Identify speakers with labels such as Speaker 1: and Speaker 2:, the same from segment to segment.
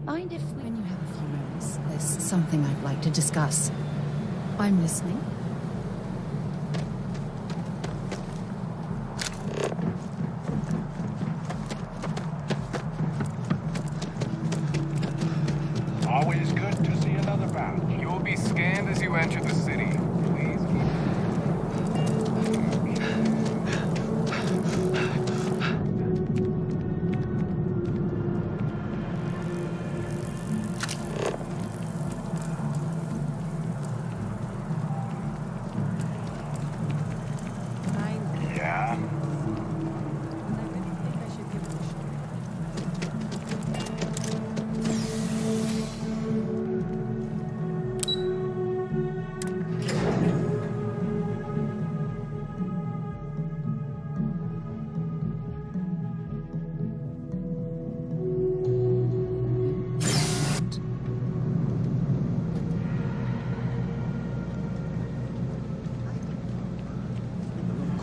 Speaker 1: Mind if when you have a few moments, there's something I'd like to discuss. I'm listening.
Speaker 2: Always good to see another batch.
Speaker 3: You will be scanned as you enter the city. Please keep...
Speaker 2: Yeah?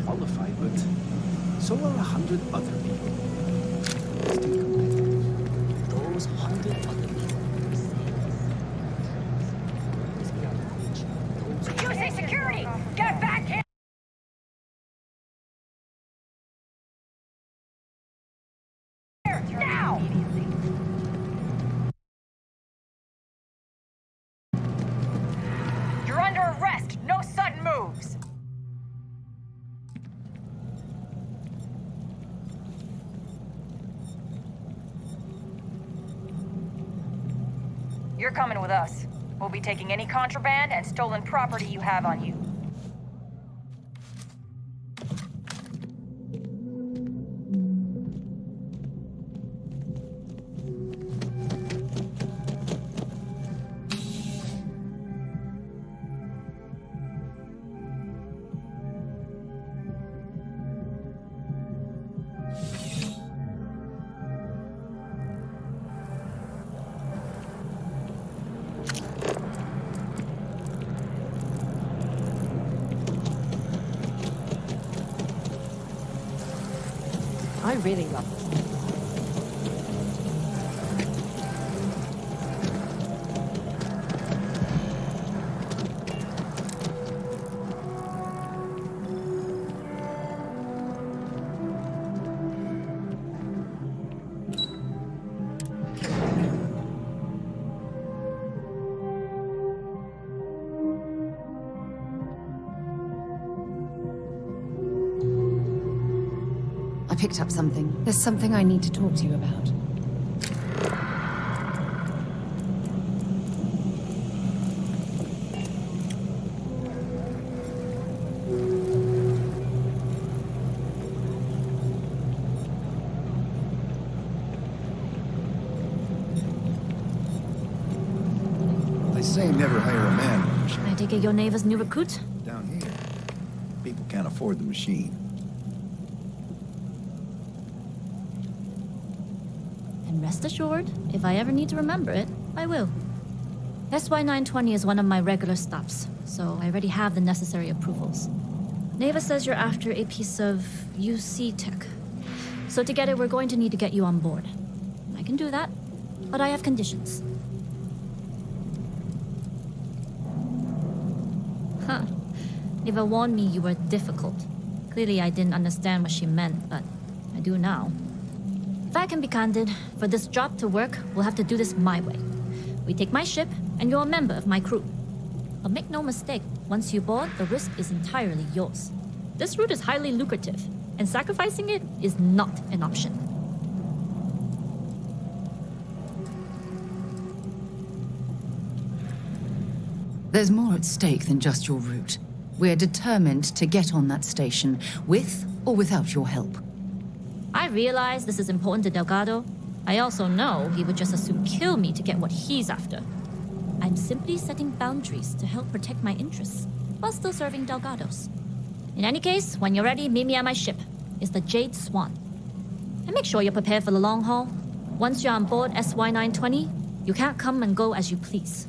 Speaker 4: Qualified, but so are 100 other people. Still competitive. Those 100 other people.
Speaker 5: Using security! Get back here! Now! You're under arrest. No sudden moves. You're coming with us. We'll be taking any contraband and stolen property you have on you.
Speaker 1: I really love it. I picked up something. There's something I need to talk to you about.
Speaker 4: They say never hire a man.
Speaker 6: I take it your neighbor's new recruit?
Speaker 4: Down here, people can't afford the machine.
Speaker 6: And rest assured, if I ever need to remember it, I will. SY920 is one of my regular stops, so I already have the necessary approvals. Neva says you're after a piece of UC tech. So to get it, we're going to need to get you on board. I can do that, but I have conditions. Huh. Neva warned me you were difficult. Clearly I didn't understand what she meant, but I do now. If I can be candid, for this job to work, we'll have to do this my way. We take my ship, and you're a member of my crew. But make no mistake, once you board, the risk is entirely yours. This route is highly lucrative, and sacrificing it is not an option.
Speaker 1: There's more at stake than just your route. We're determined to get on that station, with or without your help.
Speaker 6: I realize this is important to Delgado. I also know he would just as soon kill me to get what he's after. I'm simply setting boundaries to help protect my interests, while still serving Delgado's. In any case, when you're ready, meet me at my ship. It's the Jade Swan. And make sure you're prepared for the long haul. Once you're on board SY920, you can't come and go as you please.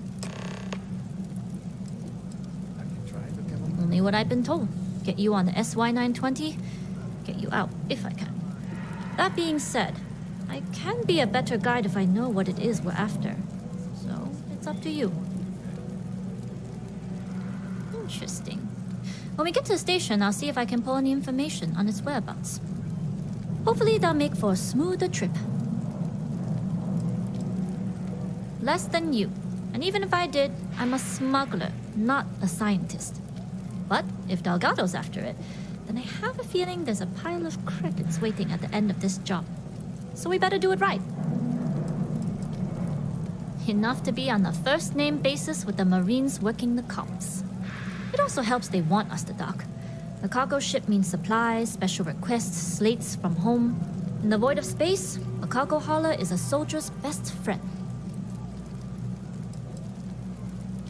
Speaker 6: Only what I've been told. Get you on the SY920, get you out if I can. That being said, I can be a better guide if I know what it is we're after. So, it's up to you. Interesting. When we get to the station, I'll see if I can pull any information on its whereabouts. Hopefully, that'll make for a smoother trip. Less than you. And even if I did, I'm a smuggler, not a scientist. But if Delgado's after it, then I have a feeling there's a pile of credits waiting at the end of this job. So we better do it right. Enough to be on a first-name basis with the Marines working the comms. It also helps they want us to dock. The cargo ship means supplies, special requests, slates from home. In the void of space, a cargo hauler is a soldier's best friend.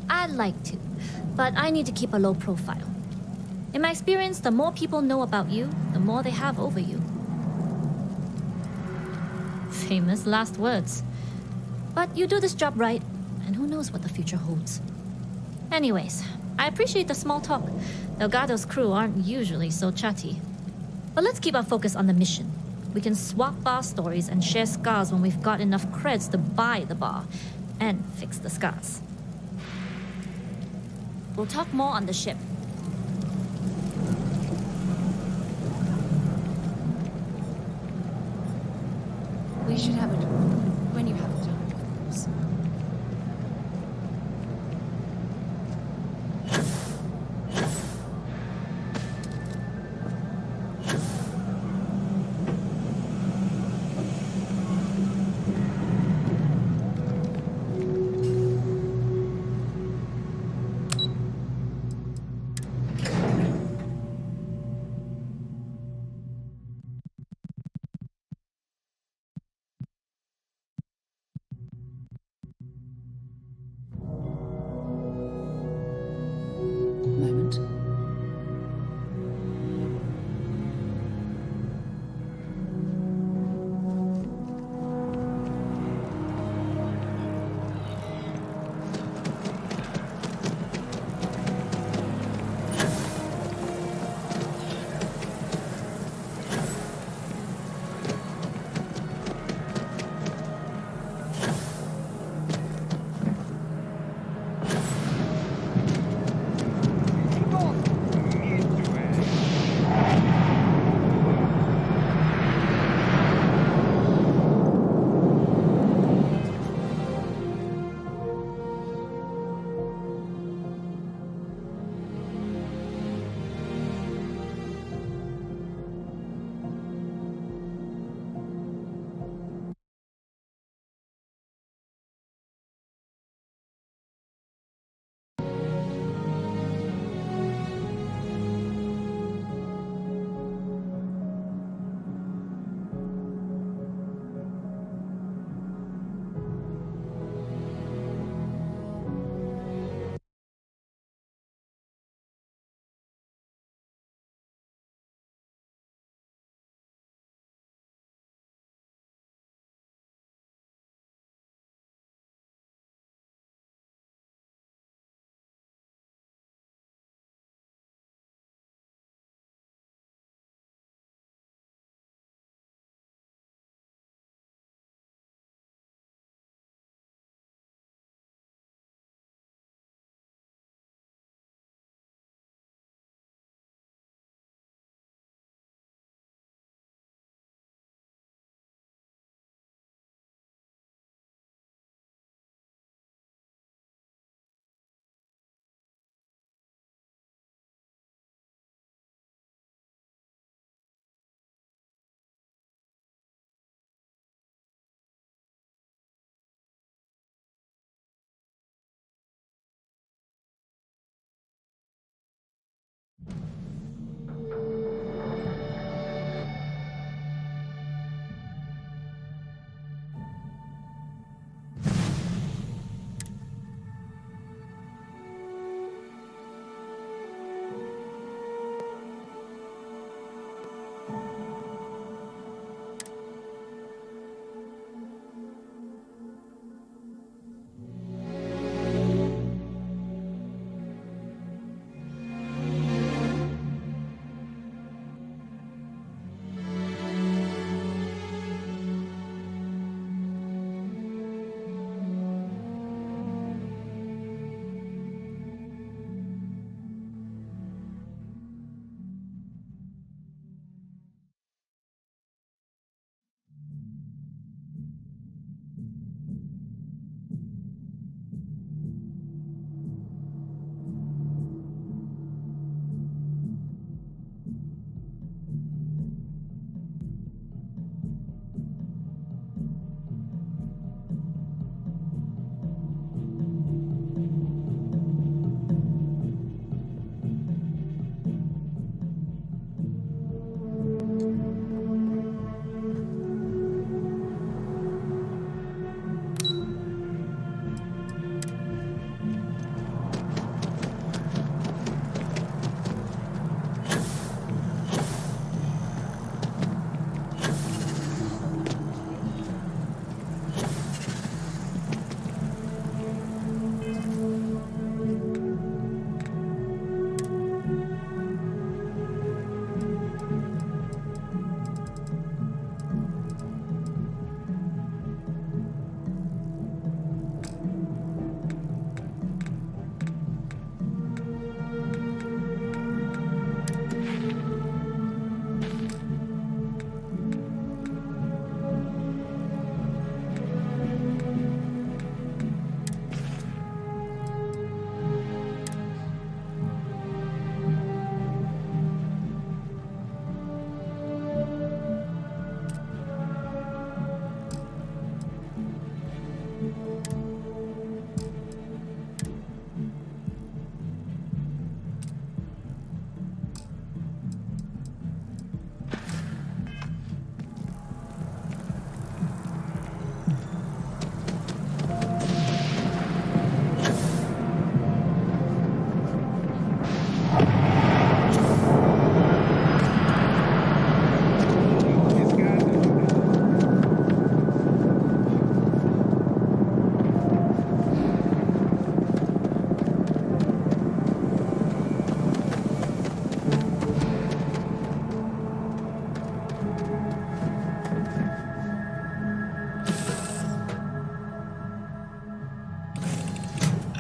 Speaker 6: I'd like to, but I need to keep a low profile. In my experience, the more people know about you, the more they have over you. Famous last words. But you do this job right, and who knows what the future holds. Anyways, I appreciate the small talk. Delgado's crew aren't usually so chatty. But let's keep our focus on the mission. We can swap bar stories and share scars when we've got enough creds to buy the bar and fix the scars. We'll talk more on the ship.
Speaker 1: We should have a talk when you have a time, of course.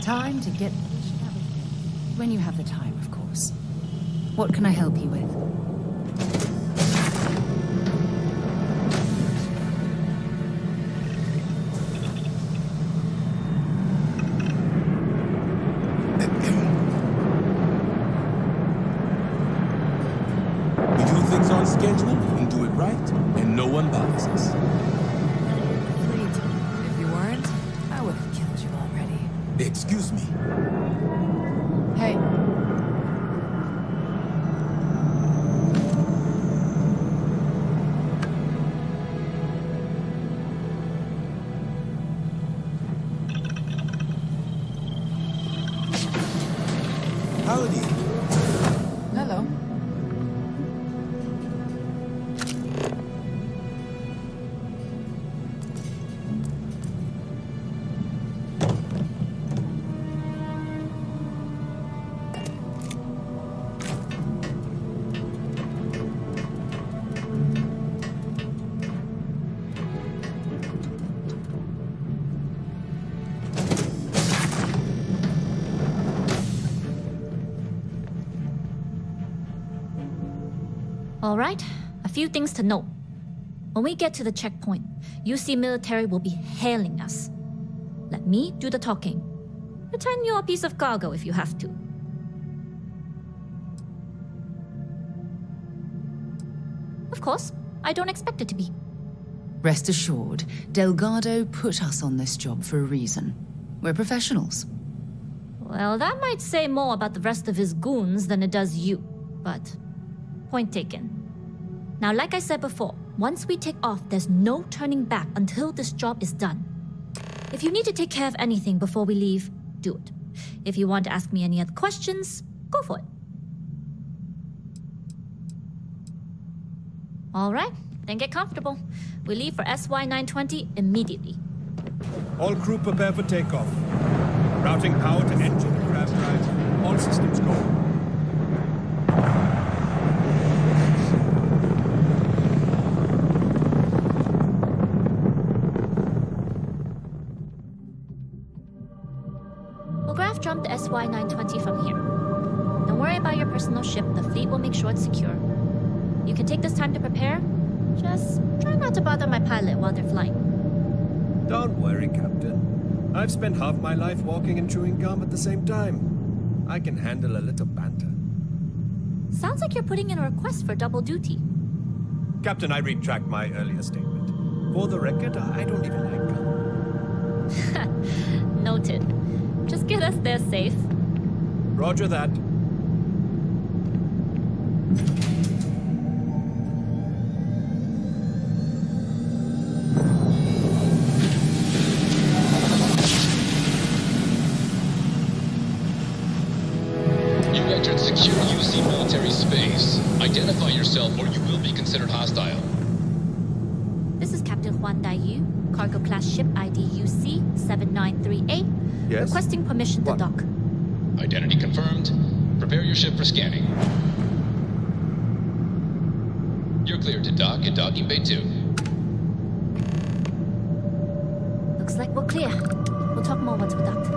Speaker 1: Time to get... When you have the time, of course. What can I help you with?
Speaker 7: We do things on schedule and do it right, and no one bothers us.
Speaker 1: Please. If you weren't, I would have killed you already.
Speaker 7: Excuse me.
Speaker 1: Hey.
Speaker 7: Howdy.
Speaker 1: Hello.
Speaker 6: All right, a few things to note. When we get to the checkpoint, UC military will be hailing us. Let me do the talking. Pretend you're a piece of cargo if you have to. Of course, I don't expect it to be.
Speaker 1: Rest assured, Delgado put us on this job for a reason. We're professionals.
Speaker 6: Well, that might say more about the rest of his goons than it does you, but point taken. Now, like I said before, once we take off, there's no turning back until this job is done. If you need to take care of anything before we leave, do it. If you want to ask me any other questions, go for it. All right, then get comfortable. We leave for SY-920 immediately.
Speaker 8: All crew prepare for takeoff. Routing power to engine and grav drive. All systems go.
Speaker 6: We'll grav jump the SY-920 from here. Don't worry about your personal ship. The fleet will make sure it's secure. You can take this time to prepare. Just try not to bother my pilot while they're flying.
Speaker 8: Don't worry, Captain. I've spent half my life walking and chewing gum at the same time. I can handle a little banter.
Speaker 6: Sounds like you're putting in a request for double duty.
Speaker 8: Captain, I retract my earlier statement. For the record, I don't even like gum.
Speaker 6: Noted. Just get us there safe.
Speaker 8: Roger that.
Speaker 9: You entered secure UC military space. Identify yourself or you will be considered hostile.
Speaker 6: This is Captain Huan Daiyu, cargo class ship ID UC 7938.
Speaker 8: Yes?
Speaker 6: Requesting permission to
Speaker 8: What?
Speaker 6: dock.
Speaker 9: Identity confirmed. Prepare your ship for scanning. You're cleared to dock at docking bay 2.
Speaker 6: Looks like we're clear. We'll talk more once we're docked.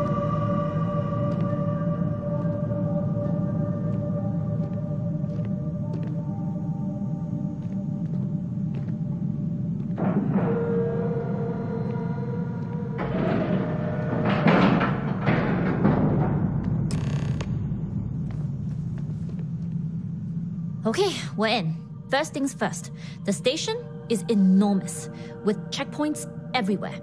Speaker 6: Okay, we're in. First things first. The station is enormous, with checkpoints everywhere.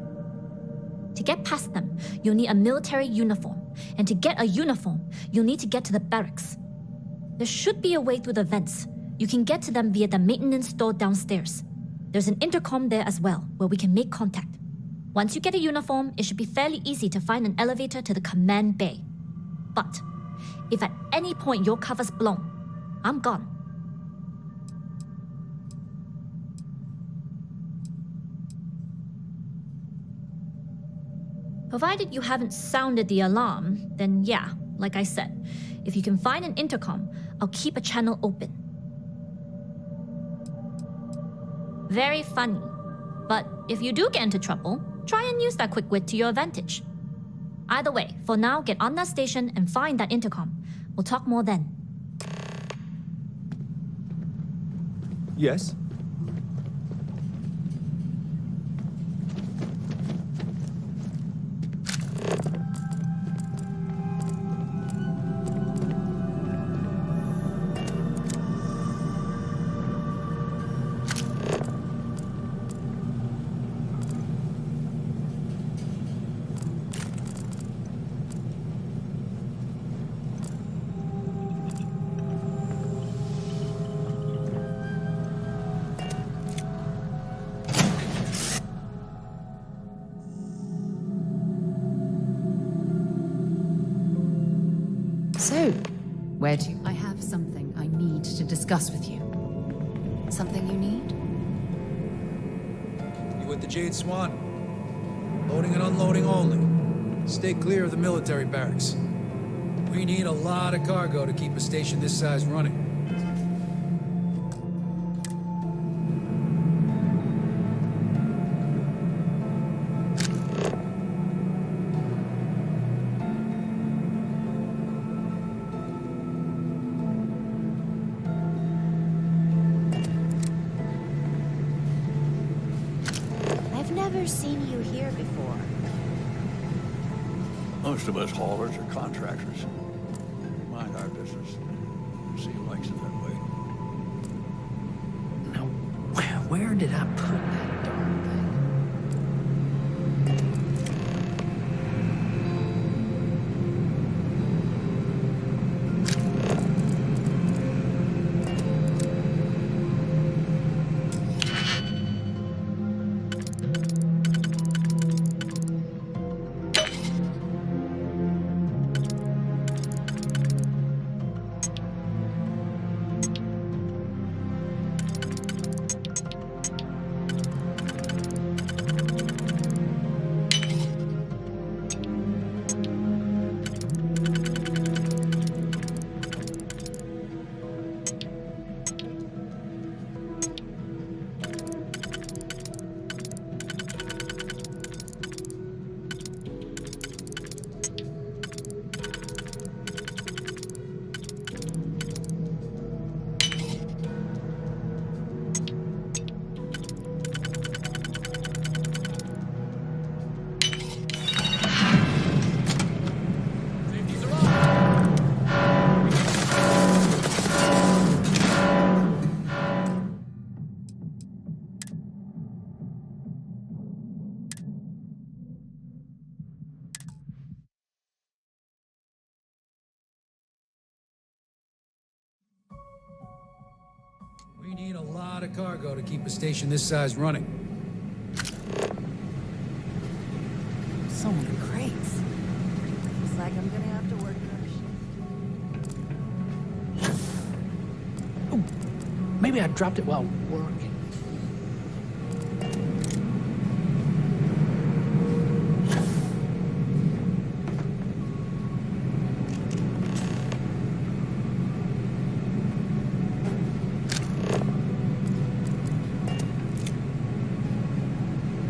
Speaker 6: To get past them, you'll need a military uniform. And to get a uniform, you'll need to get to the barracks. There should be a way through the vents. You can get to them via the maintenance store downstairs. There's an intercom there as well, where we can make contact. Once you get a uniform, it should be fairly easy to find an elevator to the command bay. But if at any point your cover's blown, I'm gone. Provided you haven't sounded the alarm, then yeah, like I said, if you can find an intercom, I'll keep a channel open. Very funny. But if you do get into trouble, try and use that quick wit to your advantage. Either way, for now, get on that station and find that intercom. We'll talk more then.
Speaker 4: Yes?
Speaker 1: So, where to? I have something I need to discuss with you. Something you need?
Speaker 10: You with the Jade Swan? Loading and unloading only. Stay clear of the military barracks. We need a lot of cargo to keep a station this size running.
Speaker 11: I've never seen you here before.
Speaker 12: Most of us haulers are contractors. Mind our business. See who likes it that way.
Speaker 4: Now, where did I put that darn thing?
Speaker 10: We need a lot of cargo to keep a station this size running.
Speaker 1: So many crates.
Speaker 11: Looks like I'm gonna have to work another shift.
Speaker 4: Maybe I dropped it while working.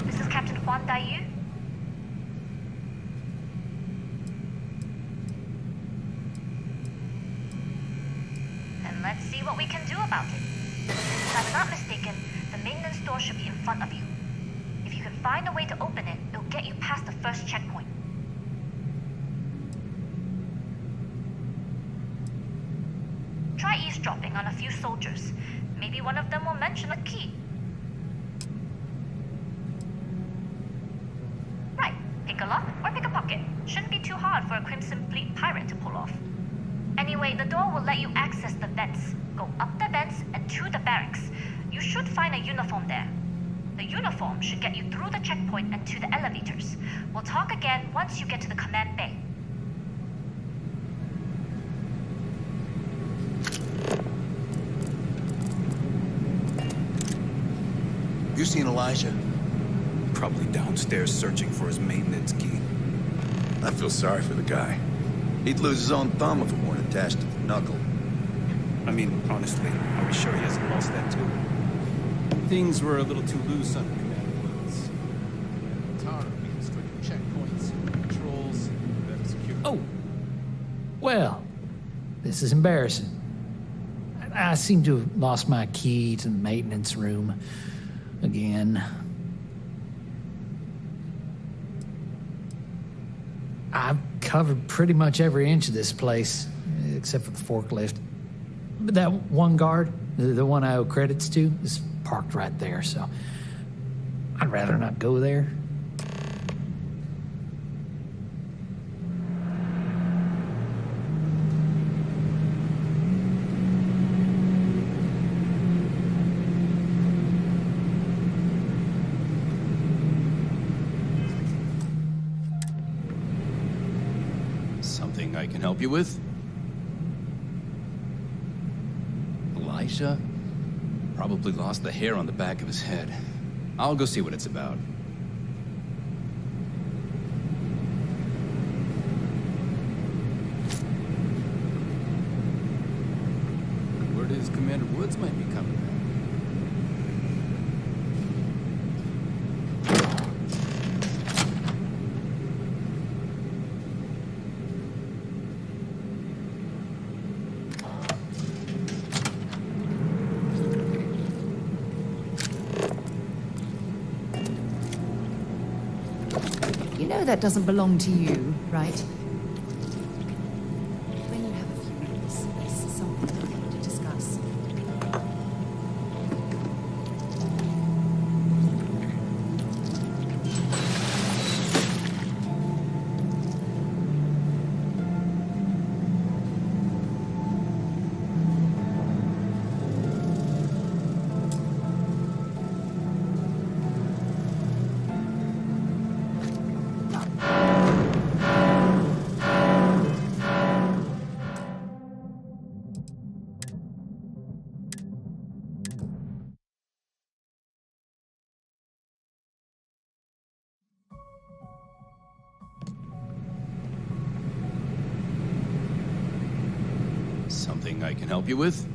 Speaker 5: This is Captain Huan Daiyu. And let's see what we can do about it. If I'm not mistaken, the maintenance door should be in front of you. If you can find a way to open it, it'll get you past the first checkpoint. Try eavesdropping on a few soldiers. Maybe one of them will mention a key. Right, pick a lock or pick a pocket. Shouldn't be too hard for a Crimson Fleet pirate to pull off. Anyway, the door will let you access the vents. Go up the vents and to the barracks. You should find a uniform there. The uniform should get you through the checkpoint and to the elevators. We'll talk again once you get to the command bay.
Speaker 10: You seen Elijah?
Speaker 13: Probably downstairs searching for his maintenance key.
Speaker 12: I feel sorry for the guy. He'd lose his own thumb if it weren't attached to the knuckle.
Speaker 13: I mean, honestly, are we sure he hasn't lost that too? Things were a little too loose under Command Woods. Tara reconstructed checkpoints, controls,
Speaker 14: Oh. Well, this is embarrassing. I seem to have lost my key to the maintenance room again. I've covered pretty much every inch of this place, except for the forklift. But that one guard, the one I owe credits to, is parked right there, so I'd rather not go there.
Speaker 13: Something I can help you with? Elisha? Probably lost the hair on the back of his head. I'll go see what it's about. Word is Commander Woods might be coming back.
Speaker 1: You know that doesn't belong to you, right?
Speaker 11: When you have a few minutes, this is something I want to discuss.
Speaker 13: Something I can help you with?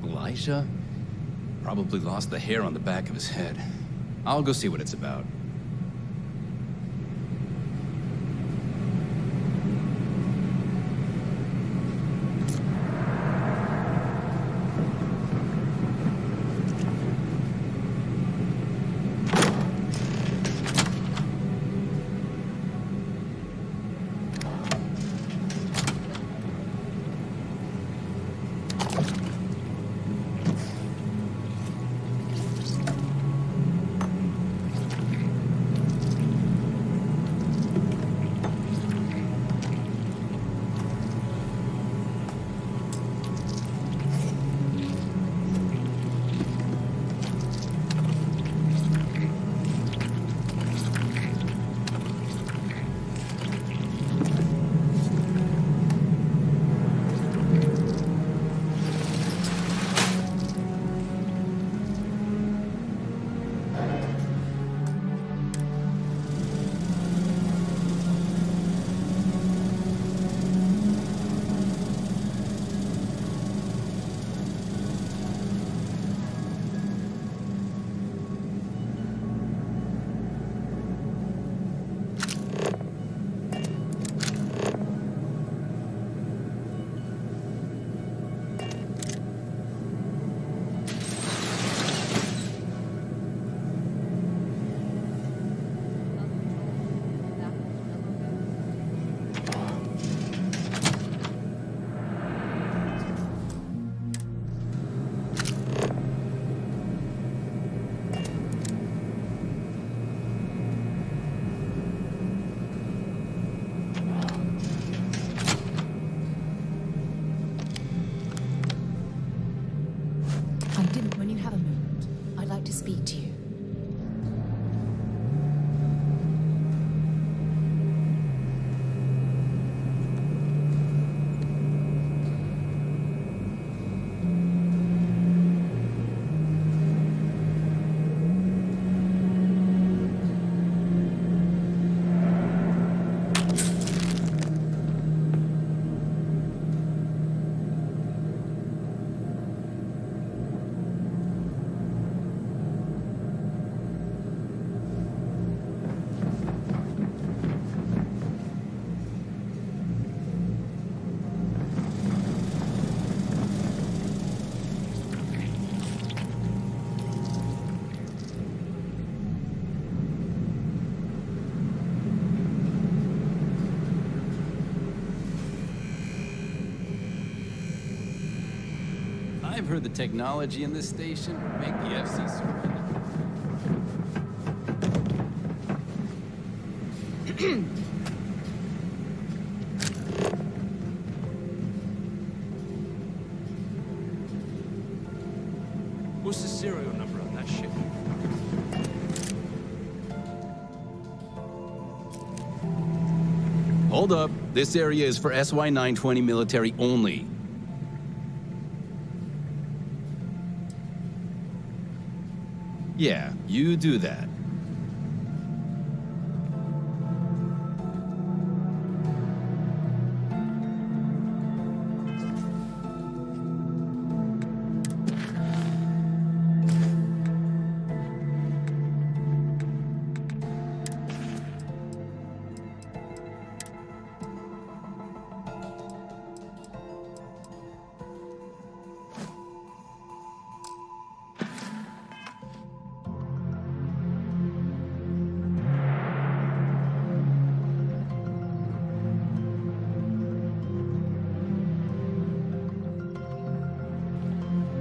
Speaker 13: Elisha? Probably lost the hair on the back of his head. I'll go see what it's about. I've heard the technology in this station would make the FC surrender.
Speaker 4: What's the serial number on that ship?
Speaker 13: Hold up. This area is for SY-920 military only. Yeah, you do that.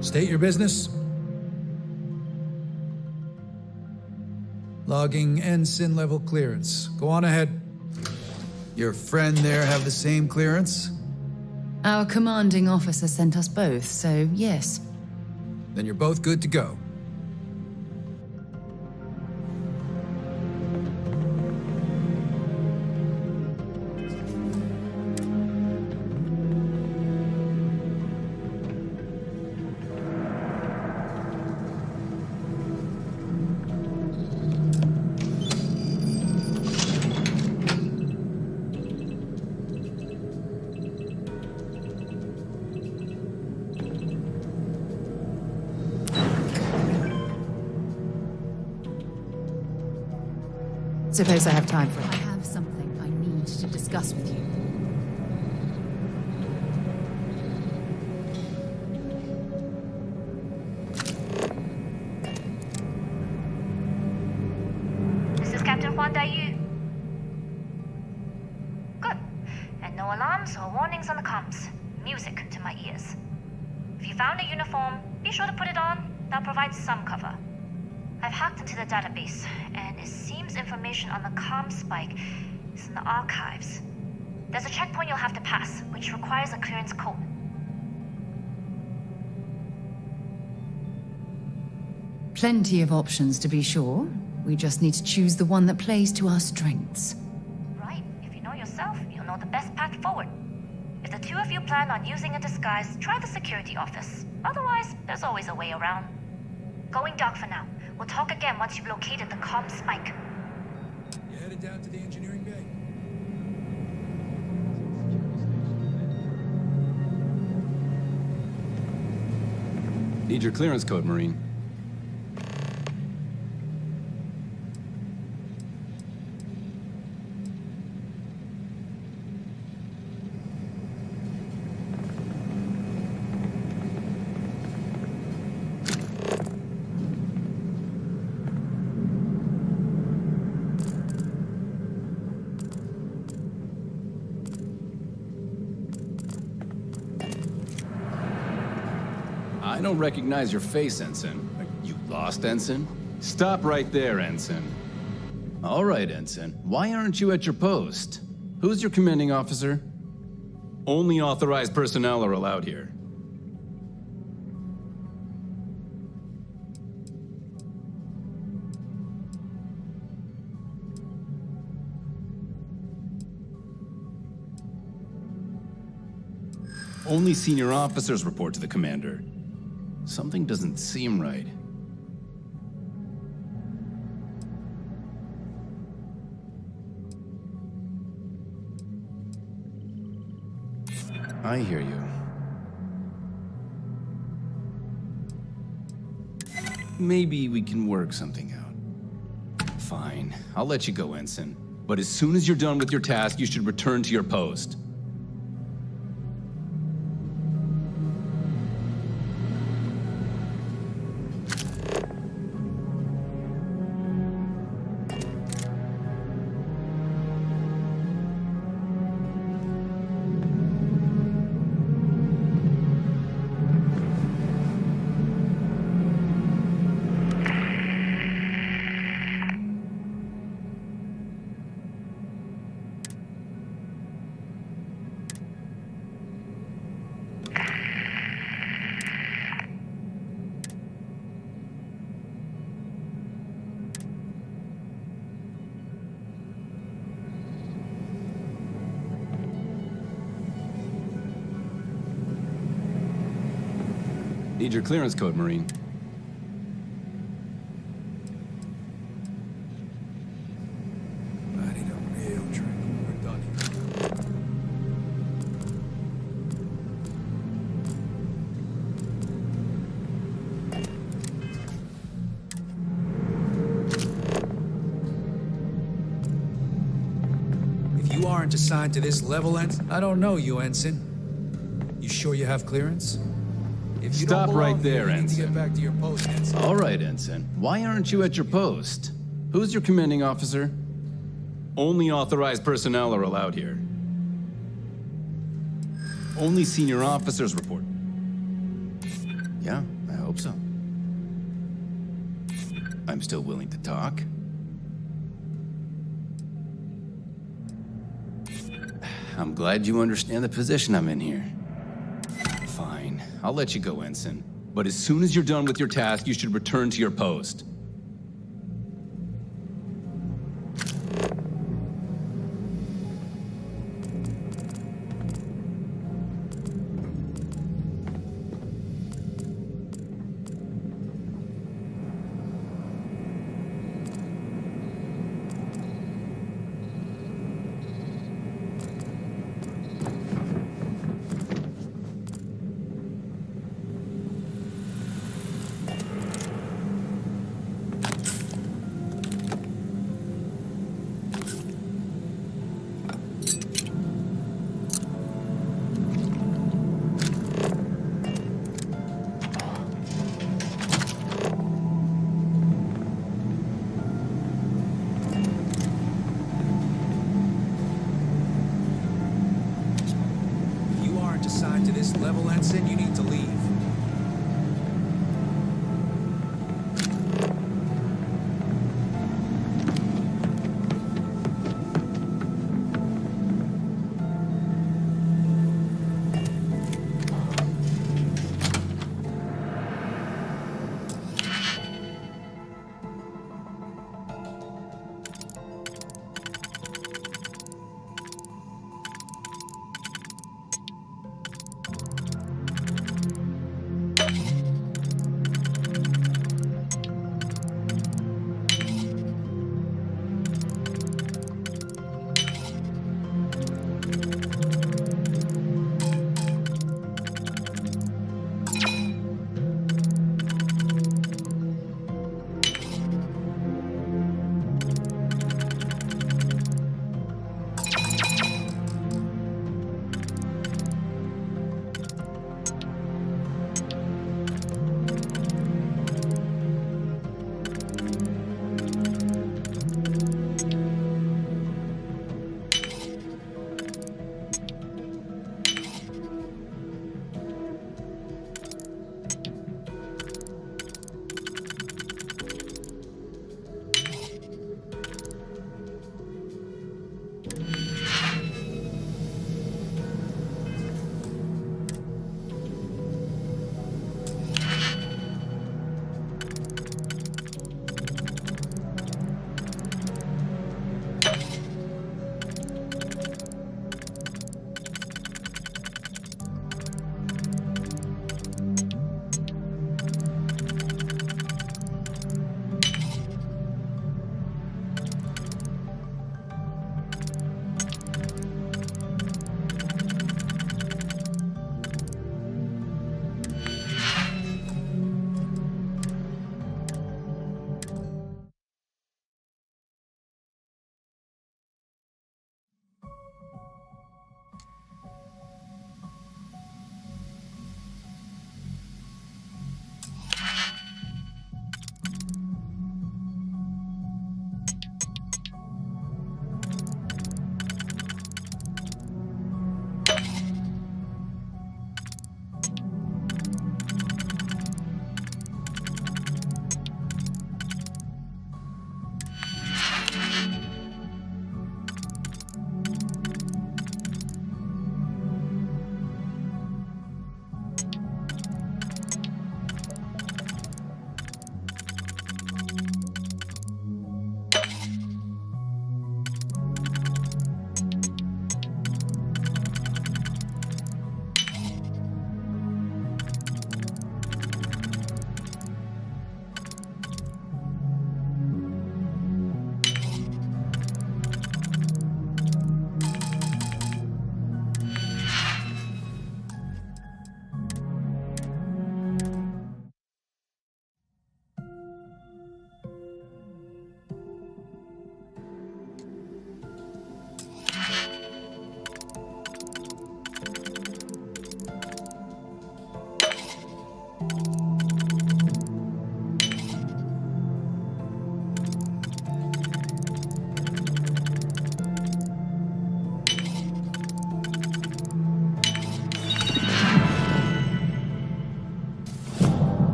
Speaker 10: State your business. Logging ensign level clearance. Go on ahead. Your friend there have the same clearance?
Speaker 1: Our commanding officer sent us both, so yes.
Speaker 10: Then you're both good to go.
Speaker 1: Suppose I have time for it. I have something I need to discuss with you.
Speaker 5: This is Captain Huan Daiyu. Good. And no alarms or warnings on the comms. Music to my ears. If you found a uniform, be sure to put it on. That'll provide some cover. I've hacked into the database, and it seems information on the comm spike is in the archives. There's a checkpoint you'll have to pass, which requires a clearance code.
Speaker 1: Plenty of options, to be sure. We just need to choose the one that plays to our strengths.
Speaker 5: Right? If you know yourself, you'll know the best path forward. If the two of you plan on using a disguise, try the security office. Otherwise, there's always a way around. Going dark for now. We'll talk again once you've located the comm spike.
Speaker 10: You headed down to the engineering bay?
Speaker 13: Need your clearance code, Marine. I don't recognize your face, Ensign. You lost, Ensign? Stop right there, Ensign. All right, Ensign. Why aren't you at your post? Who's your commanding officer? Only authorized personnel are allowed here. Only senior officers report to the commander. Something doesn't seem right. I hear you. Maybe we can work something out. Fine, I'll let you go, Ensign. But as soon as you're done with your task, you should return to your post. Need your clearance code, Marine.
Speaker 10: I need a real drink. We're done here. If you aren't assigned to this level, I don't know you, Ensign. You sure you have clearance? If you
Speaker 13: Stop
Speaker 10: don't belong
Speaker 13: right there,
Speaker 10: here, you need to
Speaker 13: Ensign.
Speaker 10: get back to your post, Ensign.
Speaker 13: All right, Ensign. Why aren't you at your post? Who's your commanding officer? Only authorized personnel are allowed here. Only senior officers report. Yeah, I hope so. I'm still willing to talk. I'm glad you understand the position I'm in here. Fine, I'll let you go, Ensign. But as soon as you're done with your task, you should return to your post.
Speaker 10: If you aren't assigned to this level, Ensign, you need to leave.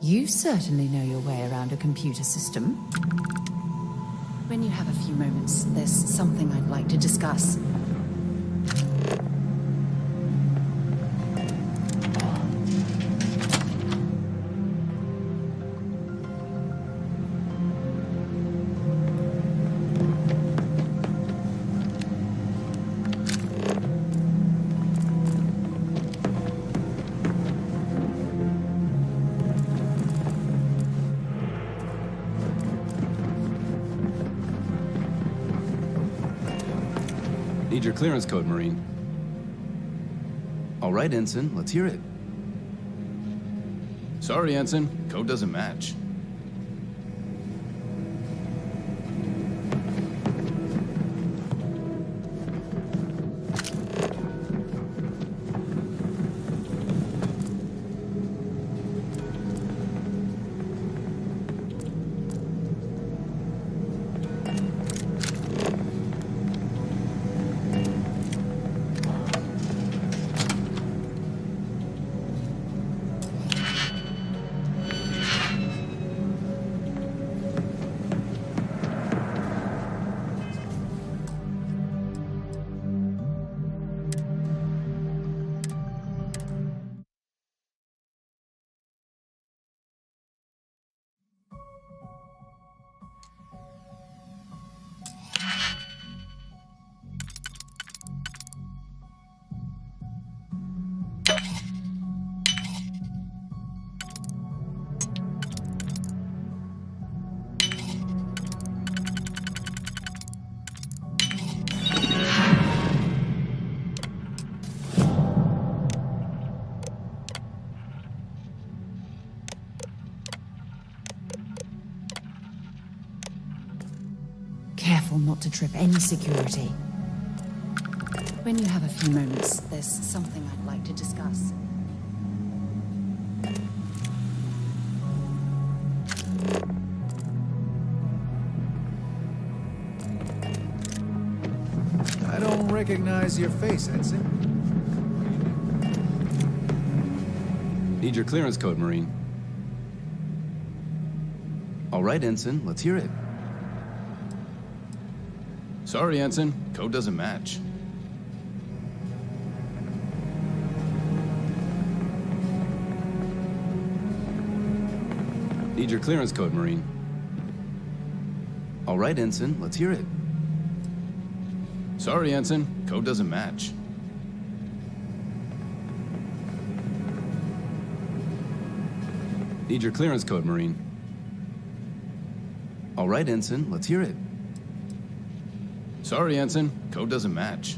Speaker 1: You certainly know your way around a computer system. When you have a few moments, there's something I'd like to discuss.
Speaker 13: Need your clearance code, Marine. All right, Ensign, let's hear it. Sorry, Ensign, code doesn't match.
Speaker 1: Careful not to trip any security. When you have a few moments, there's something I'd like to discuss.
Speaker 10: I don't recognize your face, Ensign.
Speaker 13: Need your clearance code, Marine. All right, Ensign, let's hear it. Sorry, Ensign, code doesn't match. Need your clearance code, Marine. All right, Ensign, let's hear it. Sorry, Ensign, code doesn't match. Need your clearance code, Marine. All right, Ensign, let's hear it. Sorry, Ensign, code doesn't match.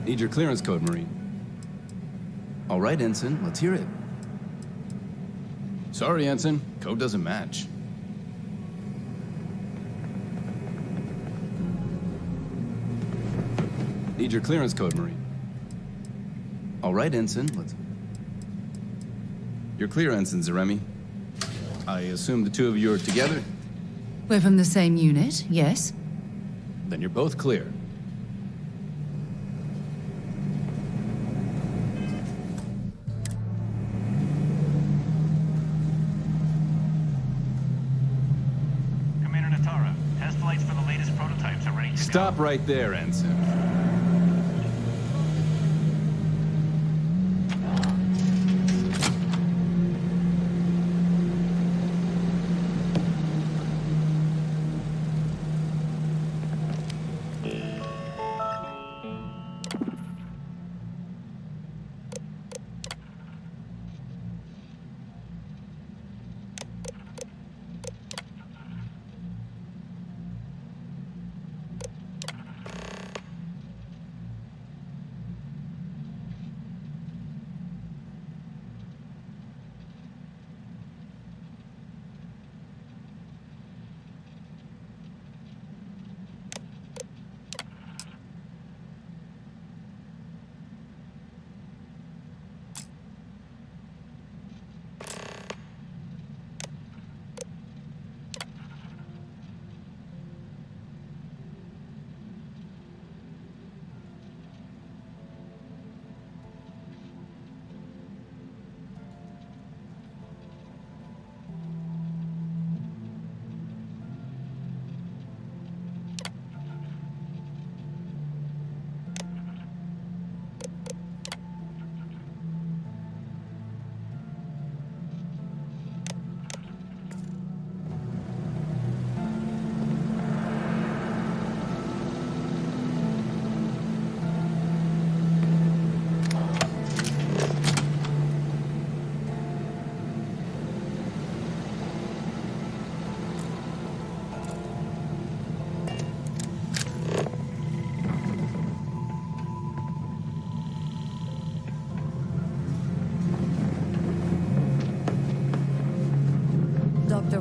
Speaker 13: Need your clearance code, Marine. All right, Ensign, let's hear it. Sorry, Ensign, code doesn't match. Need your clearance code, Marine. All right, Ensign, let's... You're clear, Ensign Zaremi. I assume the two of you are together?
Speaker 1: We're from the same unit, yes?
Speaker 13: Then you're both clear.
Speaker 2: Commander Natara, test flights for the latest prototypes are ready to go.
Speaker 13: Stop right there, Ensign.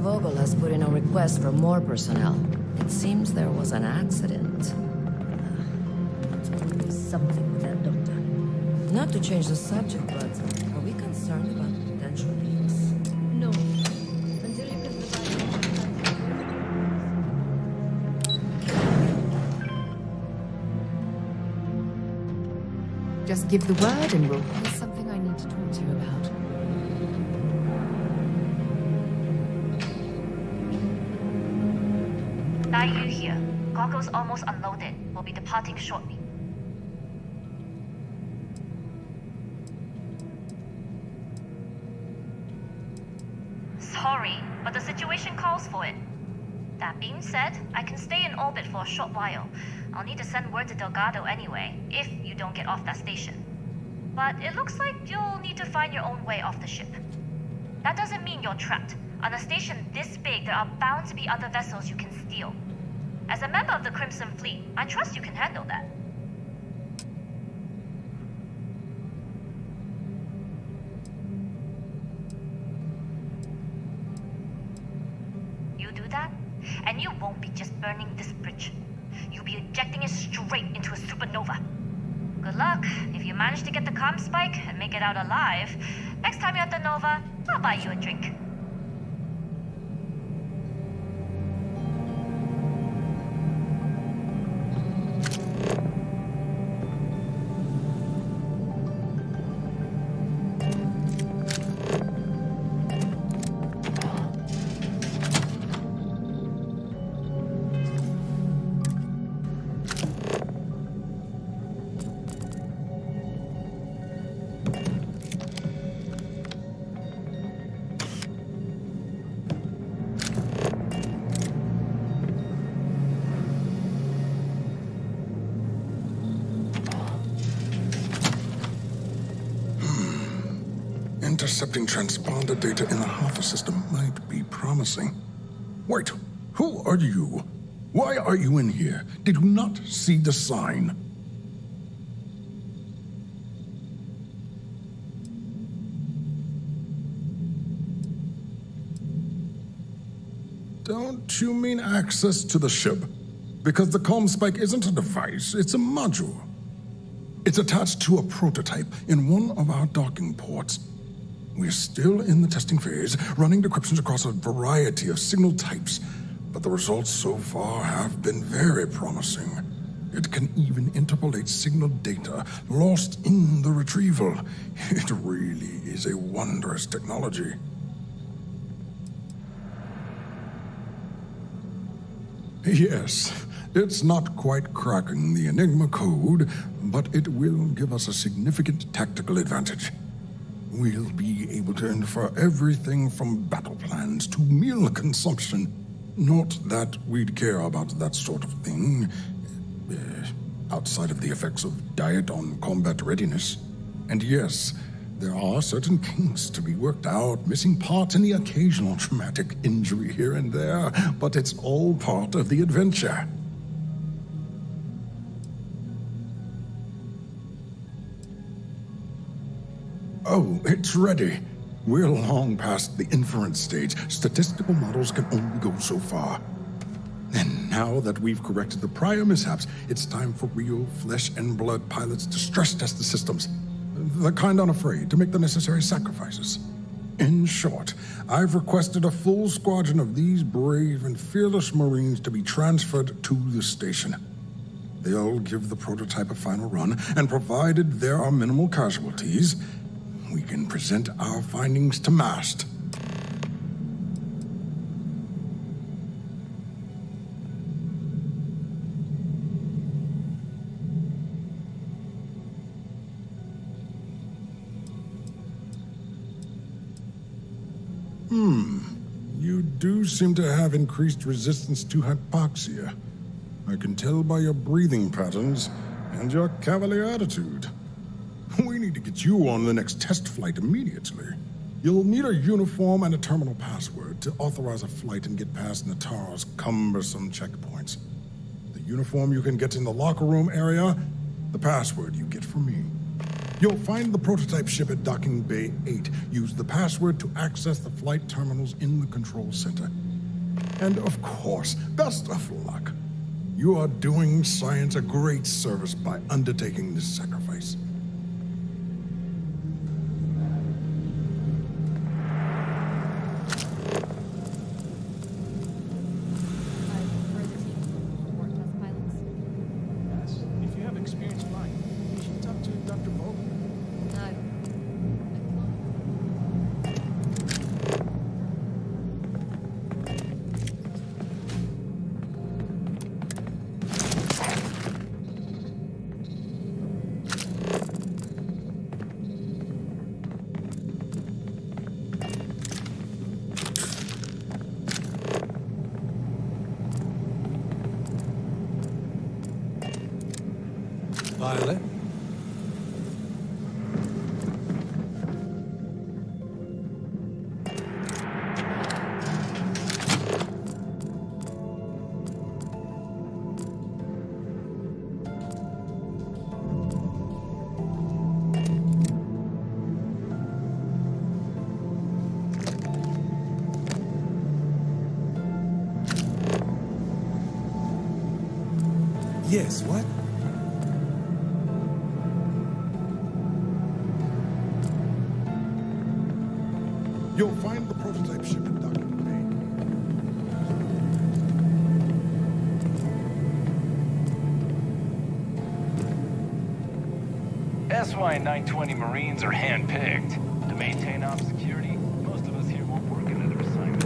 Speaker 11: Vogel has put in a request for more personnel. It seems there was an accident.
Speaker 6: Something with that doctor.
Speaker 11: Not to change the subject, but are we concerned about potential leaks?
Speaker 6: No. Until you can
Speaker 1: Just give the word and we'll... There's something I need to talk to you about.
Speaker 5: Yu here. Goggles almost unloaded. We'll be departing shortly. Sorry, but the situation calls for it. That being said, I can stay in orbit for a short while. I'll need to send word to Delgado anyway, if you don't get off that station. But it looks like you'll need to find your own way off the ship. That doesn't mean you're trapped. On a station this big, there are bound to be other vessels you can steal. As a member of the Crimson Fleet, I trust you can handle that. You do that, and you won't be just burning this bridge. You'll be ejecting it straight into a supernova. Good luck. If you manage to get the comm spike and make it out alive, next time you're at the Nova, I'll buy you a drink.
Speaker 15: Intercepting transponder data in the Alpha system might be promising. Wait, who are you? Why are you in here? Did you not see the sign? Don't you mean access to the ship? Because the comm spike isn't a device, it's a module. It's attached to a prototype in one of our docking ports. We're still in the testing phase, running decryptions across a variety of signal types, but the results so far have been very promising. It can even interpolate signal data lost in the retrieval. It really is a wondrous technology. Yes, it's not quite cracking the Enigma code, but it will give us a significant tactical advantage. We'll be able to infer everything from battle plans to meal consumption. Not that we'd care about that sort of thing, outside of the effects of diet on combat readiness. And yes, there are certain kinks to be worked out, missing parts and the occasional traumatic injury here and there, but it's all part of the adventure. Oh, it's ready. We're long past the inference stage. Statistical models can only go so far. And now that we've corrected the prior mishaps, it's time for real flesh and blood pilots to stress test the systems. The kind unafraid to make the necessary sacrifices. In short, I've requested a full squadron of these brave and fearless Marines to be transferred to the station. They'll give the prototype a final run, and provided there are minimal casualties, we can present our findings to MAST. You do seem to have increased resistance to hypoxia. I can tell by your breathing patterns and your cavalier attitude. We need to get you on the next test flight immediately. You'll need a uniform and a terminal password to authorize a flight and get past Natara's cumbersome checkpoints. The uniform you can get in the locker room area, the password you get from me. You'll find the prototype ship at Docking Bay 8. Use the password to access the flight terminals in the control center. And of course, best of luck. You are doing science a great service by undertaking this sacrifice.
Speaker 4: Yes, if you have experience flying, you should talk to Dr. Vogel.
Speaker 10: Pilot? Yes, what?
Speaker 15: You'll find the prototype ship at Docking Bay.
Speaker 2: SY-920 Marines are hand-picked. To maintain op security, most of us here won't work another assignment.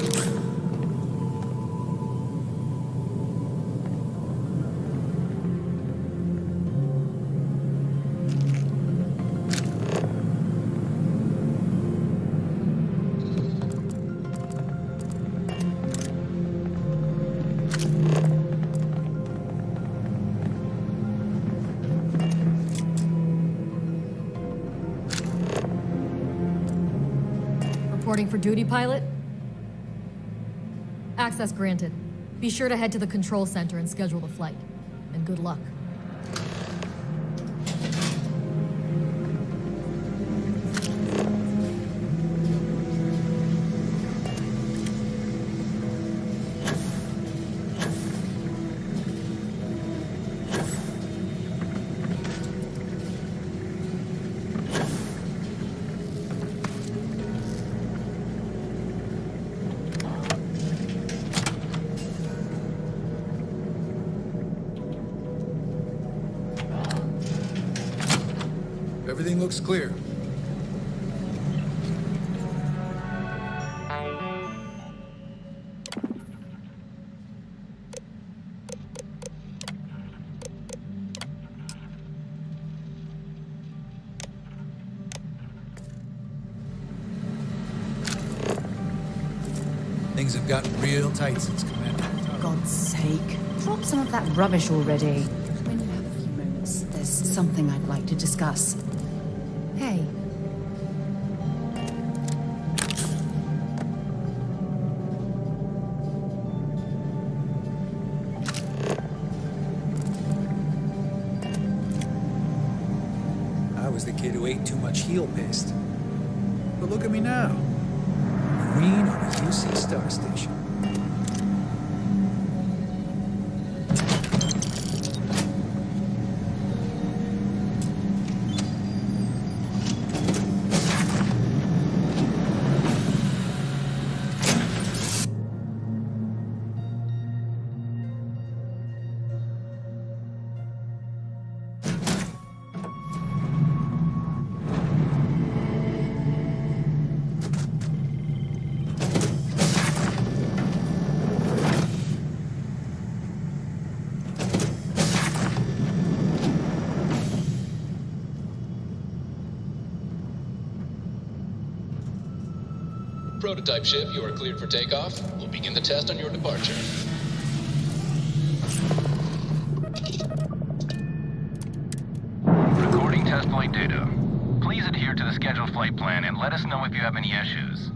Speaker 16: Reporting for duty, pilot? Access granted. Be sure to head to the control center and schedule the flight. And good luck.
Speaker 10: Everything looks clear. Things have gotten real tight since Commander.
Speaker 1: For God's sake, drop some of that rubbish already. When you have a few moments, there's something I'd like to discuss. Hey.
Speaker 10: I was the kid who ate too much heel paste. But look at me now. Marine on a UC Star Station.
Speaker 9: Prototype ship, you are cleared for takeoff. We'll begin the test on your departure.
Speaker 2: Recording test flight data. Please adhere to the scheduled flight plan and let us know if you have any issues.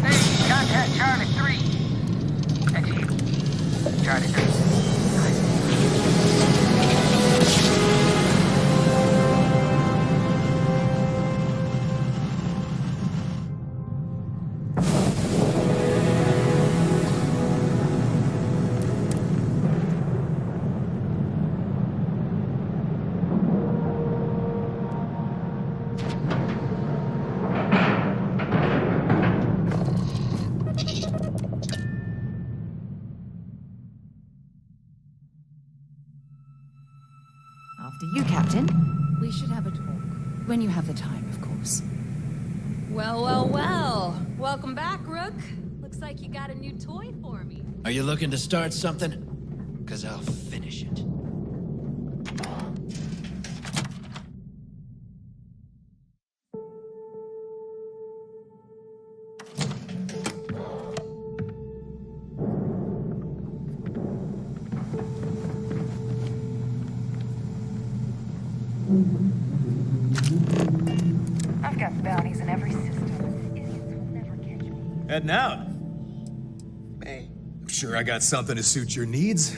Speaker 17: Hey, contact Charlie 3. That's you. Charlie 3.
Speaker 1: After you, Captain. We should have a talk. When you have the time, of course.
Speaker 18: Well, well, well. Welcome back, Rook. Looks like you got a new toy for me.
Speaker 10: Are you looking to start something? Because I'll finish it.
Speaker 17: I've got bounties in every system. Idiots will never catch me.
Speaker 3: Heading out. Hey, I'm sure I got something to suit your needs.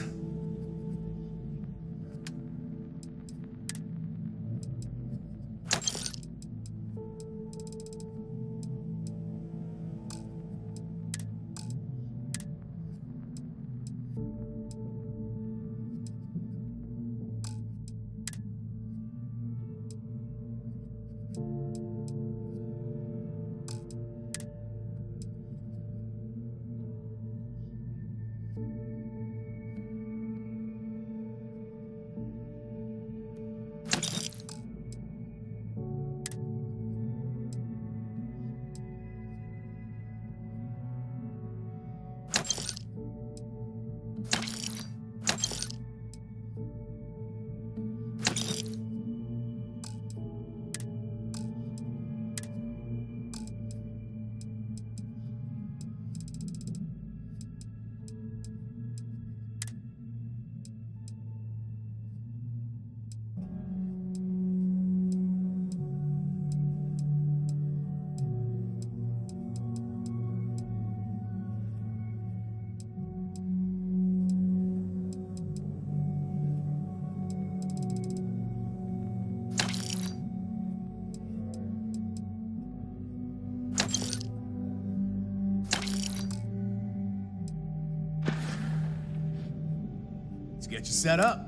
Speaker 3: Let's get you set up.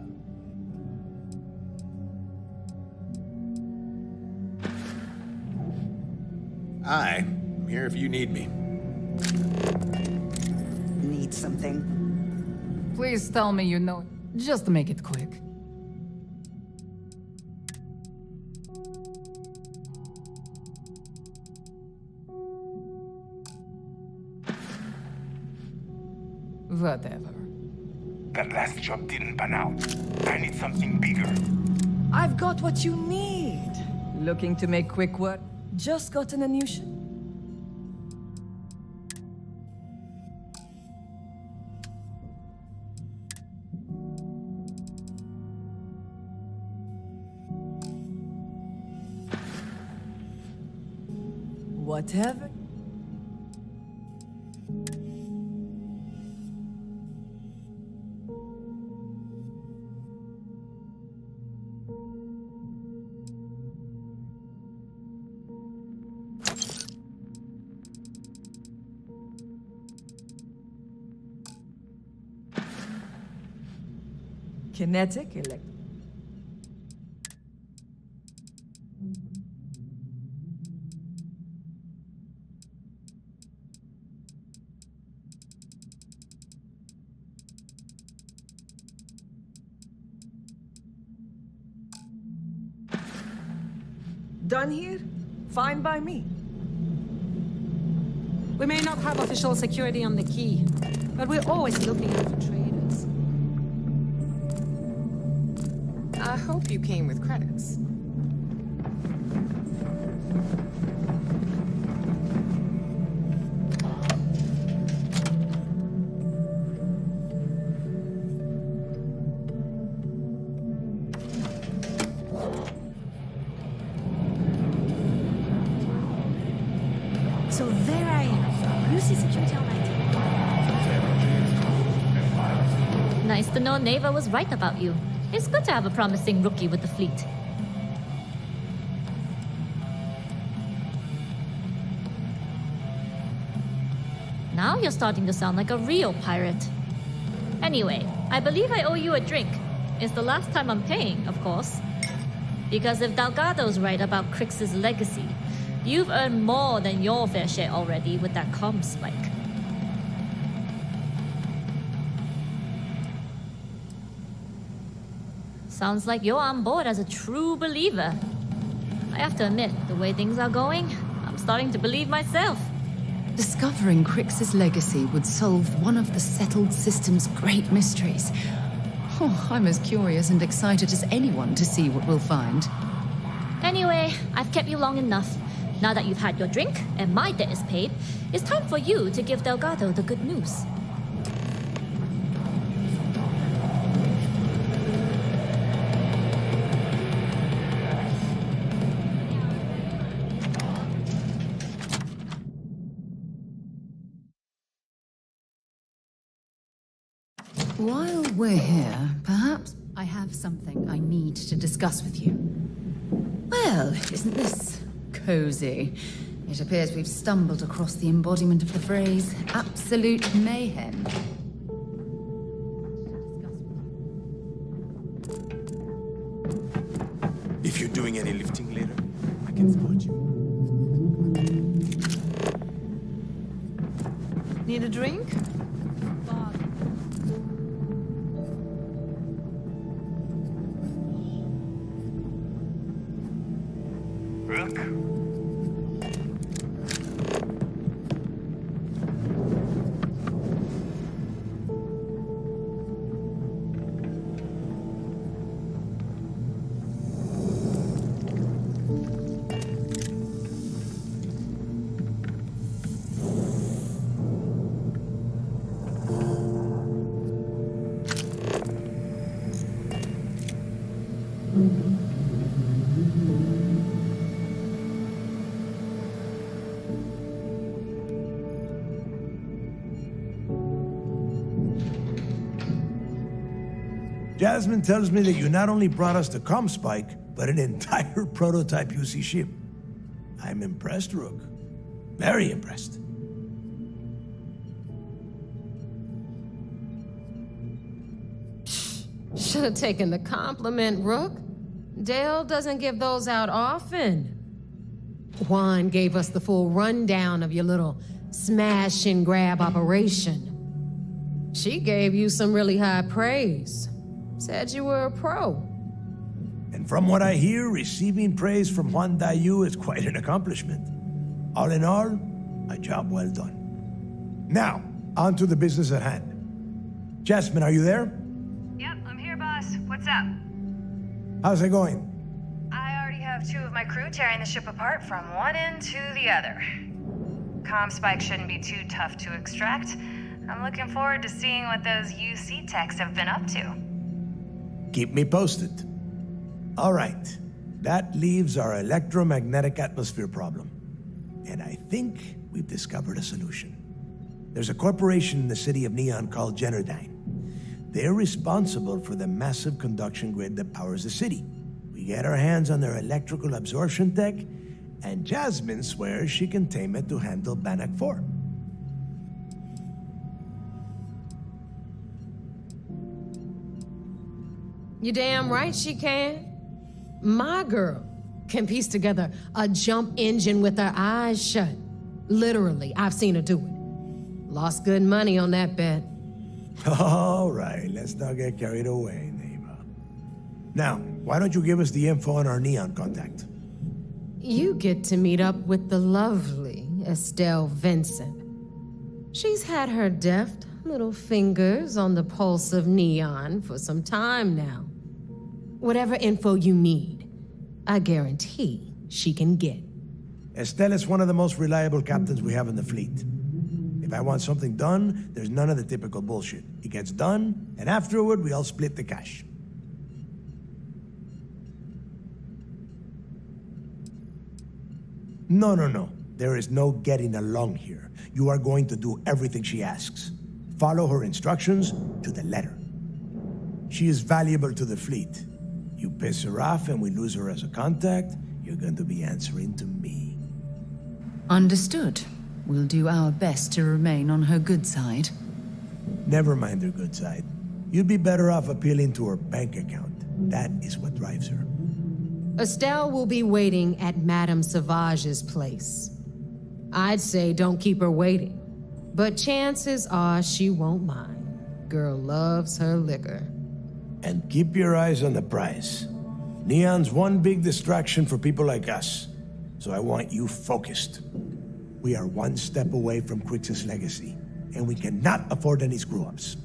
Speaker 3: I'm here if you need me.
Speaker 19: Need something?
Speaker 20: Please tell me you know. Just make it quick. Whatever.
Speaker 21: That last job didn't pan out. I need something bigger.
Speaker 19: I've got what you need. Looking to make quick work? Just gotten a new ship. Whatever. Kinetic elect. Done here? Fine by me.
Speaker 22: We may not have official security on the key, but we're always looking out for traders.
Speaker 23: I hope you came with credits.
Speaker 6: Nice to know Neva was right about you. It's good to have a promising rookie with the fleet. Now you're starting to sound like a real pirate. Anyway, I believe I owe you a drink. It's the last time I'm paying, of course. Because if Delgado's right about Crix's legacy, you've earned more than your fair share already with that comm spike. Sounds like you're on board as a true believer. I have to admit, the way things are going, I'm starting to believe myself.
Speaker 1: Discovering Crix's legacy would solve one of the settled system's great mysteries. Oh, I'm as curious and excited as anyone to see what we'll find.
Speaker 6: Anyway, I've kept you long enough. Now that you've had your drink and my debt is paid, it's time for you to give Delgado the good news.
Speaker 1: While we're here, perhaps I have something I need to discuss with you. Well, isn't this cozy? It appears we've stumbled across the embodiment of the phrase, absolute mayhem.
Speaker 21: If you're doing any lifting later, I can support you.
Speaker 22: Need a drink?
Speaker 21: Rook?
Speaker 7: Jasmine tells me that you not only brought us the comm spike, but an entire prototype UC ship. I'm impressed, Rook. Very impressed.
Speaker 22: Should have taken the compliment, Rook. Dale doesn't give those out often. Juan gave us the full rundown of your little smash and grab operation. She gave you some really high praise. Said you were a pro.
Speaker 7: And from what I hear, receiving praise from Juan Dayu is quite an accomplishment. All in all, a job well done. Now, on to the business at hand. Jasmine, are you there?
Speaker 8: Yep, I'm here, boss. What's up?
Speaker 7: How's it going?
Speaker 8: I already have 2 of my crew tearing the ship apart from one end to the other. Comm spike shouldn't be too tough to extract. I'm looking forward to seeing what those UC techs have been up to.
Speaker 7: Keep me posted. All right. That leaves our electromagnetic atmosphere problem. And I think we've discovered a solution. There's a corporation in the city of Neon called Generdyne. They're responsible for the massive conduction grid that powers the city. We get our hands on their electrical absorption tech, and Jasmine swears she can tame it to handle Bannock 4.
Speaker 22: You damn right she can. My girl can piece together a jump engine with her eyes shut. Literally, I've seen her do it. Lost good money on that bet.
Speaker 7: All right, let's not get carried away, neighbor. Now, why don't you give us the info on our Neon contact?
Speaker 22: You get to meet up with the lovely Estelle Vincent. She's had her deft little fingers on the pulse of Neon for some time now. Whatever info you need, I guarantee she can get.
Speaker 7: Estelle is one of the most reliable captains we have in the fleet. If I want something done, there's none of the typical bullshit. It gets done, and afterward, we all split the cash. No. There is no getting along here. You are going to do everything she asks. Follow her instructions to the letter. She is valuable to the fleet. You piss her off and we lose her as a contact, you're going to be answering to me.
Speaker 1: Understood. We'll do our best to remain on her good side.
Speaker 7: Never mind her good side. You'd be better off appealing to her bank account. That is what drives her.
Speaker 22: Estelle will be waiting at Madame Sauvage's place. I'd say don't keep her waiting, but chances are she won't mind. Girl loves her liquor.
Speaker 7: And keep your eyes on the prize. Neon's one big distraction for people like us, so I want you focused. We are one step away from Crix's legacy, and we cannot afford any screw-ups.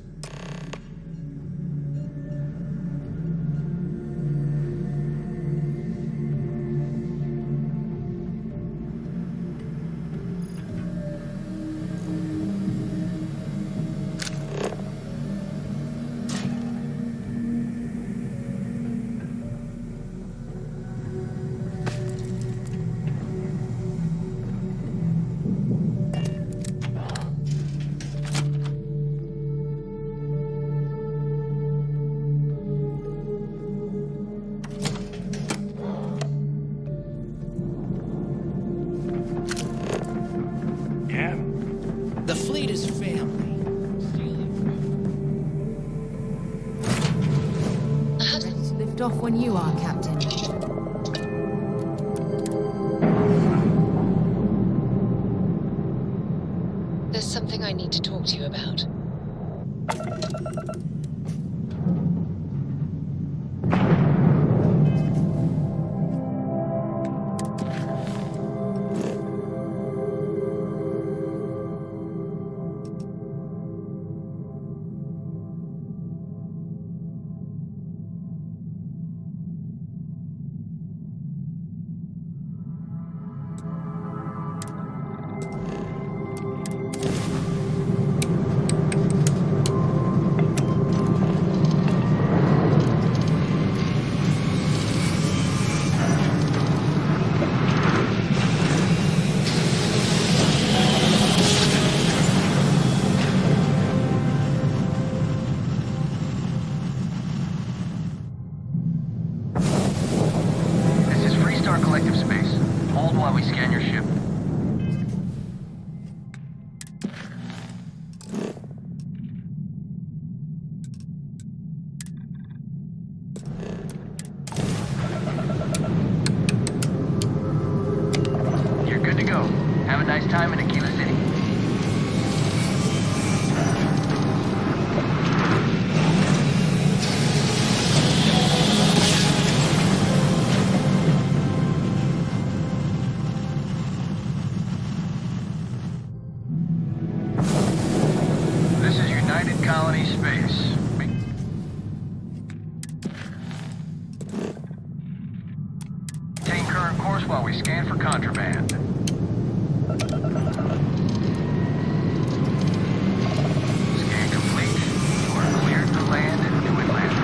Speaker 4: The fleet is family.
Speaker 1: Ready to lift off when you are, Captain.
Speaker 12: There's something I need to talk to you about.
Speaker 13: Collective space. Hold while we scan your ship. You're good to go. Have a nice time in Aquila City. Colony space. Maintain current course while we scan for contraband. Scan complete. You are cleared to land at New Atlantis.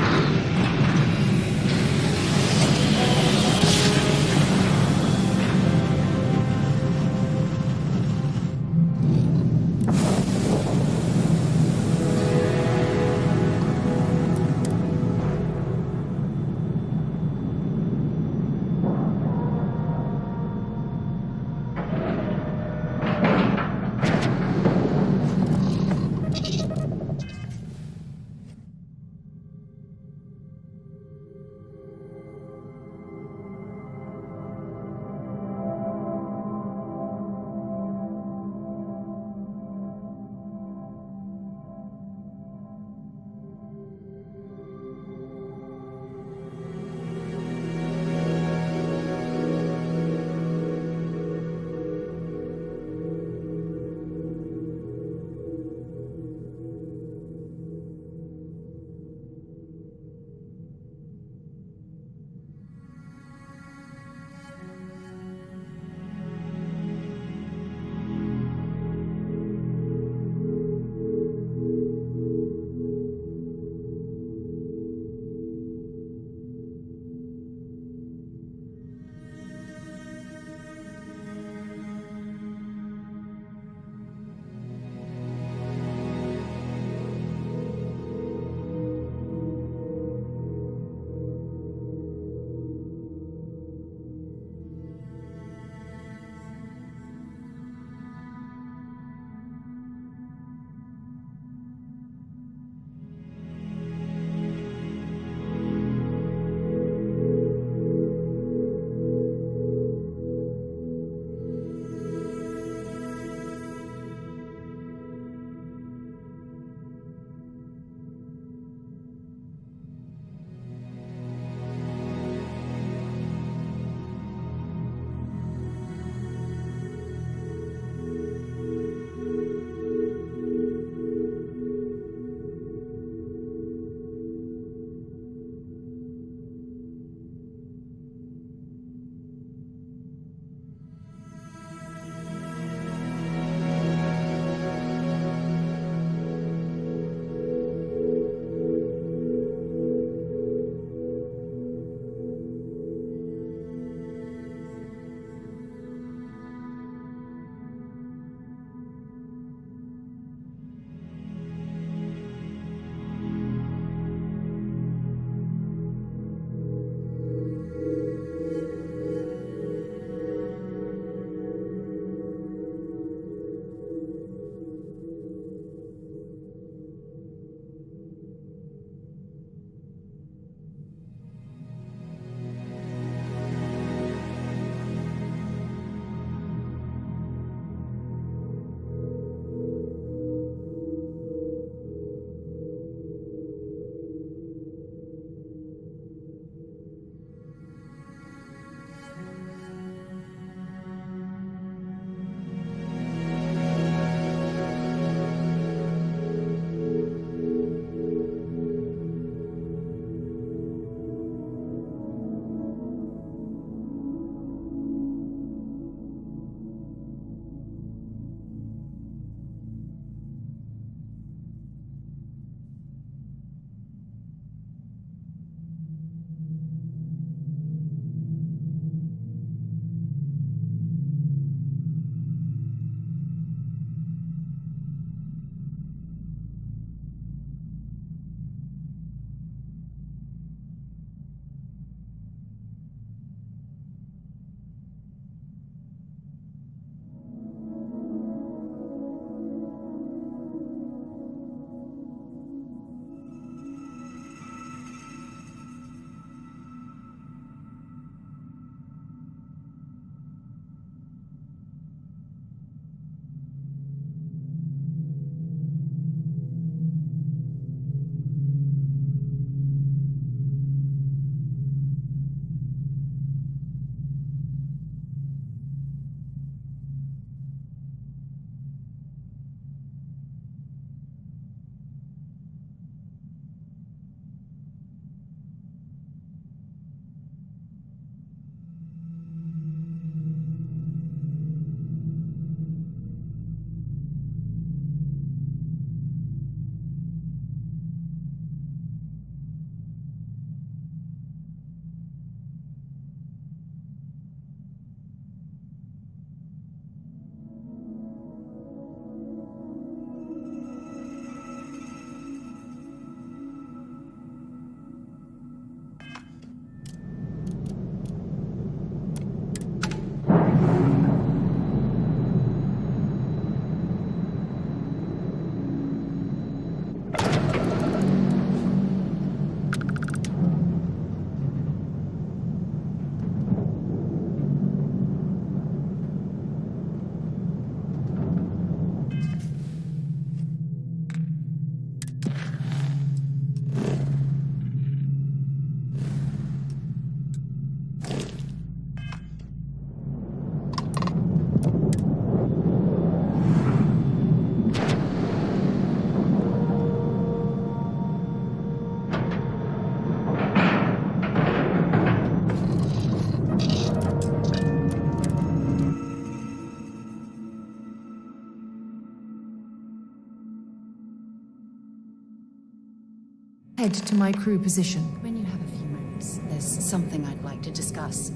Speaker 1: Head to my crew position. When you have a few moments, there's something I'd like to discuss.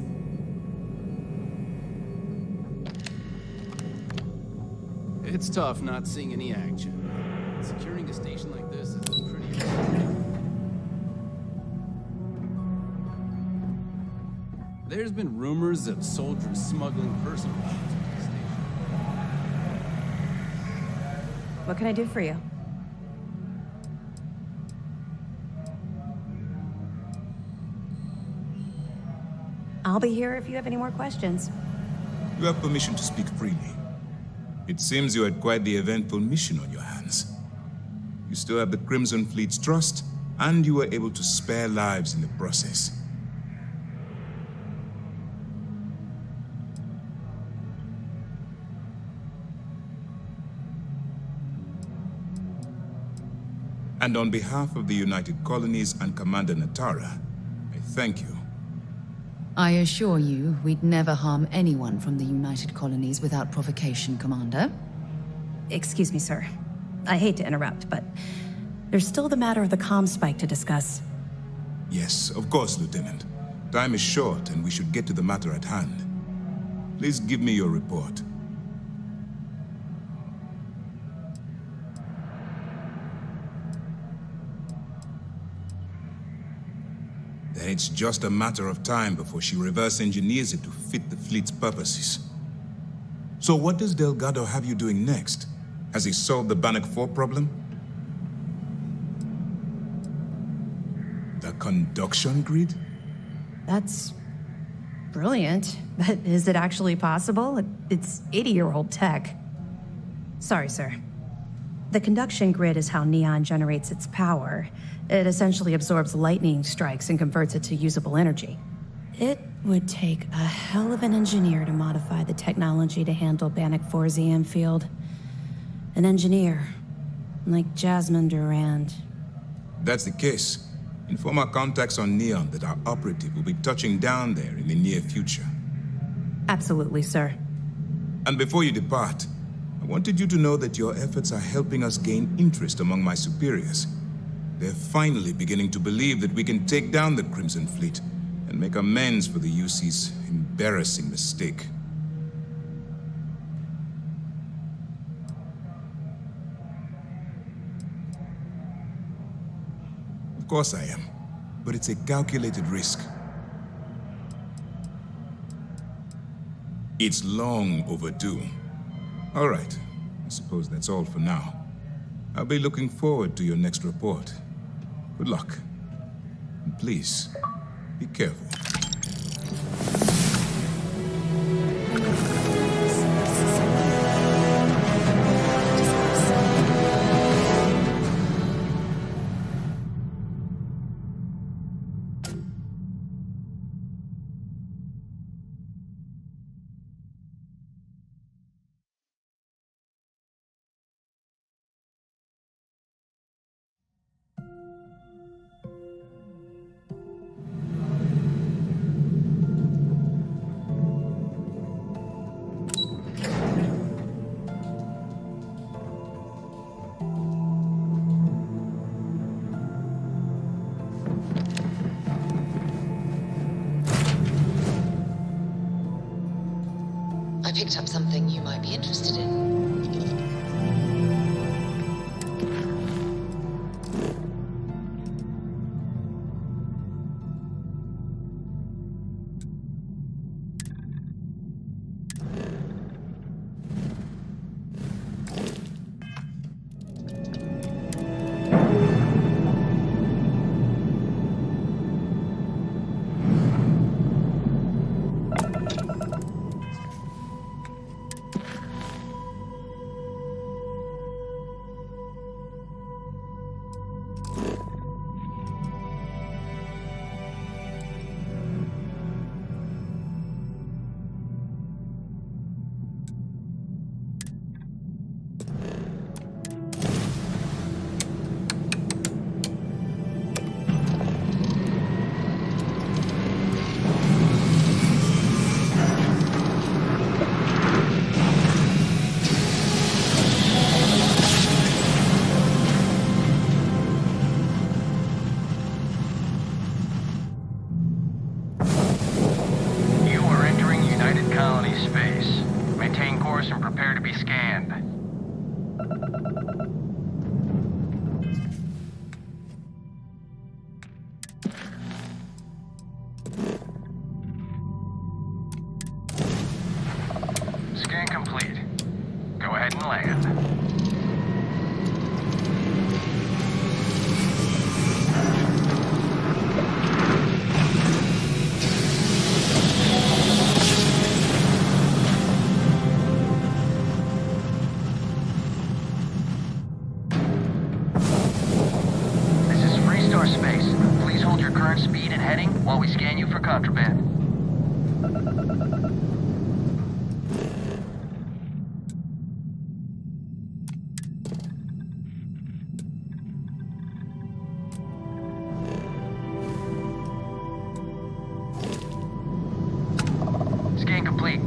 Speaker 4: It's tough not seeing any action. Securing a station like this is pretty... There's been rumors of soldiers smuggling personal items into the station.
Speaker 5: What can I do for you? I'll be here if you have any more questions.
Speaker 11: You have permission to speak freely. It seems you had quite the eventful mission on your hands. You still have the Crimson Fleet's trust, and you were able to spare lives in the process. And on behalf of the United Colonies and Commander Natara, I thank you.
Speaker 1: I assure you, we'd never harm anyone from the United Colonies without provocation, Commander.
Speaker 5: Excuse me, sir. I hate to interrupt, but there's still the matter of the comm spike to discuss.
Speaker 11: Yes, of course, Lieutenant. Time is short, and we should get to the matter at hand. Please give me your report. Then it's just a matter of time before she reverse engineers it to fit the fleet's purposes. So what does Delgado have you doing next? Has he solved the Bannock 4 problem? The conduction grid?
Speaker 5: That's brilliant, but is it actually possible? It's 80-year-old tech. Sorry, sir. The conduction grid is how Neon generates its power. It essentially absorbs lightning strikes and converts it to usable energy. It would take a hell of an engineer to modify the technology to handle Bannock 4's EM field. An engineer, like Jasmine Durand.
Speaker 11: If that's the case, inform our contacts on Neon that our operative will be touching down there in the near future.
Speaker 5: Absolutely, sir.
Speaker 11: And before you depart, I wanted you to know that your efforts are helping us gain interest among my superiors. They're finally beginning to believe that we can take down the Crimson Fleet and make amends for the UC's embarrassing mistake. Of course I am, but it's a calculated risk. It's long overdue. All right, I suppose that's all for now. I'll be looking forward to your next report. Good luck. And please, be careful.
Speaker 12: I picked up something you might be interested in.
Speaker 13: Prepare to be scanned. Scan complete. Go ahead and land. Space. Please hold your current speed and heading while we scan you for contraband. Scan complete.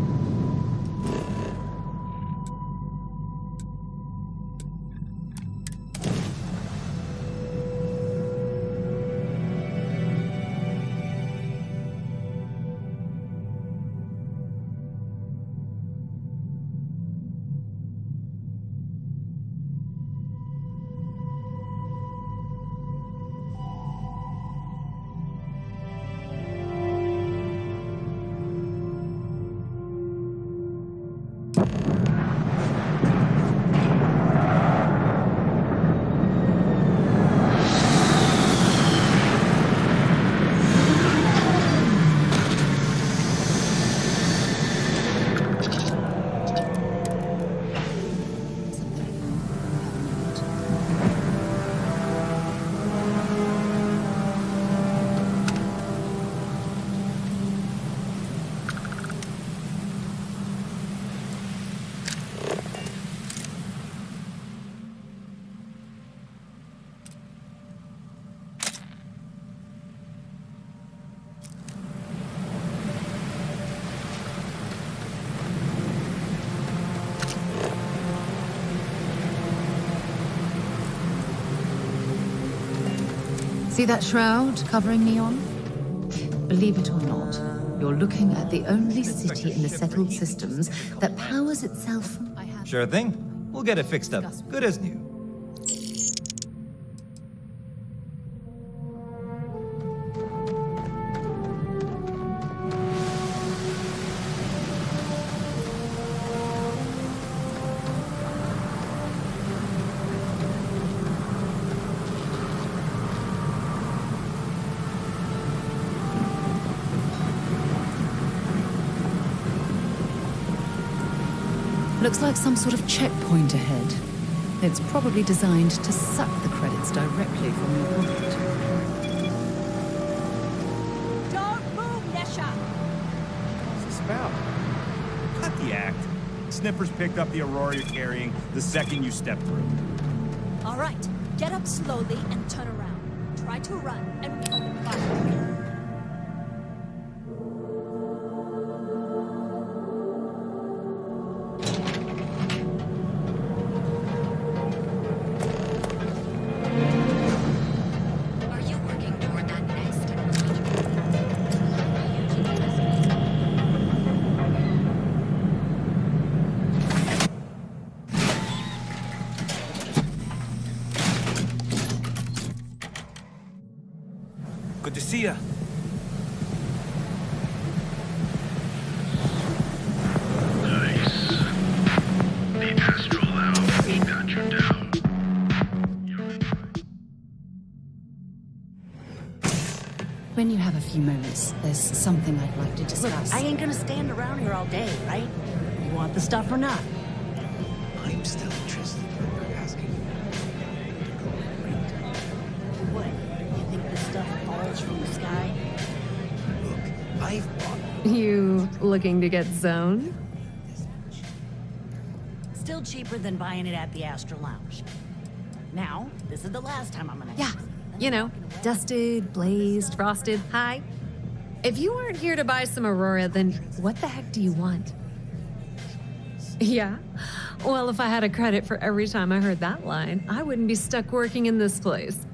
Speaker 1: See that shroud covering Neon? Believe it or not, you're looking at the only city in the settled systems that powers itself from...
Speaker 14: Sure thing. We'll get it fixed up. Good as new.
Speaker 1: Looks like some sort of checkpoint ahead. It's probably designed to suck the credits directly from your pocket.
Speaker 15: Don't move, Nesha!
Speaker 16: What's this about? Cut the act. Snippers picked up the Aurora you're carrying the second you stepped through.
Speaker 15: All right, get up slowly and turn around. Try to run and we open fire.
Speaker 16: Good to see ya.
Speaker 21: Nice. The astral house got you down.
Speaker 1: When you have a few moments, there's something I'd like to discuss.
Speaker 24: Look, I ain't gonna stand around here all day, right? You want the stuff or not?
Speaker 7: I'm still interested in what you're asking.
Speaker 24: What? You think this stuff falls from the sky?
Speaker 7: Look, I've bought...
Speaker 22: You looking to get zoned?
Speaker 24: Still cheaper than buying it at the Astral Lounge. Now, this is the last time I'm gonna...
Speaker 22: Yeah, you know, dusted, blazed, frosted, high. If you aren't here to buy some Aurora, then what the heck do you want? Yeah? Well, if I had a credit for every time I heard that line, I wouldn't be stuck working in this place.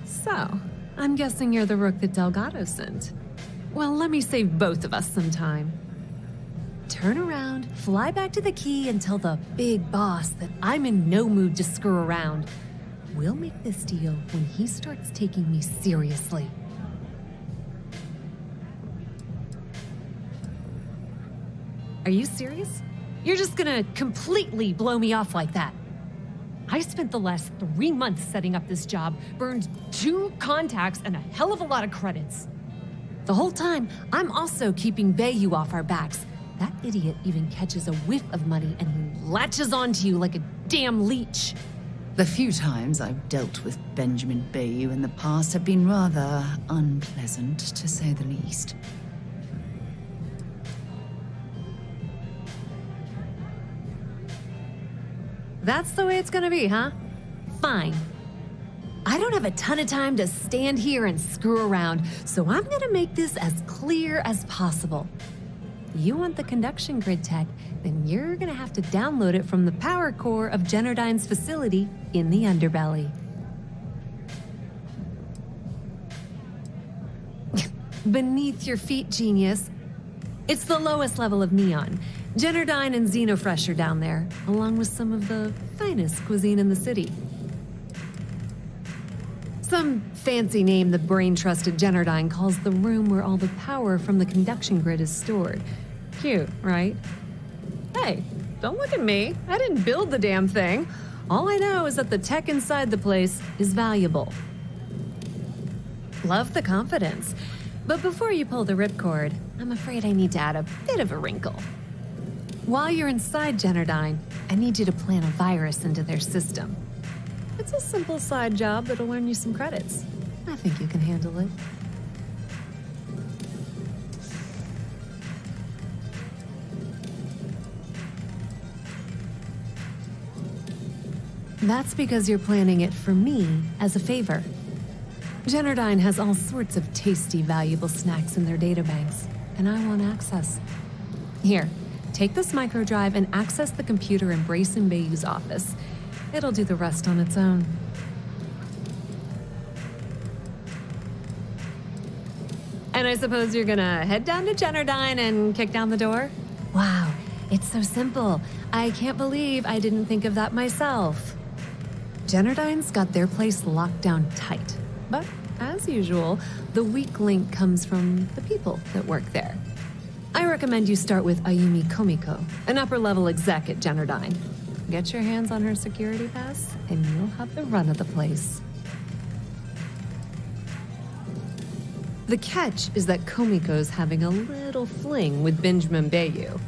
Speaker 22: So, I'm guessing you're the rook that Delgado sent. Well, let me save both of us some time.
Speaker 5: turn around, fly back to the key, and tell the big boss that I'm in no mood to screw around. We'll make this deal when he starts taking me seriously. Are you serious? You're just gonna completely blow me off like that? I spent the last 3 months setting up this job, burned 2 contacts and a hell of a lot of credits. The whole time, I'm also keeping Bayou off our backs. That idiot even catches a whiff of money and he latches onto you like a damn leech.
Speaker 1: The few times I've dealt with Benjamin Bayou in the past have been rather unpleasant, to say the least.
Speaker 5: That's the way it's gonna be, huh? Fine. I don't have a ton of time to stand here and screw around, so I'm gonna make this as clear as possible. You want the conduction grid tech, then you're gonna have to download it from the power core of Generdyne's facility in the underbelly. Beneath your feet, genius. It's the lowest level of Neon. Generdyne and Xenofresh are down there, along with some of the finest cuisine in the city. Some fancy name the brain-trusted Generdyne calls the room where all the power from the conduction grid is stored. Cute, right? Hey, don't look at me. I didn't build the damn thing. All I know is that the tech inside the place is valuable. Love the confidence. But before you pull the ripcord, I'm afraid I need to add a bit of a wrinkle. While you're inside Generdyne, I need you to plant a virus into their system. It's a simple side job that'll earn you some credits. I think you can handle it. That's because you're planning it for me as a favor. Generdyne has all sorts of tasty, valuable snacks in their databanks, and I want access. Here, take this microdrive and access the computer in Brayson Bayou's office. It'll do the rest on its own. And I suppose you're gonna head down to Generdyne and kick down the door? Wow, it's so simple. I can't believe I didn't think of that myself. Generdyne's got their place locked down tight. But, as usual, the weak link comes from the people that work there. I recommend you start with Ayumi Komiko, an upper-level exec at Generdyne. Get your hands on her security pass, and you'll have the run of the place. The catch is that Komiko's having a little fling with Benjamin Bayou.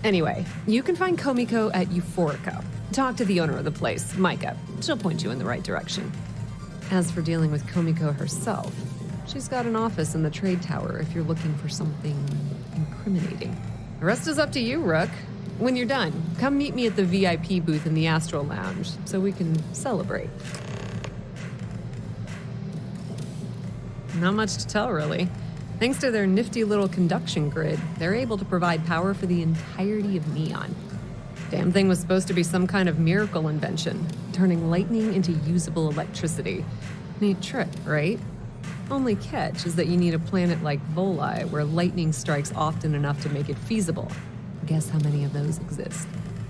Speaker 5: Anyway, you can find Komiko at Euphorica. Talk to the owner of the place, Micah. She'll point you in the right direction. As for dealing with Komiko herself, she's got an office in the trade tower if you're looking for something incriminating. The rest is up to you, Rook. When you're done, come meet me at the VIP booth in the Astro Lounge so we can celebrate. Not much to tell, really. Thanks to their nifty little conduction grid, they're able to provide power for the entirety of Neon. Damn thing was supposed to be some kind of miracle invention, turning lightning into usable electricity. Neat trick, right? Only catch is that you need a planet like Voli, where lightning strikes often enough to make it feasible. Guess how many of those exist?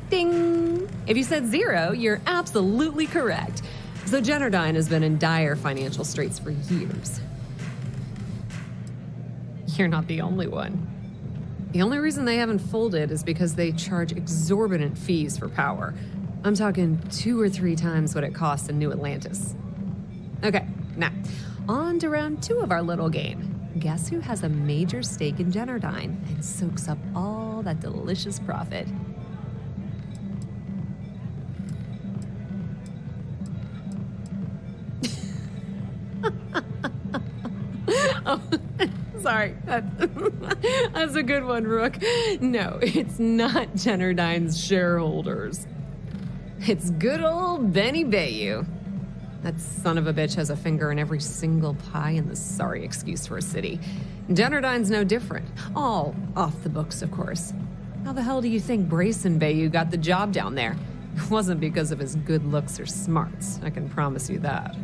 Speaker 5: Ding! If you said 0, you're absolutely correct. So Generdyne has been in dire financial straits for years. You're not the only one. The only reason they haven't folded is because they charge exorbitant fees for power. I'm talking 2 or 3 times what it costs in New Atlantis. Okay, now, on to round 2 of our little game. Guess who has a major stake in Generdyne and soaks up all that delicious profit? Oh, sorry. That's a good one, Rook. No, it's not Generdyne's shareholders. It's good old Benny Bayou. That son of a bitch has a finger in every single pie in the sorry excuse for a city. Generdyne's no different. All off the books, of course. How the hell do you think Brayson Bayou got the job down there? It wasn't because of his good looks or smarts, I can promise you that.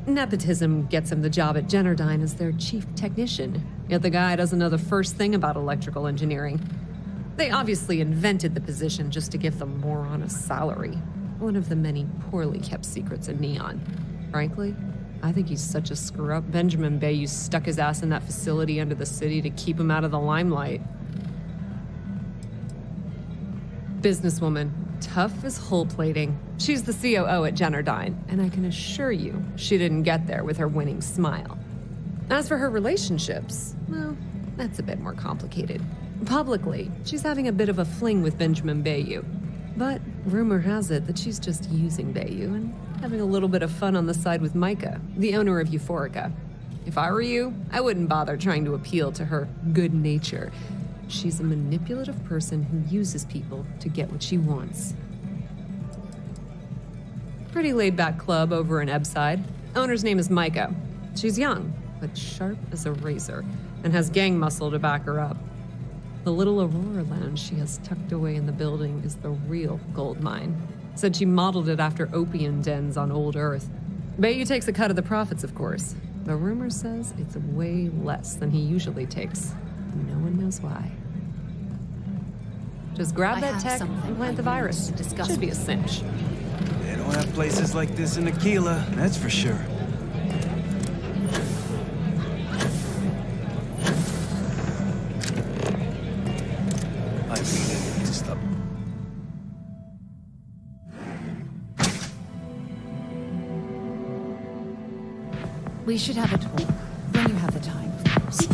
Speaker 2: Nepotism gets him the job at Generdyne as their chief technician, yet the guy doesn't know the first thing about electrical engineering. They obviously invented the position just to give them more on a salary. One of the many poorly kept secrets in Neon. Frankly, I think he's such a screw-up. Benjamin Bayou stuck his ass in that facility under the city to keep him out of the limelight. Businesswoman, tough as hull plating. She's the COO at Generdyne, and I can assure you she didn't get there with her winning smile. As for her relationships, well, that's a bit more complicated. Publicly, she's having a bit of a fling with Benjamin Bayou. But rumor has it that she's just using Bayou and having a little bit of fun on the side with Micah, the owner of Euphorica. If I were you, I wouldn't bother trying to appeal to her good nature. She's a manipulative person who uses people to get what she wants. Pretty laid-back club over in Ebbside. Owner's name is Micah. She's young, but sharp as a razor, and has gang muscle to back her up. The little Aurora lounge she has tucked away in the building is the real gold mine. Said she modeled it after opium dens on old Earth. Bayou takes a cut of the profits, of course. The rumor says it's way less than he usually takes. No one knows why. Just grab that tech and plant the virus. Should be a cinch.
Speaker 4: They don't have places like this in Aquila, that's for sure. I really need to stop.
Speaker 1: We should have a talk when you have the time, of course.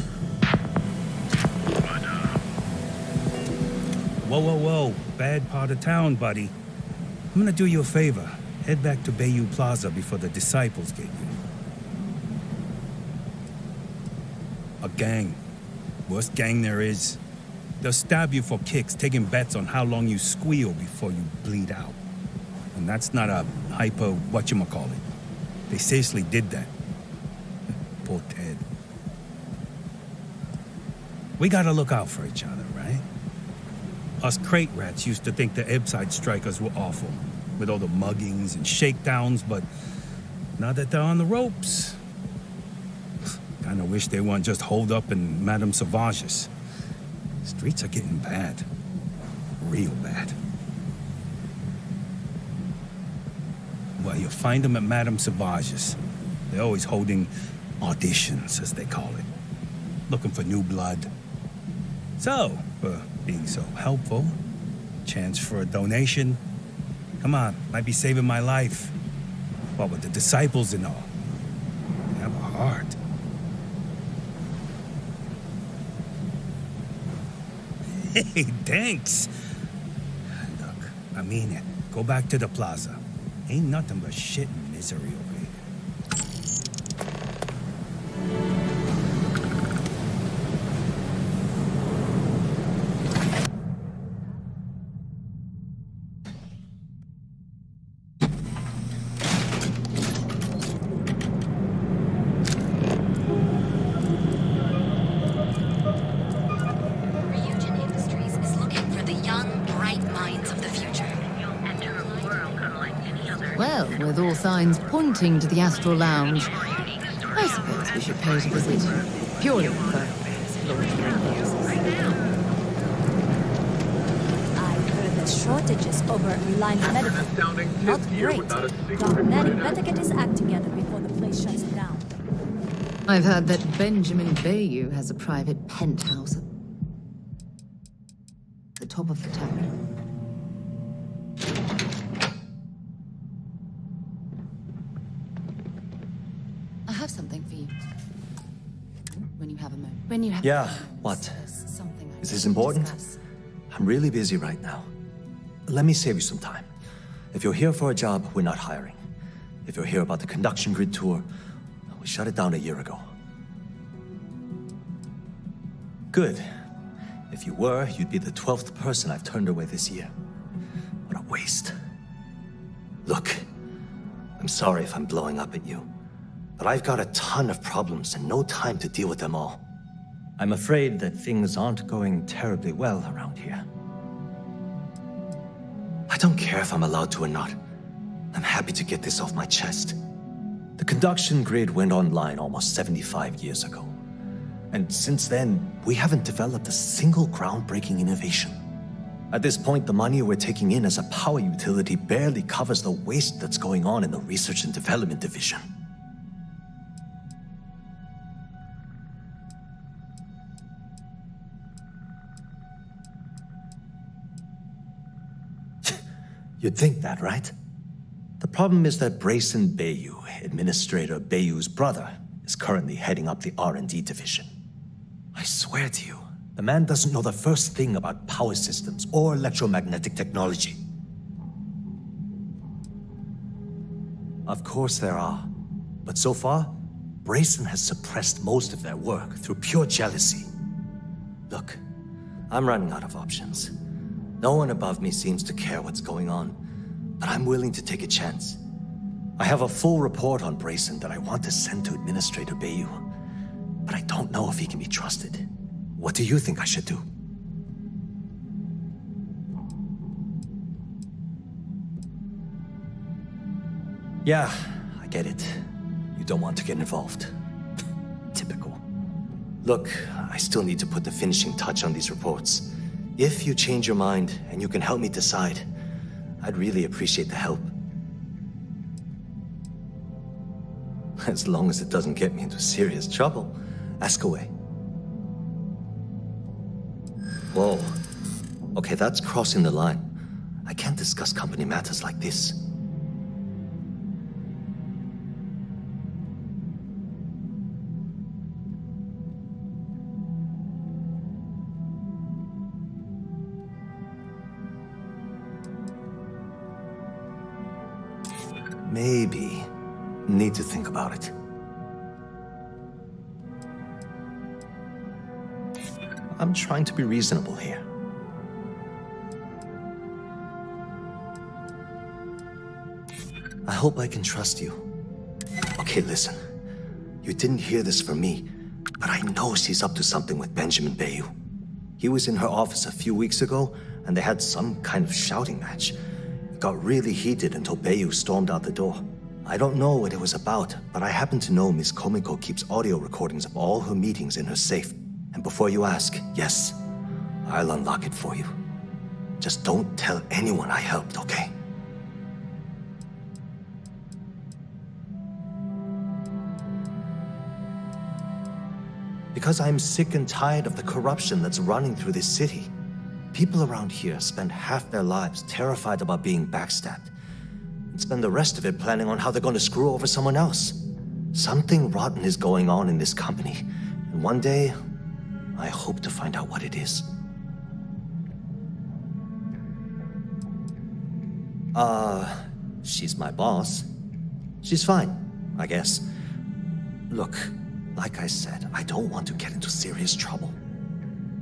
Speaker 16: Whoa. Bad part of town, buddy. I'm gonna do you a favor. Head back to Bayou Plaza before the Disciples get you. A gang. Worst gang there is. They'll stab you for kicks, taking bets on how long you squeal before you bleed out. And that's not a hyper whatchamacallit. They seriously did that. Poor Ted. We gotta look out for each other, right? Us crate rats used to think the Ebbside strikers were awful, with all the muggings and shakedowns, but now that they're on the ropes, kinda wish they weren't just holed up in Madame Sauvage's. Streets are getting bad. Real bad. Well, you'll find them at Madame Sauvage's. They're always holding auditions, as they call it. Looking for new blood. So, for being so helpful, chance for a donation. Come on, might be saving my life. What with the Disciples and all. They have a heart. Hey, thanks. Look, I mean it. Go back to the plaza. Ain't nothing but shit and misery over here.
Speaker 1: Well, with all signs pointing to the Astral Lounge, I suppose we should pay it a visit. Purely for exploratory purposes.
Speaker 15: I heard there's shortages over Reliant Medical. Not great. Doc Nettie better get his act together before the place shuts down.
Speaker 1: I've heard that Benjamin Bayou has a private penthouse at the top of the tower. I have something for you. When you have a moment. When you have
Speaker 9: Yeah, what? Is this important? I'm really busy right now. Let me save you some time. If you're here for a job, we're not hiring. If you're here about the conduction grid tour, we shut it down a year ago. Good. If you were, you'd be the 12th person I've turned away this year. What a waste. Look, I'm sorry if I'm blowing up at you, but I've got a ton of problems and no time to deal with them all. I'm afraid that things aren't going terribly well around here. I don't care if I'm allowed to or not. I'm happy to get this off my chest. The conduction grid went online almost 75 years ago. And since then, we haven't developed a single groundbreaking innovation. At this point, the money we're taking in as a power utility barely covers the waste that's going on in the research and development division. You'd think that, right? The problem is that Brayson Bayou, Administrator Bayou's brother, is currently heading up the R&D division. I swear to you, the man doesn't know the first thing about power systems or electromagnetic technology. Of course there are, but so far, Brayson has suppressed most of their work through pure jealousy. Look, I'm running out of options. No one above me seems to care what's going on, but I'm willing to take a chance. I have a full report on Brayson that I want to send to Administrator Bayou, but I don't know if he can be trusted. What do you think I should do? Yeah, I get it. You don't want to get involved. Typical. Look, I still need to put the finishing touch on these reports. If you change your mind and you can help me decide, I'd really appreciate the help. As long as it doesn't get me into serious trouble, ask away. Whoa. Okay, that's crossing the line. I can't discuss company matters like this. Maybe. Need to think about it. I'm trying to be reasonable here. I hope I can trust you. Okay, listen. You didn't hear this from me, but I know she's up to something with Benjamin Bayou. He was in her office a few weeks ago, and they had some kind of shouting match. It got really heated until Bayou stormed out the door. I don't know what it was about, but I happen to know Miss Komiko keeps audio recordings of all her meetings in her safe. And before you ask, yes, I'll unlock it for you. Just don't tell anyone I helped, okay? Because I'm sick and tired of the corruption that's running through this city. People around here spend half their lives terrified about being backstabbed, and spend the rest of it planning on how they're going to screw over someone else. Something rotten is going on in this company, and one day, I hope to find out what it is. She's my boss. She's fine, I guess. Look, like I said, I don't want to get into serious trouble.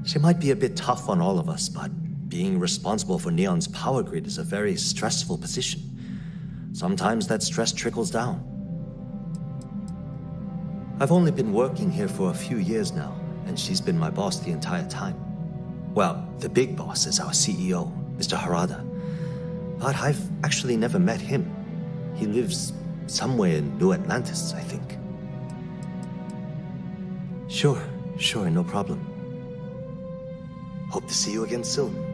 Speaker 9: She might be a bit tough on all of us, but being responsible for Neon's power grid is a very stressful position. Sometimes that stress trickles down. I've only been working here for a few years now, and she's been my boss the entire time. Well, the big boss is our CEO, Mr. Harada. But I've actually never met him. He lives somewhere in New Atlantis, I think. Sure, no problem. Hope to see you again soon.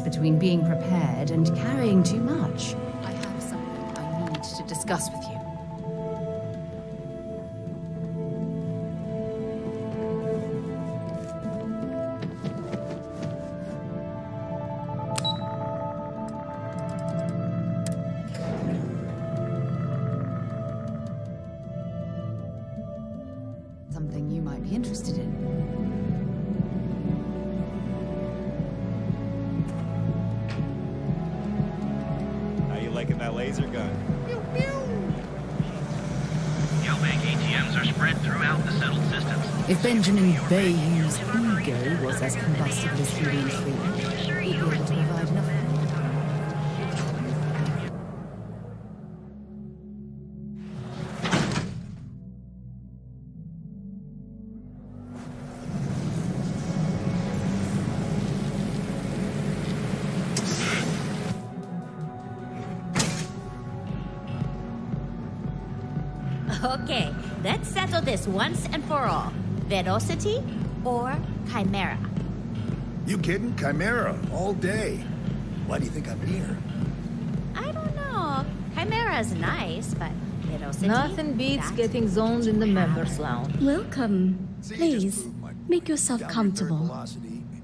Speaker 1: Between being prepared and carrying too much. I have something I need to discuss with you.
Speaker 14: liking that laser gun.
Speaker 13: Geobank ATMs are spread throughout the settled systems.
Speaker 1: If Benjamin Bayou's ego was as combustible as helium-3, he'd be able to provide enough.
Speaker 3: Okay, let's settle this once and for all. Velocity or Chimera?
Speaker 10: You kidding? Chimera, all day. Why do you think I'm here?
Speaker 3: I don't know. Chimera's nice, but Velocity...
Speaker 17: Nothing beats getting zoned in the members' lounge.
Speaker 18: Welcome. Please, make yourself comfortable.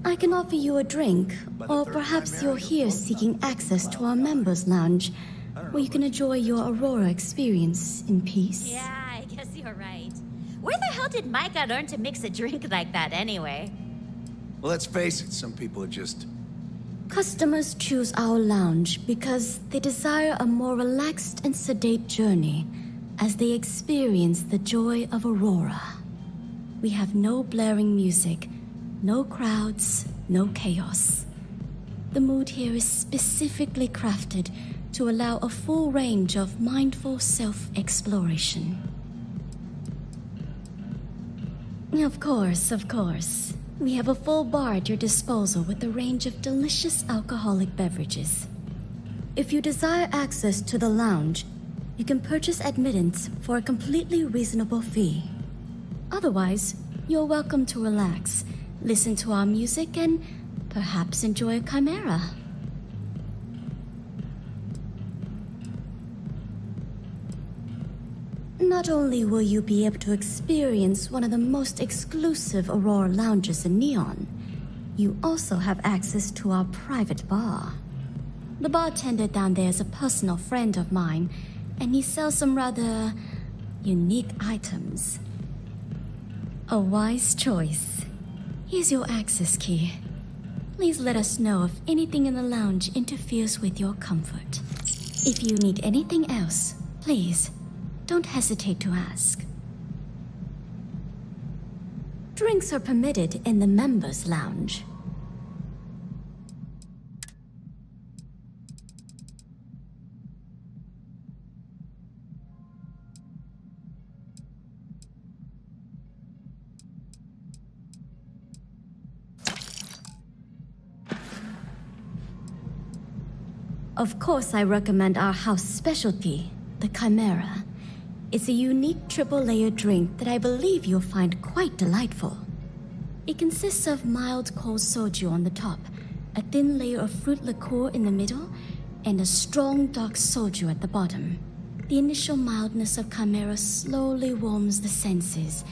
Speaker 18: I can offer you a drink, or perhaps you're here seeking access to our members' lounge, where you can enjoy your Aurora experience in peace.
Speaker 3: Yeah, I guess you're right. Where the hell did Micah learn to mix a drink like that anyway?
Speaker 10: Well, let's face it, some people are just...
Speaker 18: Customers choose our lounge because they desire a more relaxed and sedate journey as they experience the joy of Aurora. We have no blaring music, no crowds, no chaos. The mood here is specifically crafted to allow a full range of mindful self-exploration. Of course. We have a full bar at your disposal with a range of delicious alcoholic beverages. If you desire access to the lounge, you can purchase admittance for a completely reasonable fee. Otherwise, you're welcome to relax, listen to our music, and perhaps enjoy a chimera. Not only will you be able to experience one of the most exclusive Aurora lounges in Neon, you also have access to our private bar. The bartender down there is a personal friend of mine, and he sells some rather unique items. A wise choice. Here's your access key. Please let us know if anything in the lounge interferes with your comfort. If you need anything else, please, don't hesitate to ask. Drinks are permitted in the members' lounge. Of course, I recommend our house specialty, the Chimera. It's a unique triple-layer drink that I believe you'll find quite delightful. It consists of mild cold soju on the top, a thin layer of fruit liqueur in the middle, and a strong dark soju at the bottom. The initial mildness of Chimera slowly warms the senses,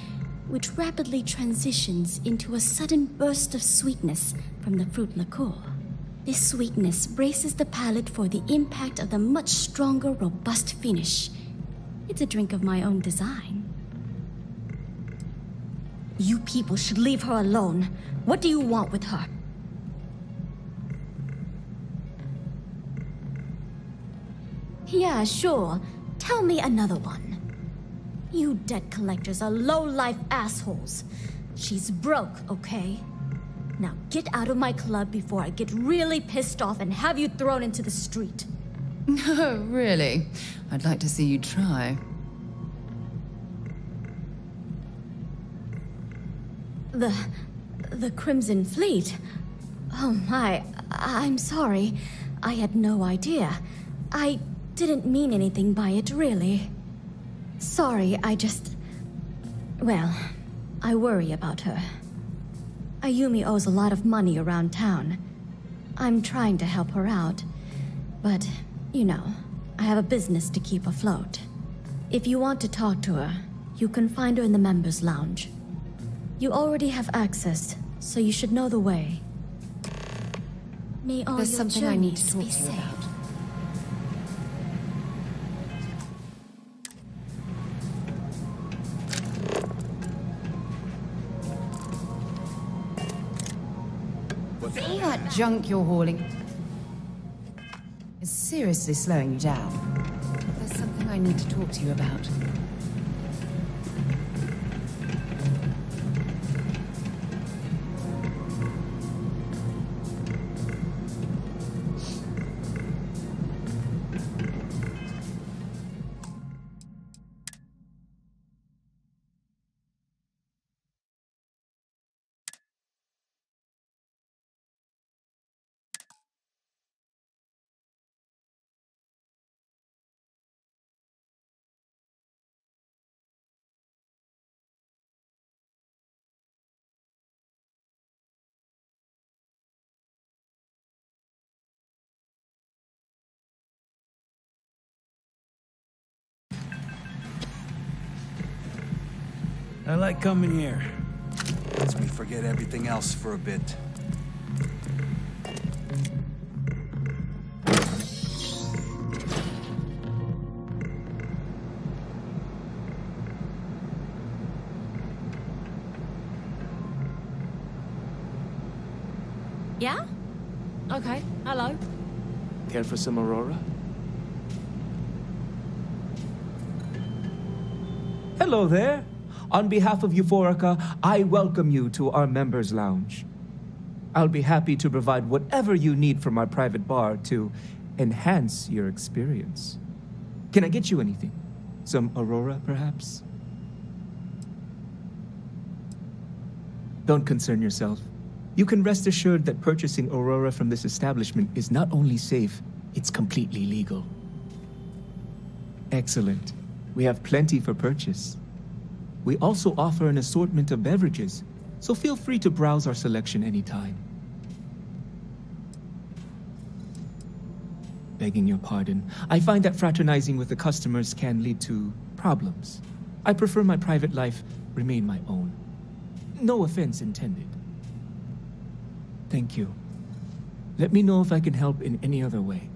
Speaker 18: which rapidly transitions into a sudden burst of sweetness from the fruit liqueur. This sweetness braces the palate for the impact of the much stronger, robust finish. It's a drink of my own design. You people should leave her alone. What do you want with her? Yeah, sure. Tell me another one. You debt collectors are low-life assholes. She's broke, okay? Now get out of my club before I get really pissed off and have you thrown into the street.
Speaker 1: No, really? I'd like to see you try.
Speaker 18: The Crimson Fleet? Oh my, I'm sorry. I had no idea. I didn't mean anything by it, really. Sorry, well, I worry about her. Ayumi owes a lot of money around town. I'm trying to help her out, but, you know, I have a business to keep afloat. If you want to talk to her, you can find her in the members' lounge. You already have access, so you should know the way. May all
Speaker 1: There's
Speaker 18: your
Speaker 1: something I need to
Speaker 18: journeys
Speaker 1: talk
Speaker 18: be
Speaker 1: to you
Speaker 18: safe.
Speaker 1: about. See that junk you're hauling? Is seriously slowing you down. There's something I need to talk to you about.
Speaker 16: I like coming here. Lets me forget everything else for a bit.
Speaker 22: Yeah? Okay, hello.
Speaker 4: Care for some Aurora?
Speaker 6: Hello there. On behalf of Euphorica, I welcome you to our members' lounge. I'll be happy to provide whatever you need from our private bar to enhance your experience. Can I get you anything? Some Aurora, perhaps? Don't concern yourself. You can rest assured that purchasing Aurora from this establishment is not only safe, it's completely legal. Excellent. We have plenty for purchase. We also offer an assortment of beverages, so feel free to browse our selection anytime. Begging your pardon, I find that fraternizing with the customers can lead to problems. I prefer my private life remain my own. No offense intended. Thank you. Let me know if I can help in any other way.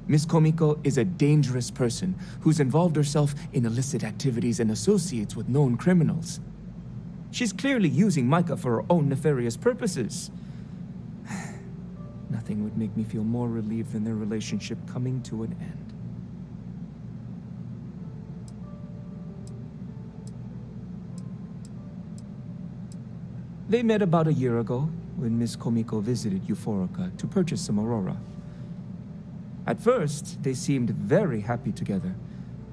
Speaker 6: Miss Komiko is a dangerous person who's involved herself in illicit activities and associates with known criminals. She's clearly using Micah for her own nefarious purposes. Nothing would make me feel more relieved than their relationship coming to an end. They met about a year ago when Miss Komiko visited Euphorica to purchase some Aurora. At first, they seemed very happy together,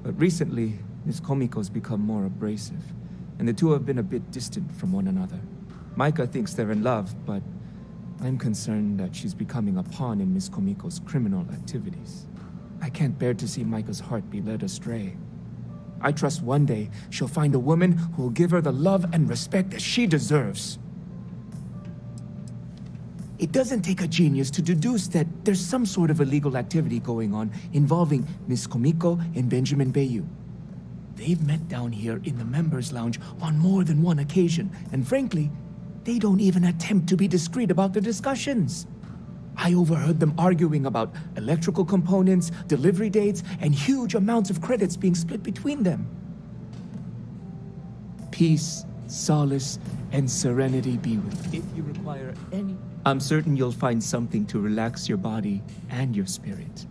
Speaker 6: but recently, Miss Komiko's become more abrasive, and the two have been a bit distant from one another. Micah thinks they're in love, but I'm concerned that she's becoming a pawn in Miss Komiko's criminal activities. I can't bear to see Micah's heart be led astray. I trust one day she'll find a woman who will give her the love and respect that she deserves. It doesn't take a genius to deduce that there's some sort of illegal activity going on involving Miss Komiko and Benjamin Bayou. They've met down here in the members' lounge on more than one occasion, and frankly, they don't even attempt to be discreet about their discussions. I overheard them arguing about electrical components, delivery dates, and huge amounts of credits being split between them. Peace, solace, and serenity be with you. If you require any, I'm certain you'll find something to relax your body and your spirit.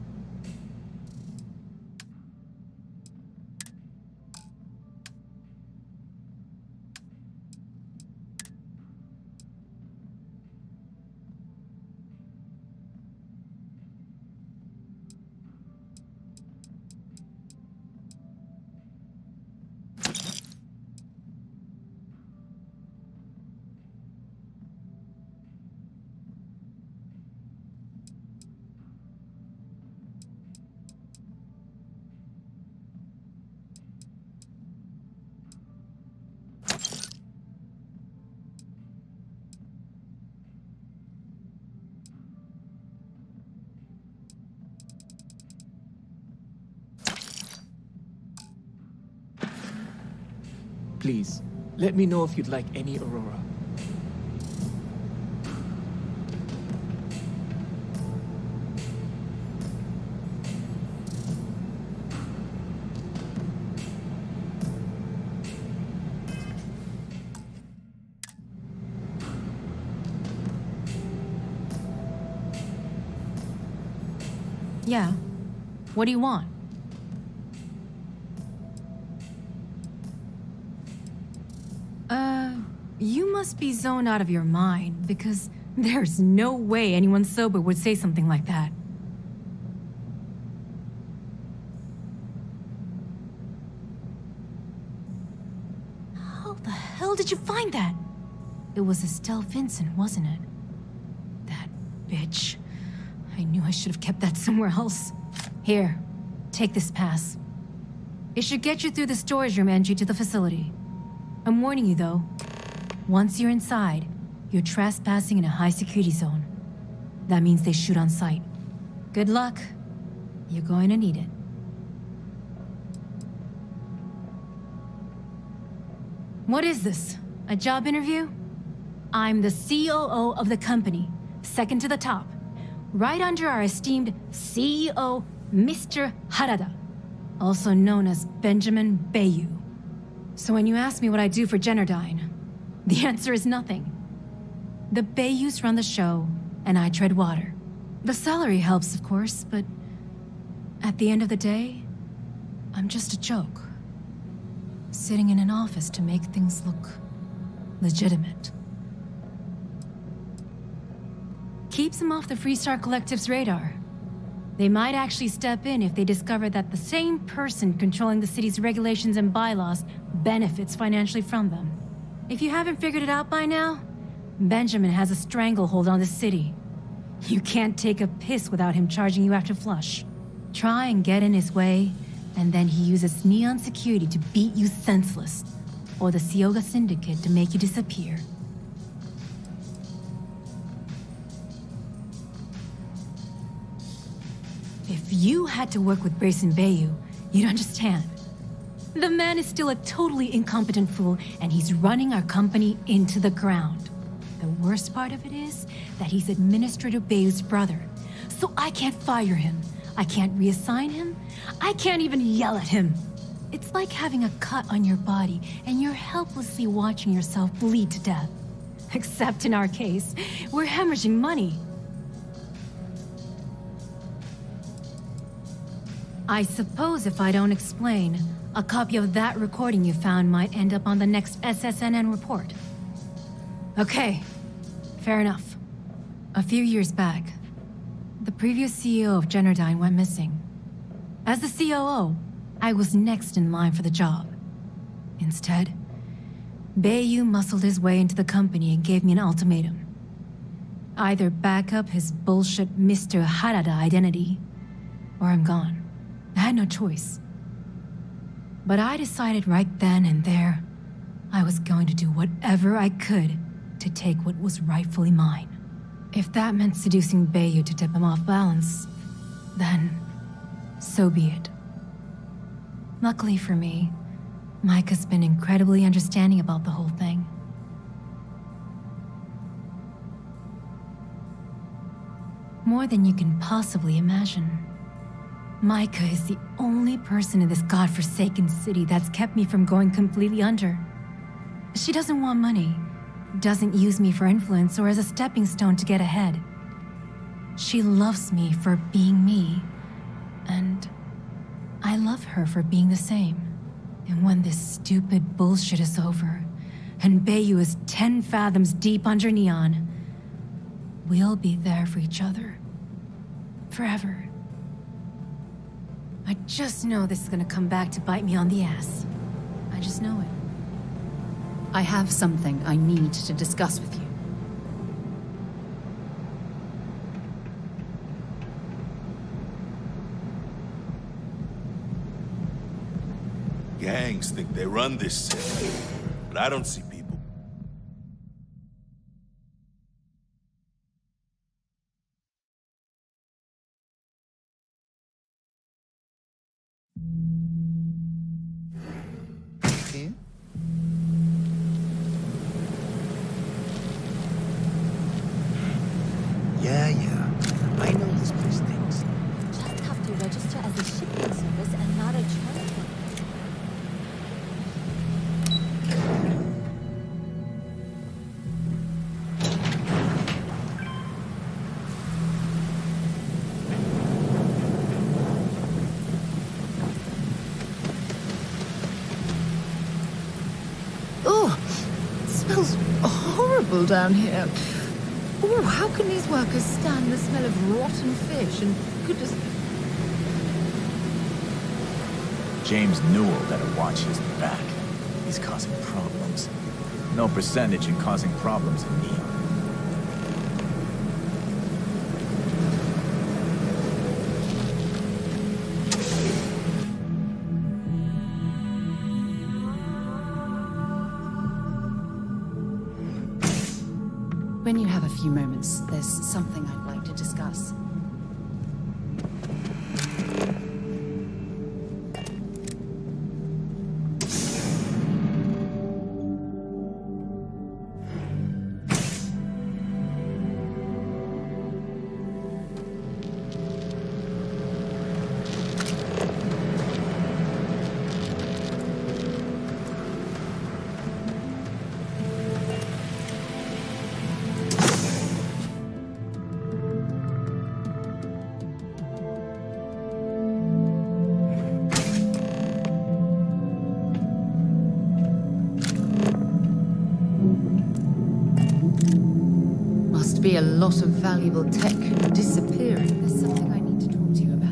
Speaker 6: Please, let me know if you'd like any Aurora.
Speaker 5: Yeah. What do you want? You must be zoned out of your mind, because there's no way anyone sober would say something like that. How the hell did you find that? It was Estelle Vincent, wasn't it? That bitch. I knew I should have kept that somewhere else. Here, take this pass. It should get you through the storage room entry to the facility. I'm warning you, though. Once you're inside, you're trespassing in a high-security zone. That means they shoot on sight. Good luck. You're going to need it. What is this? A job interview? I'm the COO of the company, second to the top. Right under our esteemed CEO, Mr. Harada, also known as Benjamin Bayou. So when you ask me what I do for Generdyne, the answer is nothing. The Bayous run the show, and I tread water. The salary helps, of course, but at the end of the day, I'm just a joke. Sitting in an office to make things look legitimate. Keeps them off the Freestar Collective's radar. They might actually step in if they discover that the same person controlling the city's regulations and bylaws benefits financially from them. If you haven't figured it out by now, Benjamin has a stranglehold on the city. You can't take a piss without him charging you after flush. Try and get in his way, and then he uses Neon security to beat you senseless, or the Sioga Syndicate to make you disappear. If you had to work with Grayson Bayou, you'd understand. The man is still a totally incompetent fool, and he's running our company into the ground. The worst part of it is that he's Administrator Bayou's brother, so I can't fire him. I can't reassign him. I can't even yell at him. It's like having a cut on your body, and you're helplessly watching yourself bleed to death. Except in our case, we're hemorrhaging money. I suppose if I don't explain, a copy of that recording you found might end up on the next SSNN report. Okay, fair enough. A few years back, the previous CEO of Generdyne went missing. As the COO, I was next in line for the job. Instead, Bayou muscled his way into the company and gave me an ultimatum. Either back up his bullshit Mr. Harada identity, or I'm gone. I had no choice. But I decided right then and there, I was going to do whatever I could to take what was rightfully mine. If that meant seducing Bayou to tip him off balance, then so be it. Luckily for me, Mike has been incredibly understanding about the whole thing. More than you can possibly imagine. Micah is the only person in this godforsaken city that's kept me from going completely under. She doesn't want money, doesn't use me for influence or as a stepping stone to get ahead. She loves me for being me, and I love her for being the same. And when this stupid bullshit is over, and Bayou is 10 fathoms deep under Neon, we'll be there for each other. Forever. I just know this is gonna come back to bite me on the ass. I just know it.
Speaker 1: I have something I need to discuss with you.
Speaker 8: Gangs think they run this city, but I don't see people.
Speaker 7: Yeah. I know this place stinks.
Speaker 15: Just have to register as a shipping service and not a transport.
Speaker 1: miserable down here. Oh, how can these workers stand the smell of rotten fish and goodness...
Speaker 11: James Newell better watch his back. He's causing problems. No percentage in causing problems in Neon.
Speaker 1: When you have a few moments, there's something I'd like to discuss. Must be a lot of valuable tech disappearing. There's something I need to talk to you about.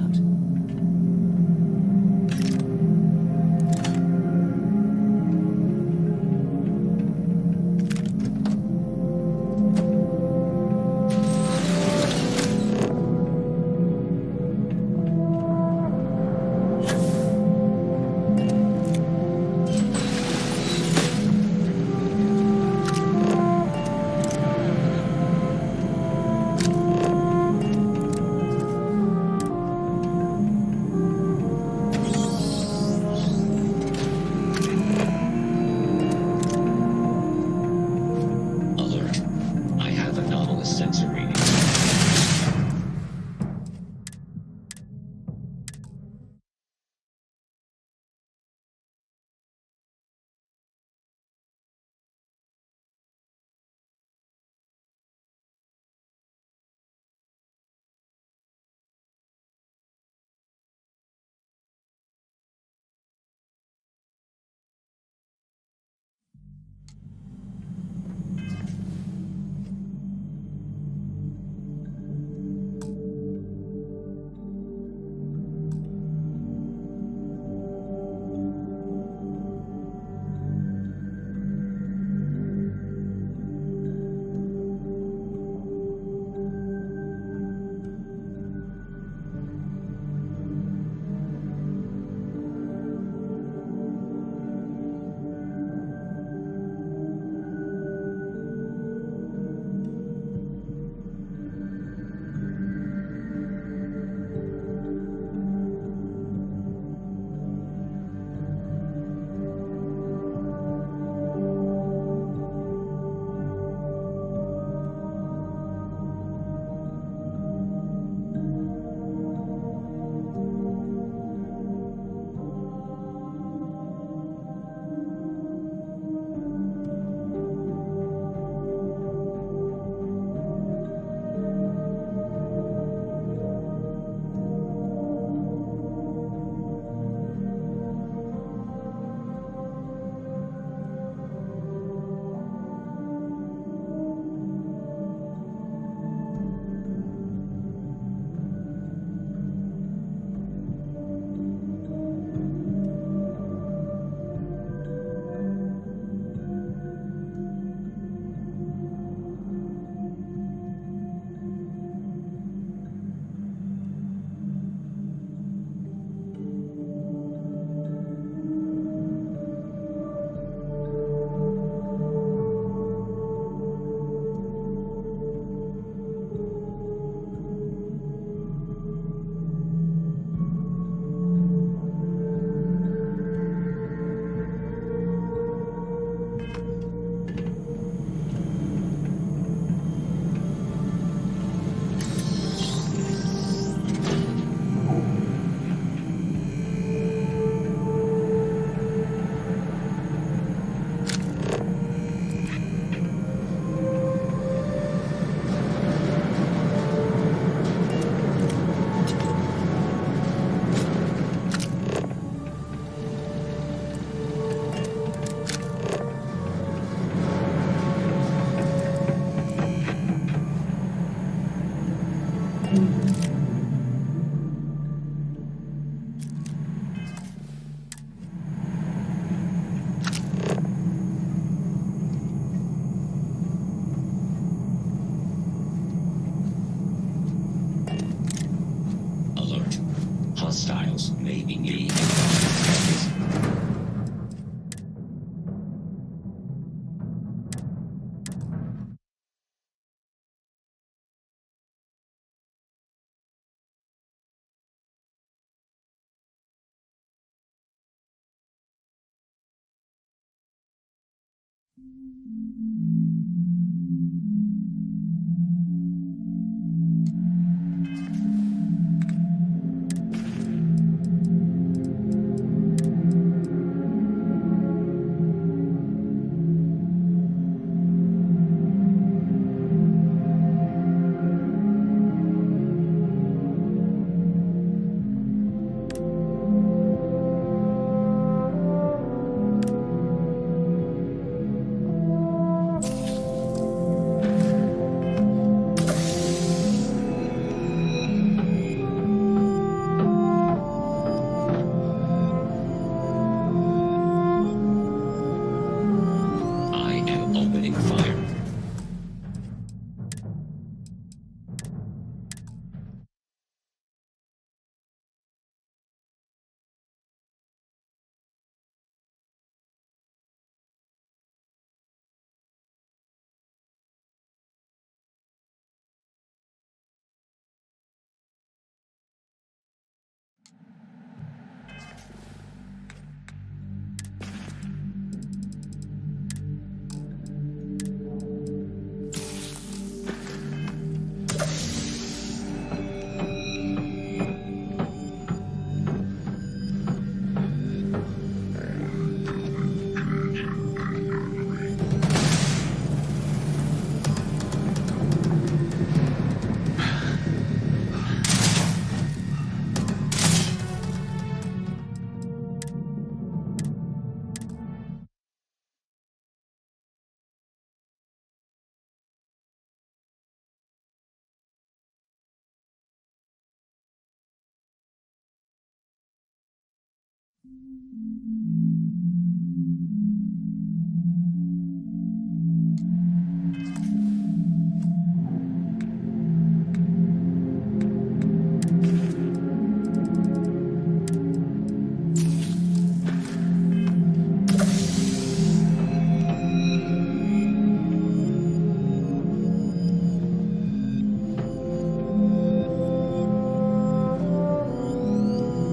Speaker 12: Alert. Hostiles may engage. I am opening fire.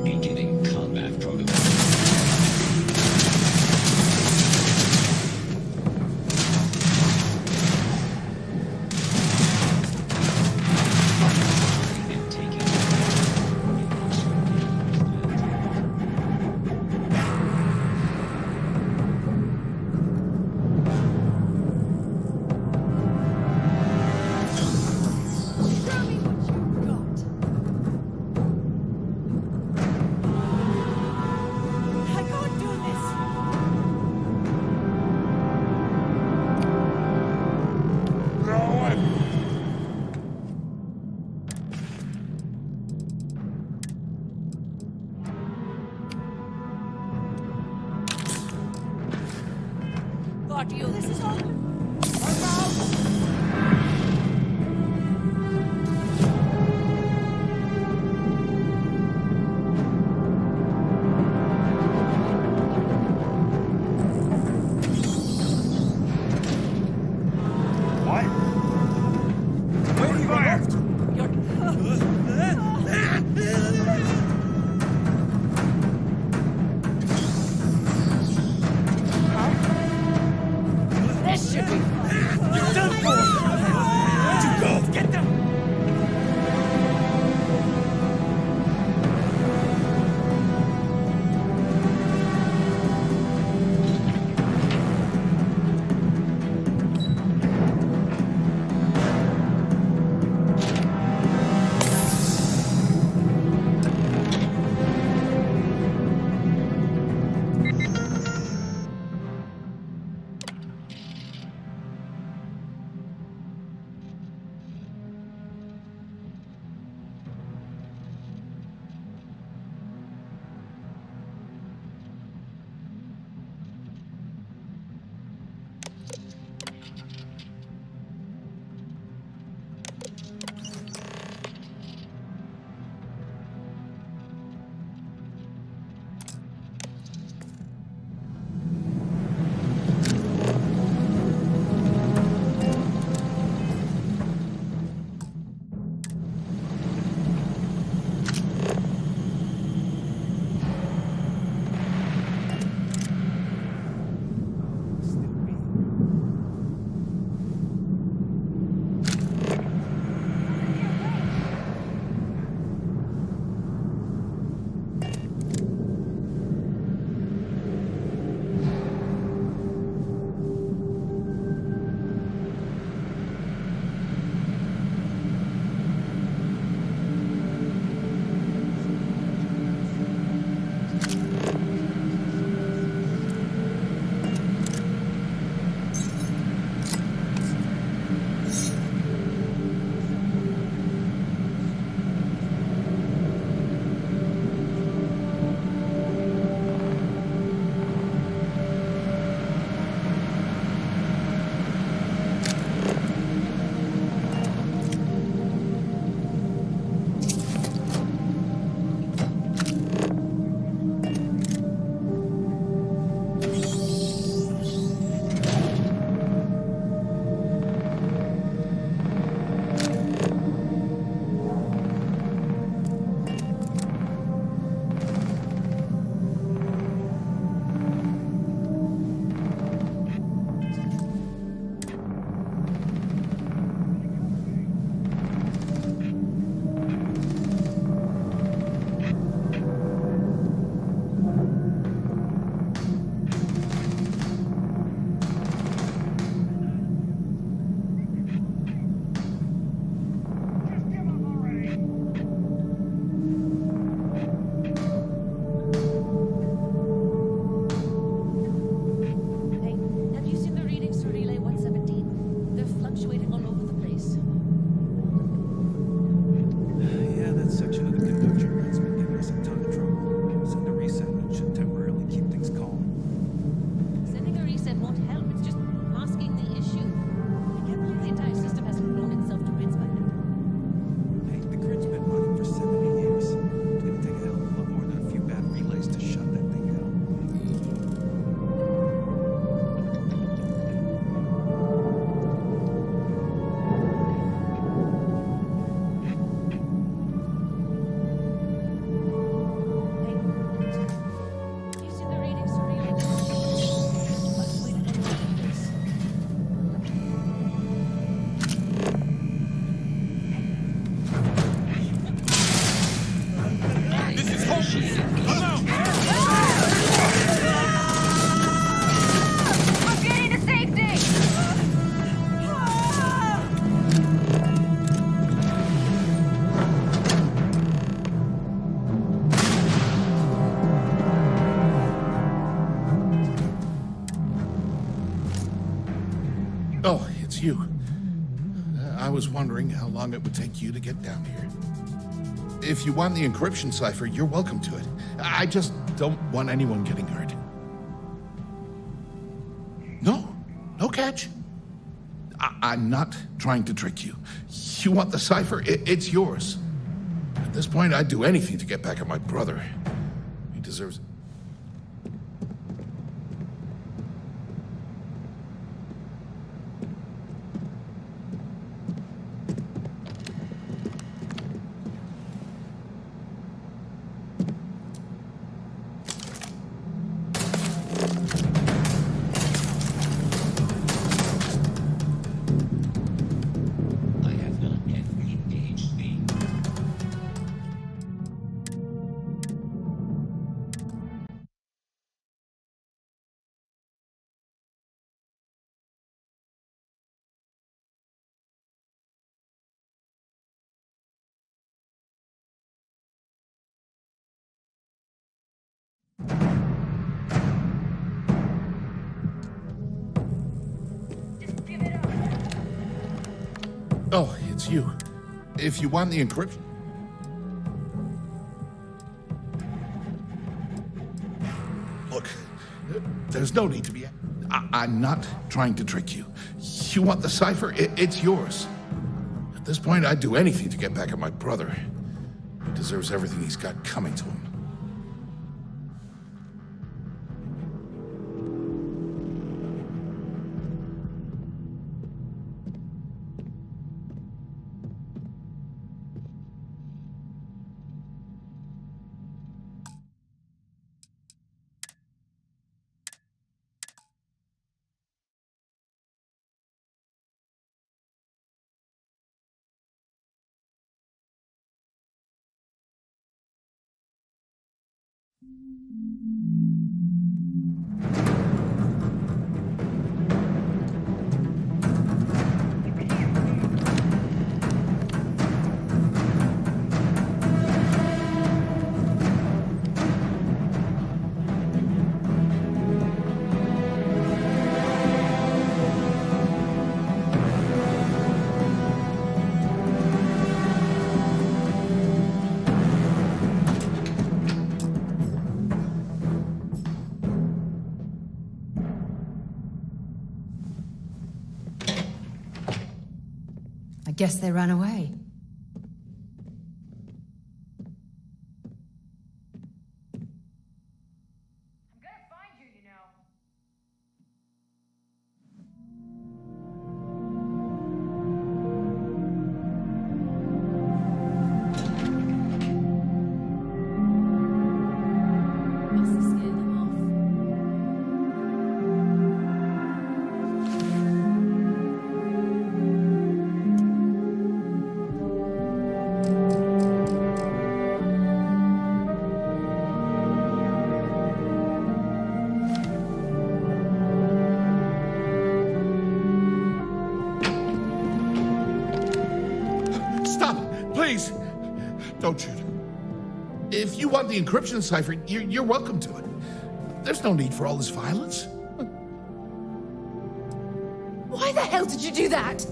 Speaker 12: Beginning combat protocol.
Speaker 19: you. I was wondering how long it would take you to get down here. If you want the encryption cipher, you're welcome to it. I just don't want anyone getting hurt. No catch. I'm not trying to trick you. You want the cipher? It's yours. At this point, I'd do anything to get back at my brother. He deserves it. Oh, it's you. If you want the encryption... Look, there's no need to be... I'm not trying to trick you. You want the cipher? It's yours. At this point, I'd do anything to get back at my brother. He deserves everything he's got coming to him.
Speaker 1: I guess they ran away. Please, don't shoot. If you want the encryption cipher, you're welcome to it. There's no need for all this violence. Why the hell did you do that?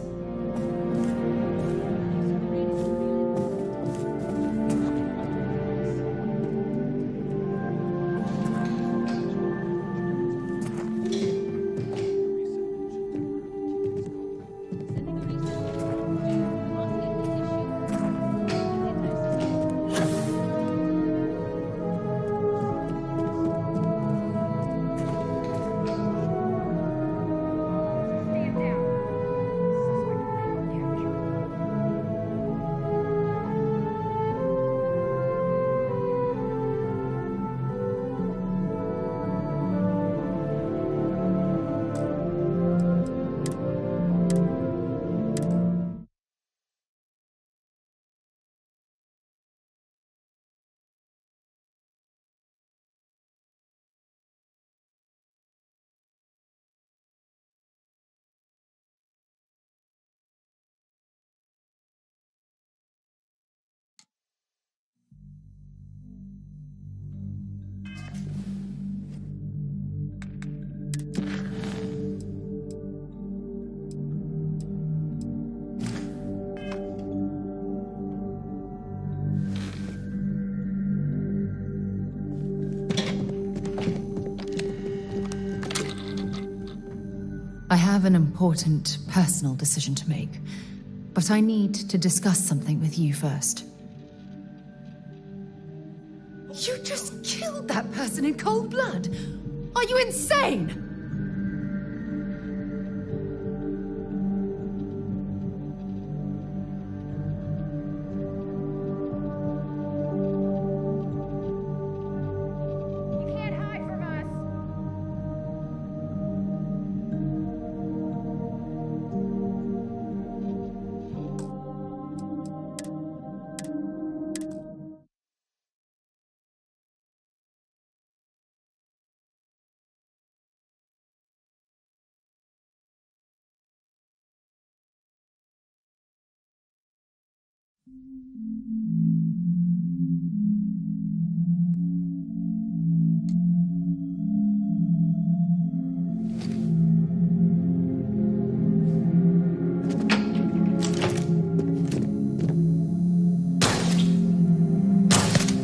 Speaker 1: have an important personal decision to make, but I need to discuss something with you first. You just killed that person in cold blood! Are you insane?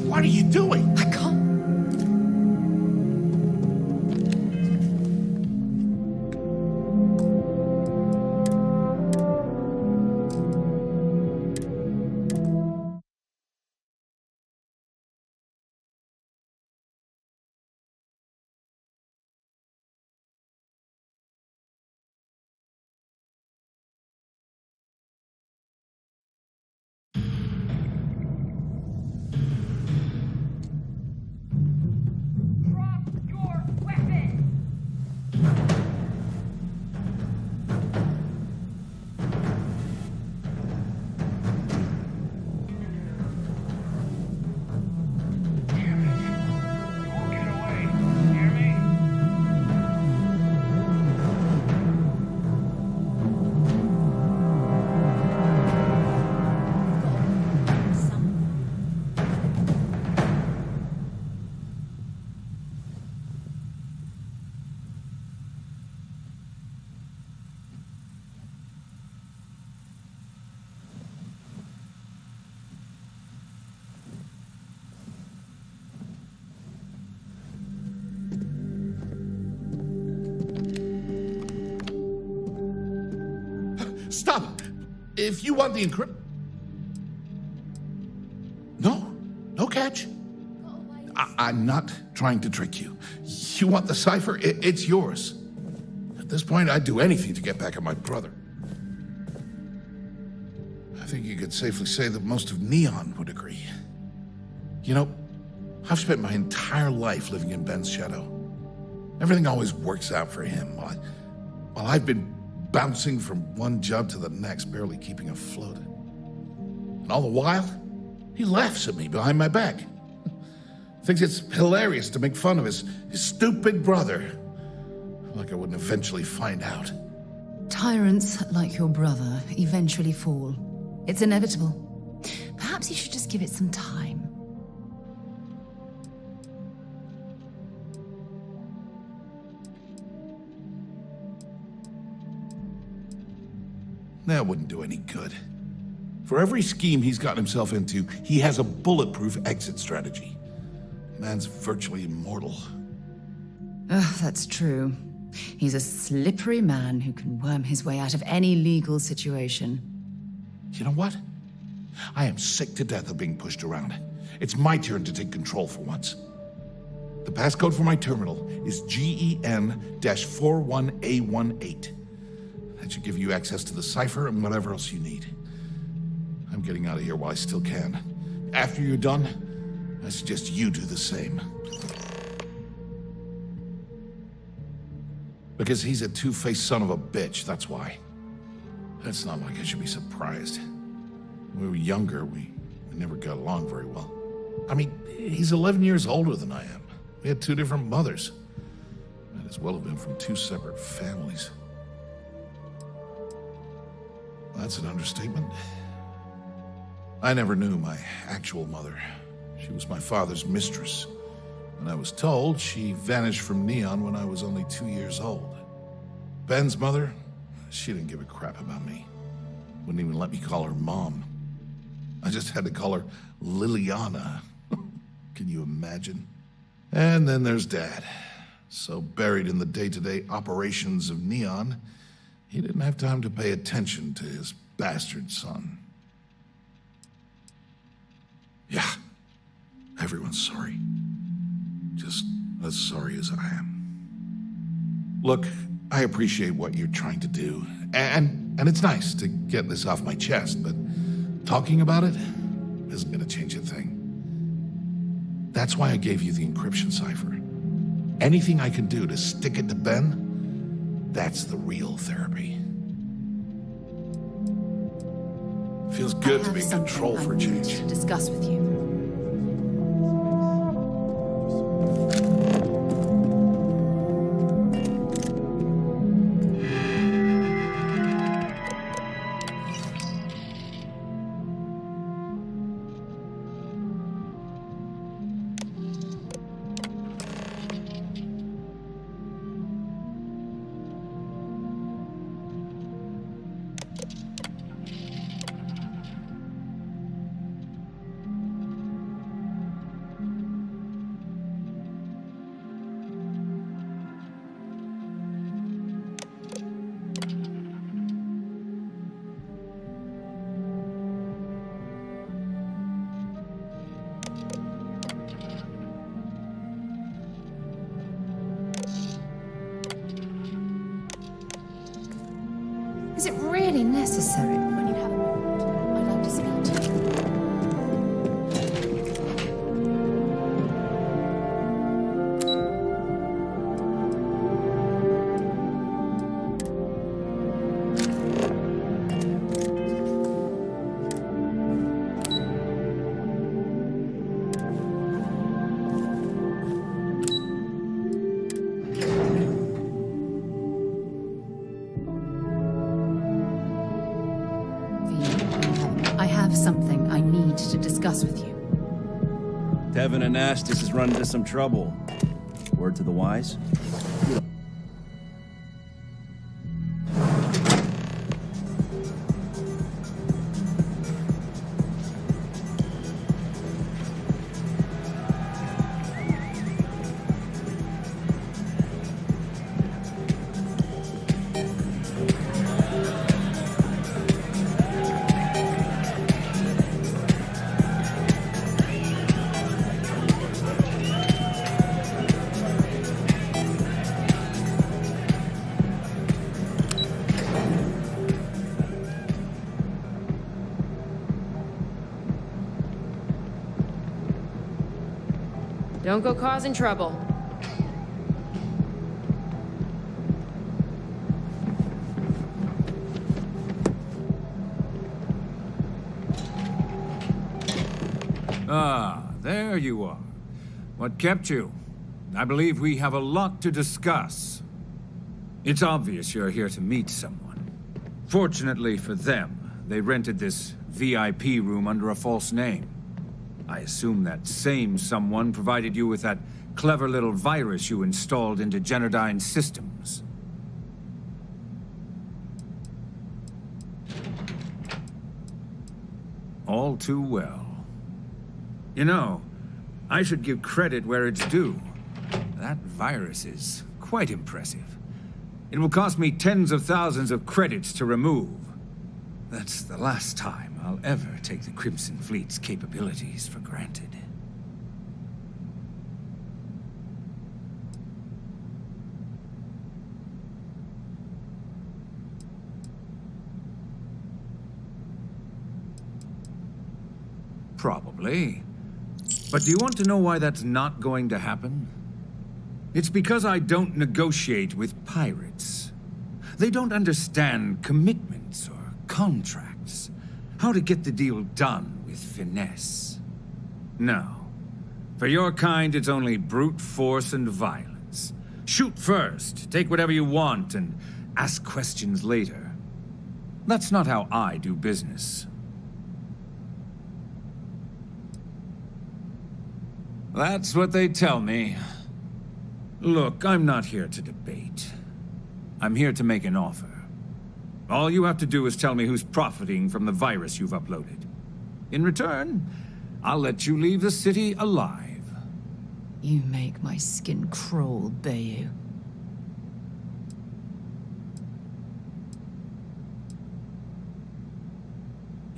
Speaker 19: What are you doing?
Speaker 1: I can't.
Speaker 19: Stop! If you want the encrypt... No catch. I'm not trying to trick you. You want the cipher? It's yours. At this point, I'd do anything to get back at my brother. I think you could safely say that most of Neon would agree. You know, I've spent my entire life living in Ben's shadow. Everything always works out for him, while I've been bouncing from one job to the next, barely keeping afloat. And all the while, he laughs at me behind my back. Thinks it's hilarious to make fun of his stupid brother. Like I wouldn't eventually find out.
Speaker 1: Tyrants like your brother eventually fall. It's inevitable. Perhaps you should just give it some time.
Speaker 19: That wouldn't do any good. For every scheme he's gotten himself into, he has a bulletproof exit strategy. Man's virtually immortal.
Speaker 1: That's true. He's a slippery man who can worm his way out of any legal situation.
Speaker 19: You know what? I am sick to death of being pushed around. It's my turn to take control for once. The passcode for my terminal is GEN-41A18. That should give you access to the cipher and whatever else you need. I'm getting out of here while I still can. After you're done, I suggest you do the same. Because he's a two-faced son of a bitch, that's why. It's not like I should be surprised. When we were younger, we never got along very well. I mean, he's 11 years older than I am. We had two different mothers. Might as well have been from two separate families. That's an understatement. I never knew my actual mother. She was my father's mistress. And I was told she vanished from Neon when I was only 2 years old. Ben's mother, she didn't give a crap about me. Wouldn't even let me call her Mom. I just had to call her Liliana. Can you imagine? And then there's Dad. So buried in the day-to-day operations of Neon, He didn't have time to pay attention to his bastard son. Yeah, everyone's sorry. Just as sorry as I am. Look, I appreciate what you're trying to do, and it's nice to get this off my chest, but talking about it isn't gonna change a thing. That's why I gave you the encryption cipher. Anything I can do to stick it to Ben, that's the real therapy. Feels good to be in control for a change.
Speaker 1: To discuss with you. Is it really necessary when you have a moment? I'd like to speak to you. I have something I need to discuss with you.
Speaker 20: Tevin and Astis has run into some trouble. Word to the wise?
Speaker 22: Don't go causing trouble.
Speaker 21: Ah, there you are. What kept you? I believe we have a lot to discuss. It's obvious you're here to meet someone. Fortunately for them, they rented this VIP room under a false name. I assume that same someone provided you with that clever little virus you installed into Generdyne's systems. All too well. You know, I should give credit where it's due. That virus is quite impressive. It will cost me tens of thousands of credits to remove. That's the last time I'll ever take the Crimson Fleet's capabilities for granted. Probably. But do you want to know why that's not going to happen? It's because I don't negotiate with pirates. They don't understand commitments or contracts. How to get the deal done with finesse. No. For your kind, it's only brute force and violence. Shoot first, take whatever you want, and ask questions later. That's not how I do business. That's what they tell me. Look, I'm not here to debate. I'm here to make an offer. All you have to do is tell me who's profiting from the virus you've uploaded. In return, I'll let you leave the city alive.
Speaker 1: You make my skin crawl, Bayou.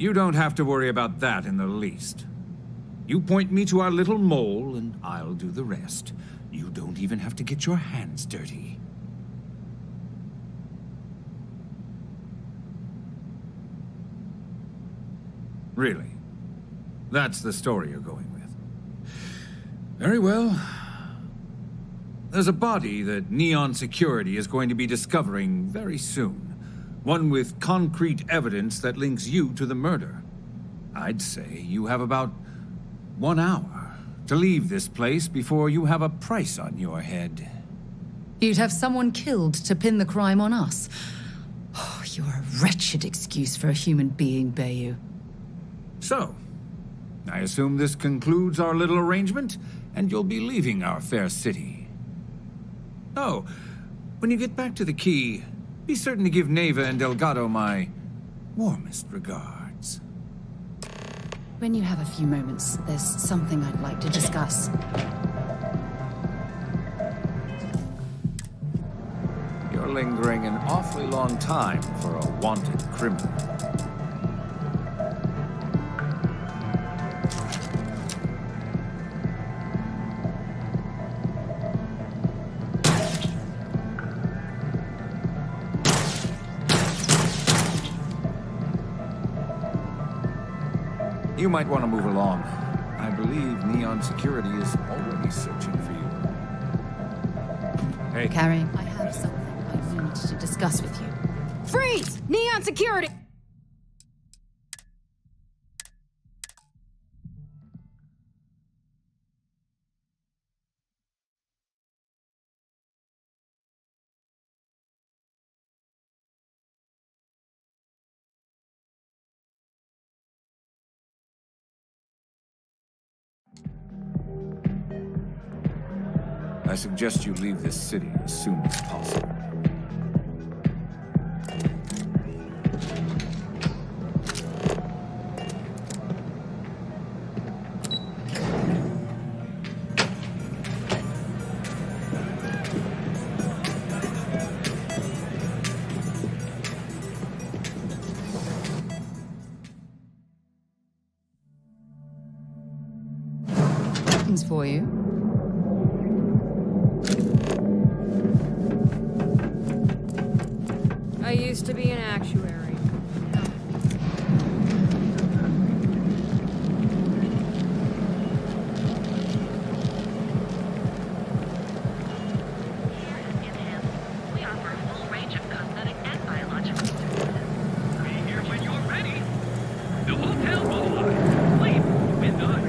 Speaker 21: You don't have to worry about that in the least. You point me to our little mole, and I'll do the rest. You don't even have to get your hands dirty. Really? That's the story you're going with. Very well. There's a body that Neon Security is going to be discovering very soon. One with concrete evidence that links you to the murder. I'd say you have about 1 hour to leave this place before you have a price on your head.
Speaker 1: You'd have someone killed to pin the crime on us. Oh, you're a wretched excuse for a human being, Bayou.
Speaker 21: So, I assume this concludes our little arrangement, and you'll be leaving our fair city. Oh, when you get back to the Key, be certain to give Neva and Delgado my warmest regards.
Speaker 1: When you have a few moments, there's something I'd like to discuss.
Speaker 21: You're lingering an awfully long time for a wanted criminal. You might want to move along. I believe Neon Security is already searching for you. Hey.
Speaker 1: Carrie, I have something I need to discuss with you.
Speaker 5: Freeze! Neon Security!
Speaker 21: I suggest you leave this city as soon as possible.
Speaker 1: Things for you.
Speaker 17: I used to be an actuary.
Speaker 13: We offer a full range of cosmetic and biological services. Be here when you're ready. The hotel will arrive. Sleep. Midnight.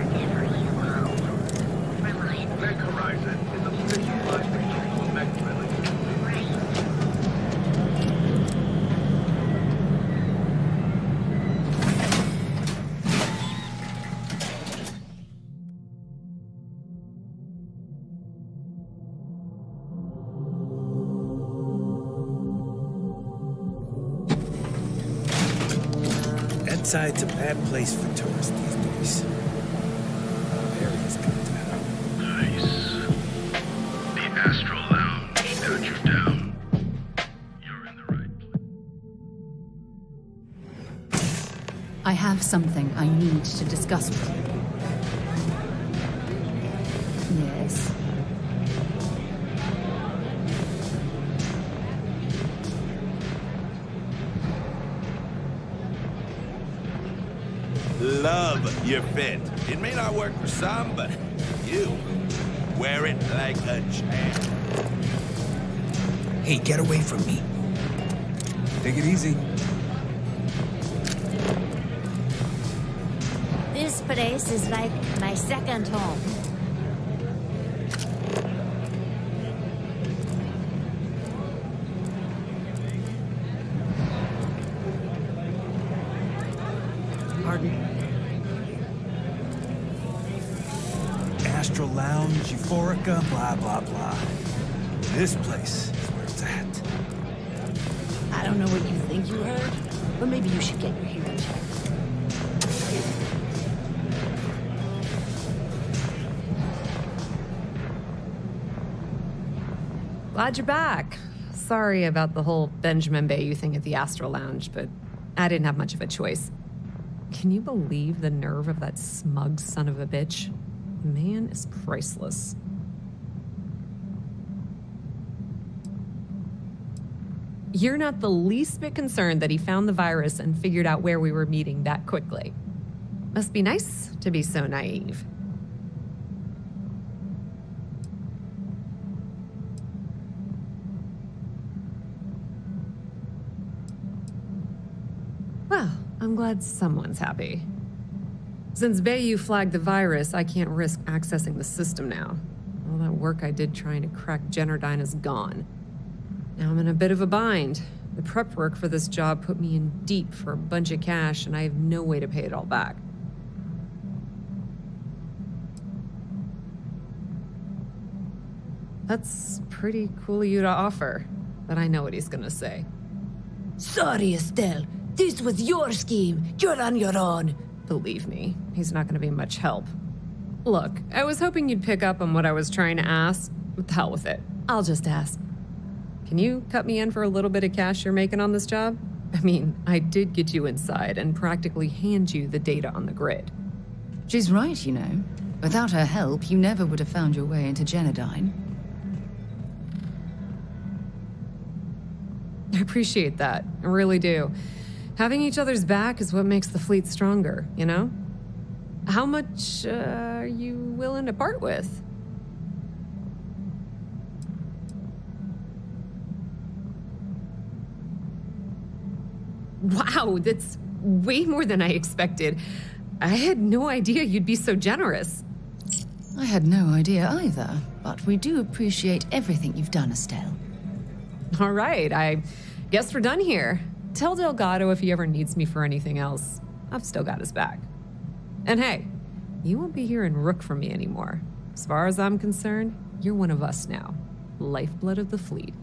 Speaker 19: Next horizon is a specialized regional magnetic.
Speaker 16: That side's a bad place for tourists these days. Areas come down.
Speaker 19: Nice. The Astral Lounge got you down. You're in the right place.
Speaker 1: I have something I need to discuss with you. Yes.
Speaker 8: Love your fit. It may not work for some, but you wear it like a champ.
Speaker 16: Hey, get away from me.
Speaker 14: Take it easy.
Speaker 3: This place is like my second home.
Speaker 5: Pardon?
Speaker 16: Astral Lounge, Euphorica, blah, blah, blah. This place is where it's at.
Speaker 2: I don't know what you think you heard, but maybe you should get your hearing checked.
Speaker 22: Glad you're back. Sorry about the whole Benjamin Bayou thing at the Astral Lounge, but I didn't have much of a choice.
Speaker 9: Can you believe the nerve of that smug son of a bitch? The man is priceless. You're not the least bit concerned that he found the virus and figured out where we were meeting that quickly. Must be nice to be so naive. Well, I'm glad someone's happy. Since Bayou flagged the virus, I can't risk accessing the system now. All that work I did trying to crack Generdyne is gone. Now I'm in a bit of a bind. The prep work for this job put me in deep for a bunch of cash, and I have no way to pay it all back. That's pretty cool of you to offer, but I know what he's gonna say.
Speaker 2: Sorry, Estelle. This was your scheme. You're on your own.
Speaker 9: Believe me, he's not gonna be much help. Look, I was hoping you'd pick up on what I was trying to ask. What the hell with it? I'll just ask. Can you cut me in for a little bit of cash you're making on this job? I mean, I did get you inside and practically hand you the data on the grid.
Speaker 1: She's right, you know. Without her help, you never would have found your way into Generdyne.
Speaker 9: I appreciate that. I really do. Having each other's back is what makes the fleet stronger, you know? How much are you willing to part with? Wow, that's way more than I expected. I had no idea you'd be so generous.
Speaker 1: I had no idea either, but we do appreciate everything you've done, Estelle.
Speaker 9: All right, I guess we're done here. Tell Delgado if he ever needs me for anything else. I've still got his back. And hey, you won't be hearing Rook from me anymore. As far as I'm concerned, you're one of us now. Lifeblood of the fleet.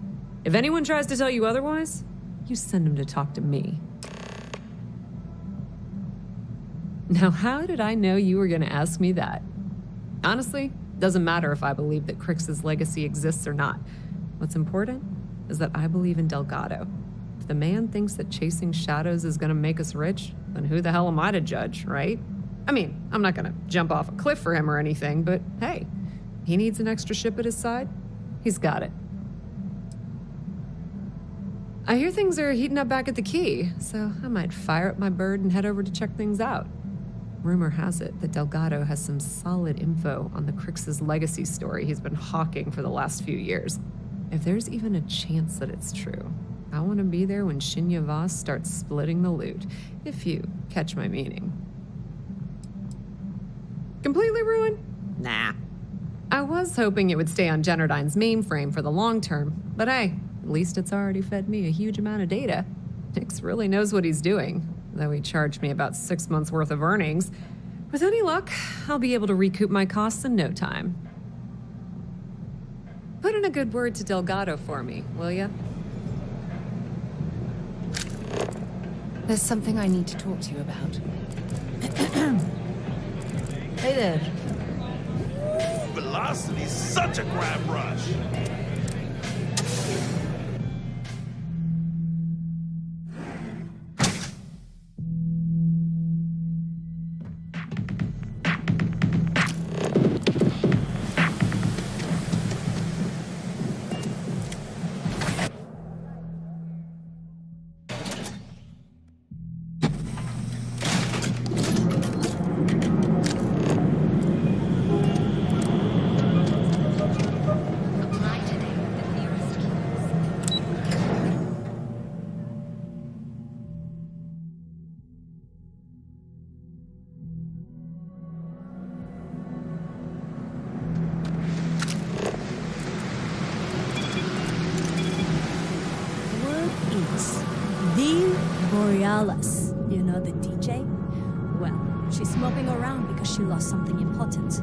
Speaker 9: If anyone tries to tell you otherwise, you send them to talk to me. Now, how did I know you were going to ask me that? Honestly, doesn't matter if I believe that Crix's legacy exists or not. What's important is that I believe in Delgado. If the man thinks that chasing shadows is going to make us rich, then who the hell am I to judge, right? I mean, I'm not going to jump off a cliff for him or anything, but hey, he needs an extra ship at his side. He's got it. I hear things are heating up back at the Key, so I might fire up my bird and head over to check things out. Rumor has it that Delgado has some solid info on the Crix's legacy story he's been hawking for the last few years. If there's even a chance that it's true, I want to be there when Shinya Voss starts splitting the loot, if you catch my meaning. Completely ruined? Nah. I was hoping it would stay on Generdyne's mainframe for the long term, but hey, at least it's already fed me a huge amount of data. Nix really knows what he's doing, though he charged me about 6 months' worth of earnings. With any luck, I'll be able to recoup my costs in no time. Put in a good word to Delgado for me, will ya?
Speaker 1: There's something I need to talk to you about.
Speaker 2: Hey there.
Speaker 8: Velocity's such a grab rush.
Speaker 15: Borealis, you know the DJ? Well, she's smoking around because she lost something important.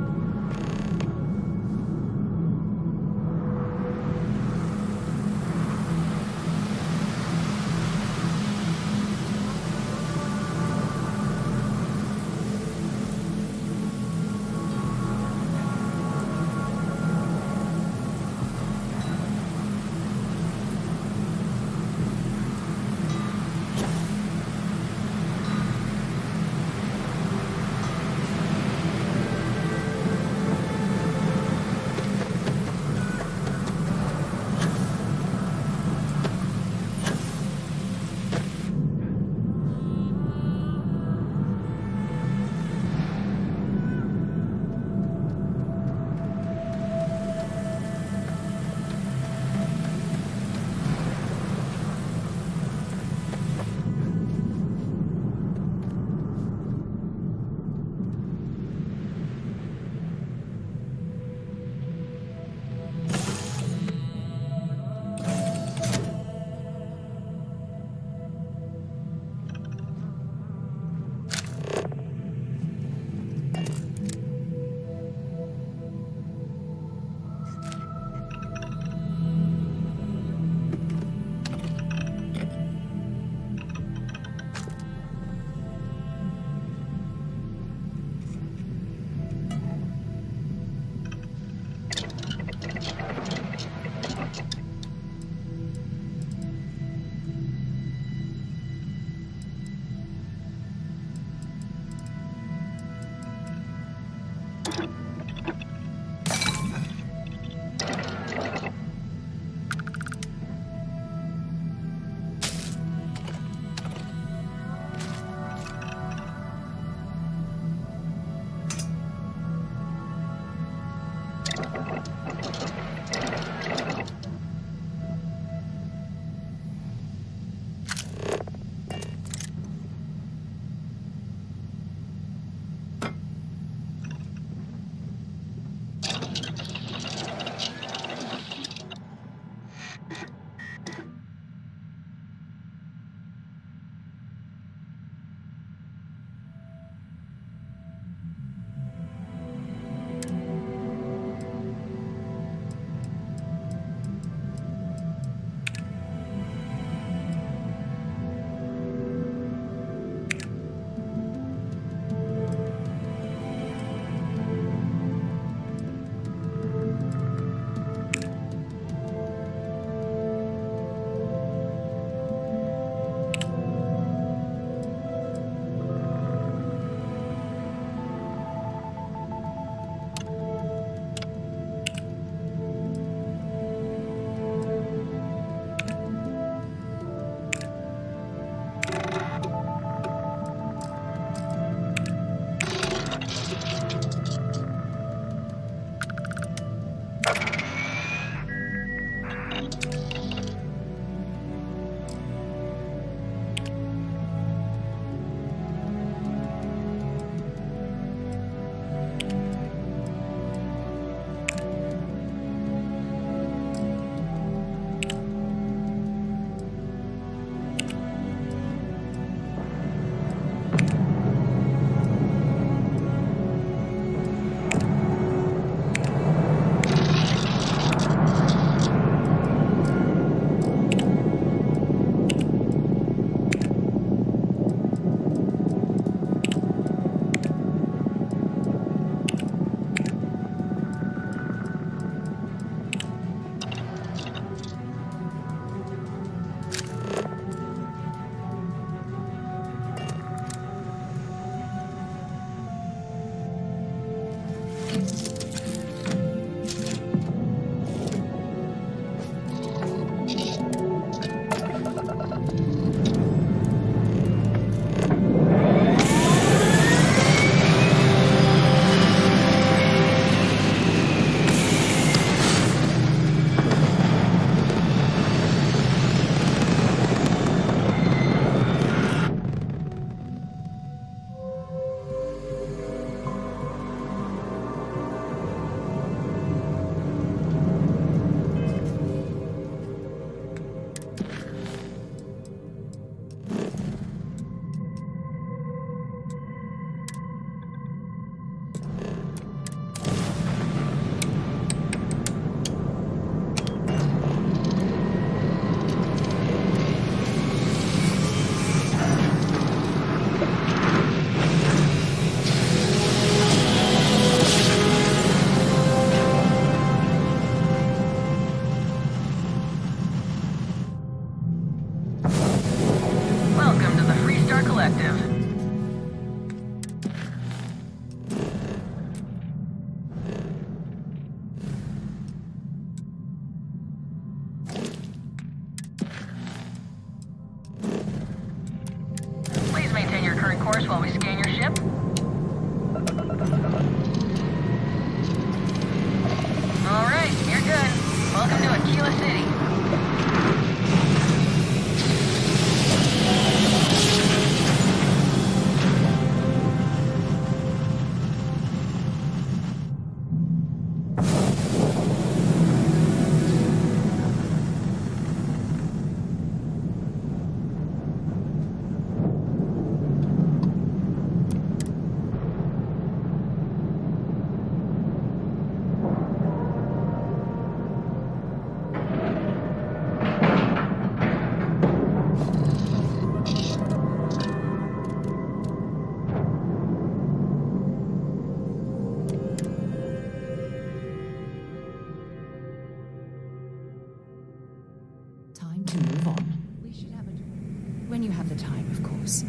Speaker 5: the time, of course.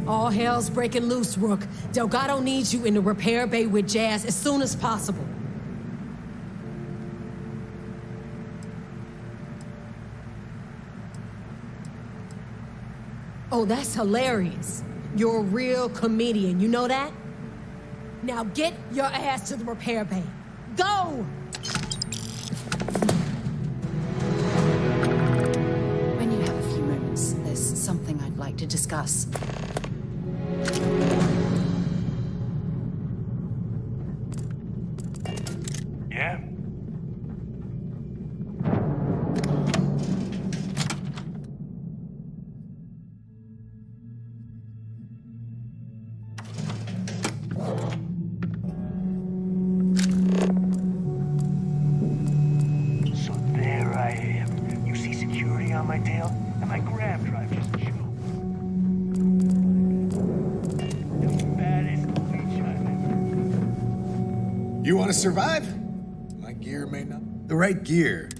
Speaker 22: All hell's breaking loose, Rook. Delgado needs you in the repair bay with Jazz as soon as possible. Oh, that's hilarious. You're a real comedian, you know that? Now get your ass to the repair bay. Go!
Speaker 1: When you have a few moments, there's something I'd like to discuss.
Speaker 10: Yeah? So there I am. You see security on my tail, and my grab drive just choked. The baddest leech I've ever.
Speaker 14: You want to survive? My gear may not. The right gear.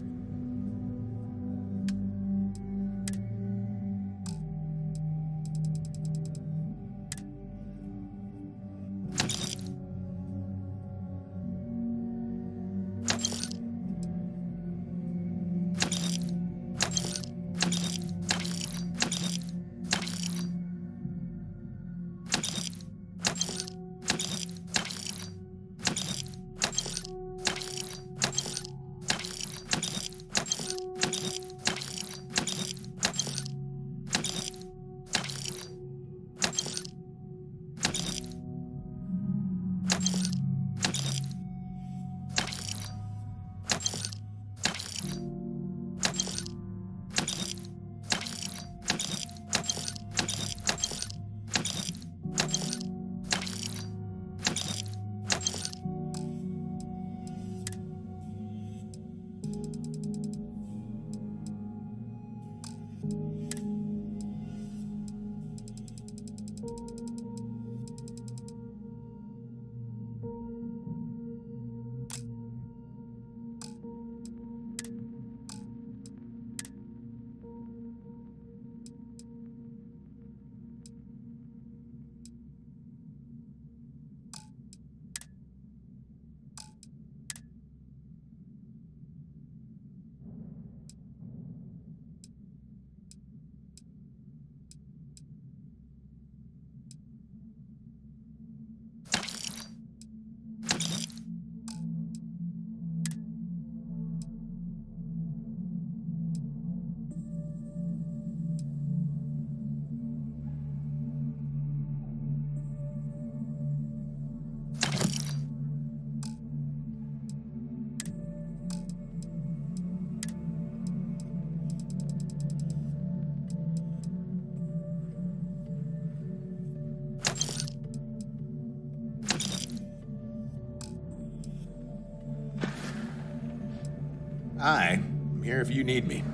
Speaker 14: Hi, I'm here if you need me.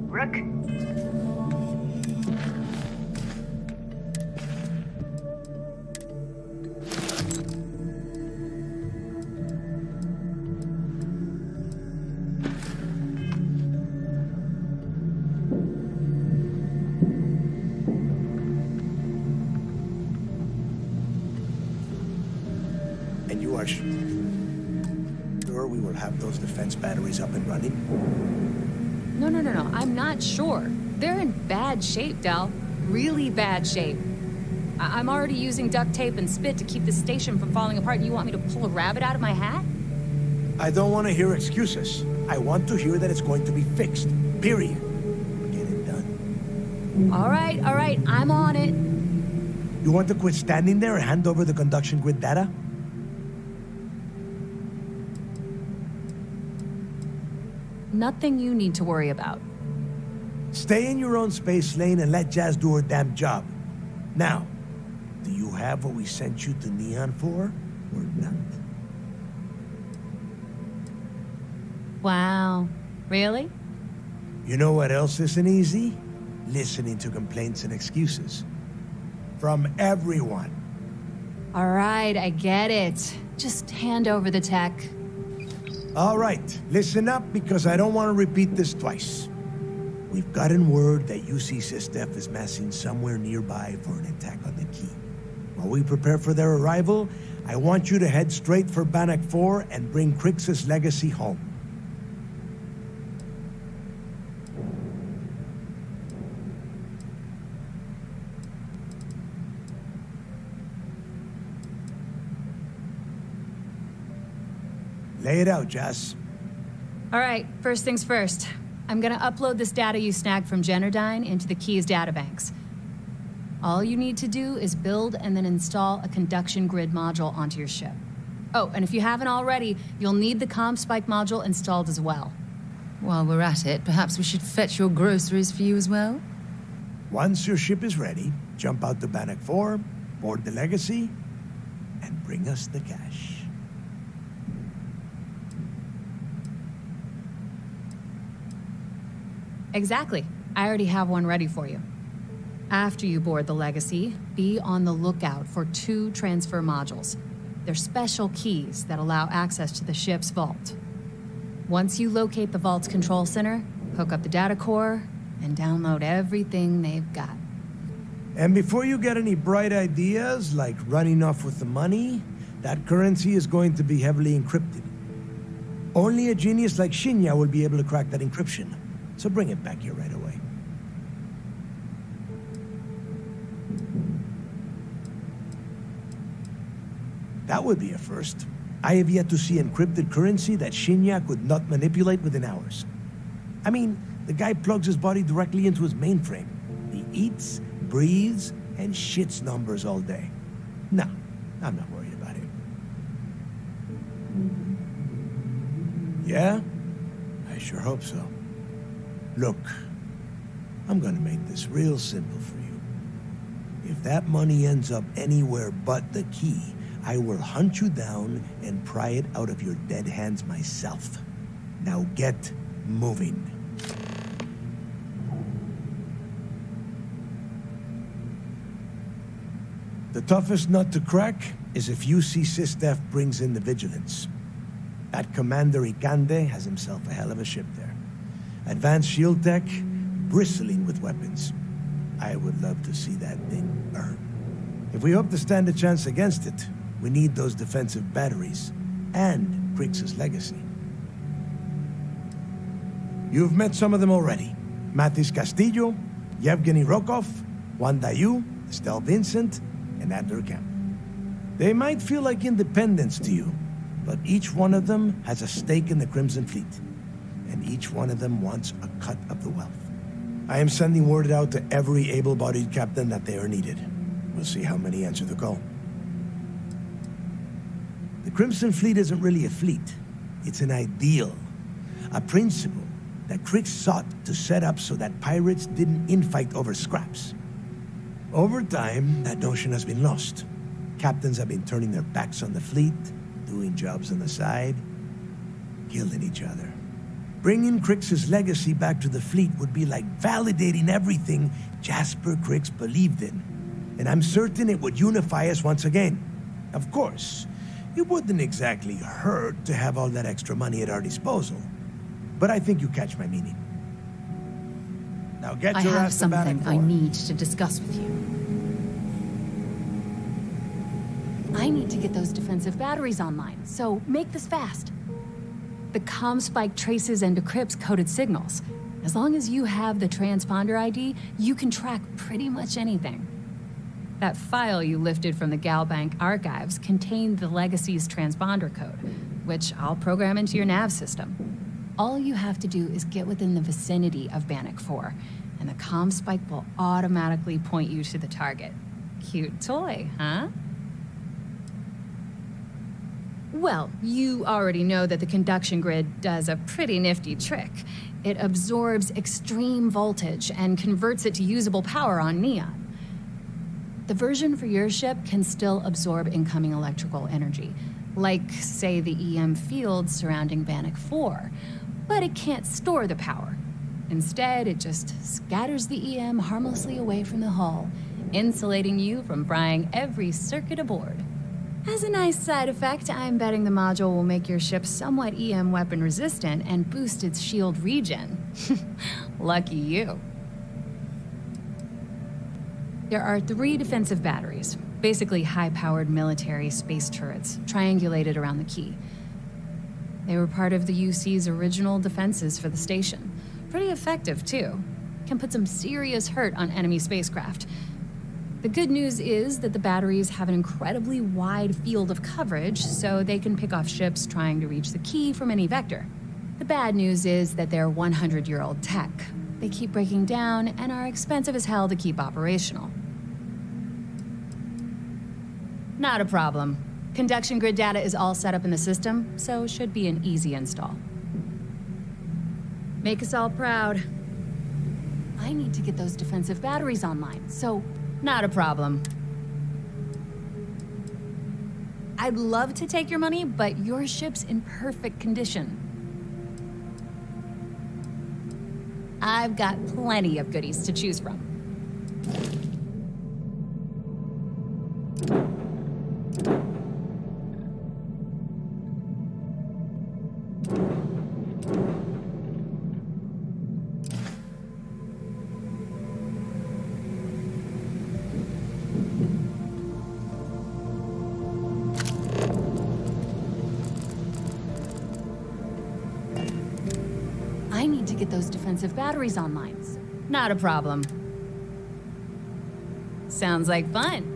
Speaker 10: Rook?
Speaker 7: And you are sure we will have those defense batteries up and running?
Speaker 9: No. I'm not sure. They're in bad shape, Del. Really bad shape. I'm already using duct tape and spit to keep the station from falling apart. You want me to pull a rabbit out of my hat?
Speaker 7: I don't want to hear excuses. I want to hear that it's going to be fixed. Period. Get it done.
Speaker 9: All right. I'm on it.
Speaker 7: You want to quit standing there and hand over the conduction grid data?
Speaker 9: Nothing you need to worry about.
Speaker 7: Stay in your own space lane and let Jazz do her damn job. Now, do you have what we sent you to Neon for, or not?
Speaker 9: Wow. Really?
Speaker 7: You know what else isn't easy? Listening to complaints and excuses. From everyone.
Speaker 9: All right, I get it. Just hand over the tech.
Speaker 7: All right, listen up because I don't want to repeat this twice. We've gotten word that UC Sistef is massing somewhere nearby for an attack on the key. While we prepare for their arrival, I want you to head straight for Bannock 4 and bring Crixus' legacy home. Lay it out, Jess.
Speaker 5: All right, first things first. I'm gonna upload this data you snagged from Generdyne into the Keys databanks. All you need to do is build and then install a conduction grid module onto your ship. Oh, and if you haven't already, you'll need the comm spike module installed as well.
Speaker 1: While we're at it, perhaps we should fetch your groceries for you as well?
Speaker 7: Once your ship is ready, jump out to Bannock 4, board the Legacy, and bring us the cash.
Speaker 5: Exactly. I already have one ready for you. After you board the Legacy, be on the lookout for 2 transfer modules. They're special keys that allow access to the ship's vault. Once you locate the vault's control center, hook up the data core, and download everything they've got.
Speaker 7: And before you get any bright ideas, like running off with the money, that currency is going to be heavily encrypted. Only a genius like Shinya will be able to crack that encryption. So bring it back here right away. That would be a first. I have yet to see encrypted currency that Shinya could not manipulate within hours. I mean, the guy plugs his body directly into his mainframe. He eats, breathes, and shits numbers all day. No, I'm not worried about it. Yeah? I sure hope so. Look, I'm gonna make this real simple for you. If that money ends up anywhere but the key, I will hunt you down and pry it out of your dead hands myself. Now get moving. The toughest nut to crack is if UC Sistef brings in the Vigilance. That Commander Ikande has himself a hell of a ship there. Advanced shield tech, bristling with weapons. I would love to see that thing burn. If we hope to stand a chance against it, we need those defensive batteries and Crixus' legacy. You've met some of them already. Matis Castillo, Yevgeny Rokov, Juan Dayu, Estelle Vincent, and Adler Kemp. They might feel like independents to you, but each one of them has a stake in the Crimson Fleet. And each one of them wants a cut of the wealth. I am sending word out to every able-bodied captain that they are needed. We'll see how many answer the call. The Crimson Fleet isn't really a fleet. It's an ideal. A principle that Crix sought to set up so that pirates didn't infight over scraps. Over time, that notion has been lost. Captains have been turning their backs on the fleet, doing jobs on the side, killing each other. Bringing Crix's legacy back to the fleet would be like validating everything Jasper Crix believed in. And I'm certain it would unify us once again. Of course, it wouldn't exactly hurt to have all that extra money at our disposal. But I think you catch my meaning. Now get your ass to Bannock 4.
Speaker 1: I have something I need to discuss with you.
Speaker 5: I need to get those defensive batteries online, so make this fast. The comm spike traces and decrypts coded signals. As long as you have the transponder ID, you can track pretty much anything. That file you lifted from the Galbank archives contained the Legacy's transponder code, which I'll program into your nav system. All you have to do is get within the vicinity of Bannock 4, and the comm spike will automatically point you to the target. Cute toy, huh? Well, you already know that the conduction grid does a pretty nifty trick. It absorbs extreme voltage and converts it to usable power on neon. The version for your ship can still absorb incoming electrical energy, like, say, the EM field surrounding Bannock 4, but it can't store the power. Instead, it just scatters the EM harmlessly away from the hull, insulating you from frying every circuit aboard. As a nice side effect, I'm betting the module will make your ship somewhat EM weapon resistant and boost its shield regen. Lucky you. There are 3 defensive batteries, basically high-powered military space turrets, triangulated around the key. They were part of the UC's original defenses for the station. Pretty effective, too. Can put some serious hurt on enemy spacecraft. The good news is that the batteries have an incredibly wide field of coverage, so they can pick off ships trying to reach the key from any vector. The bad news is that they're 100-year-old tech. They keep breaking down and are expensive as hell to keep operational. Not a problem. Conduction grid data is all set up in the system, so it should be an easy install. Make us all proud. I need to get those defensive batteries online, so not a problem. I'd love to take your money, but your ship's in perfect condition. I've got plenty of goodies to choose from. I need to get those defensive batteries online. Not a problem. Sounds like fun.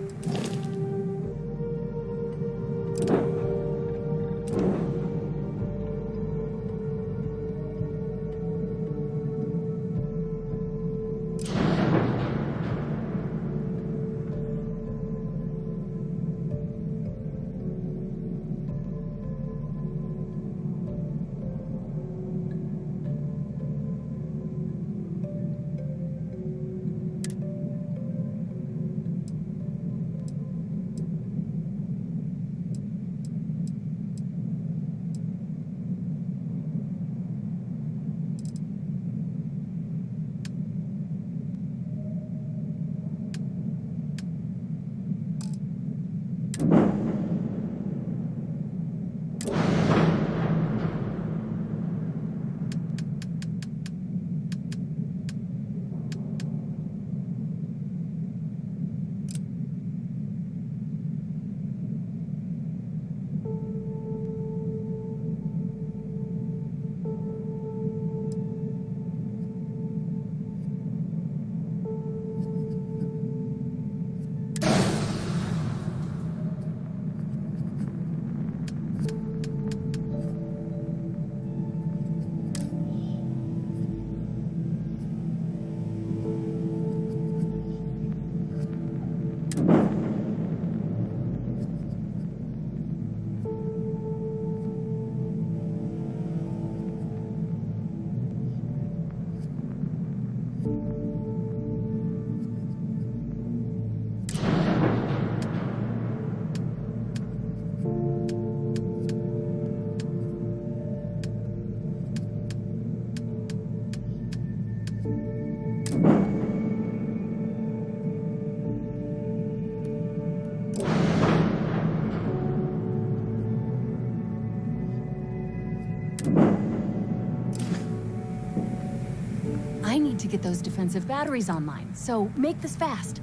Speaker 5: I need to get those defensive batteries online, so make this fast.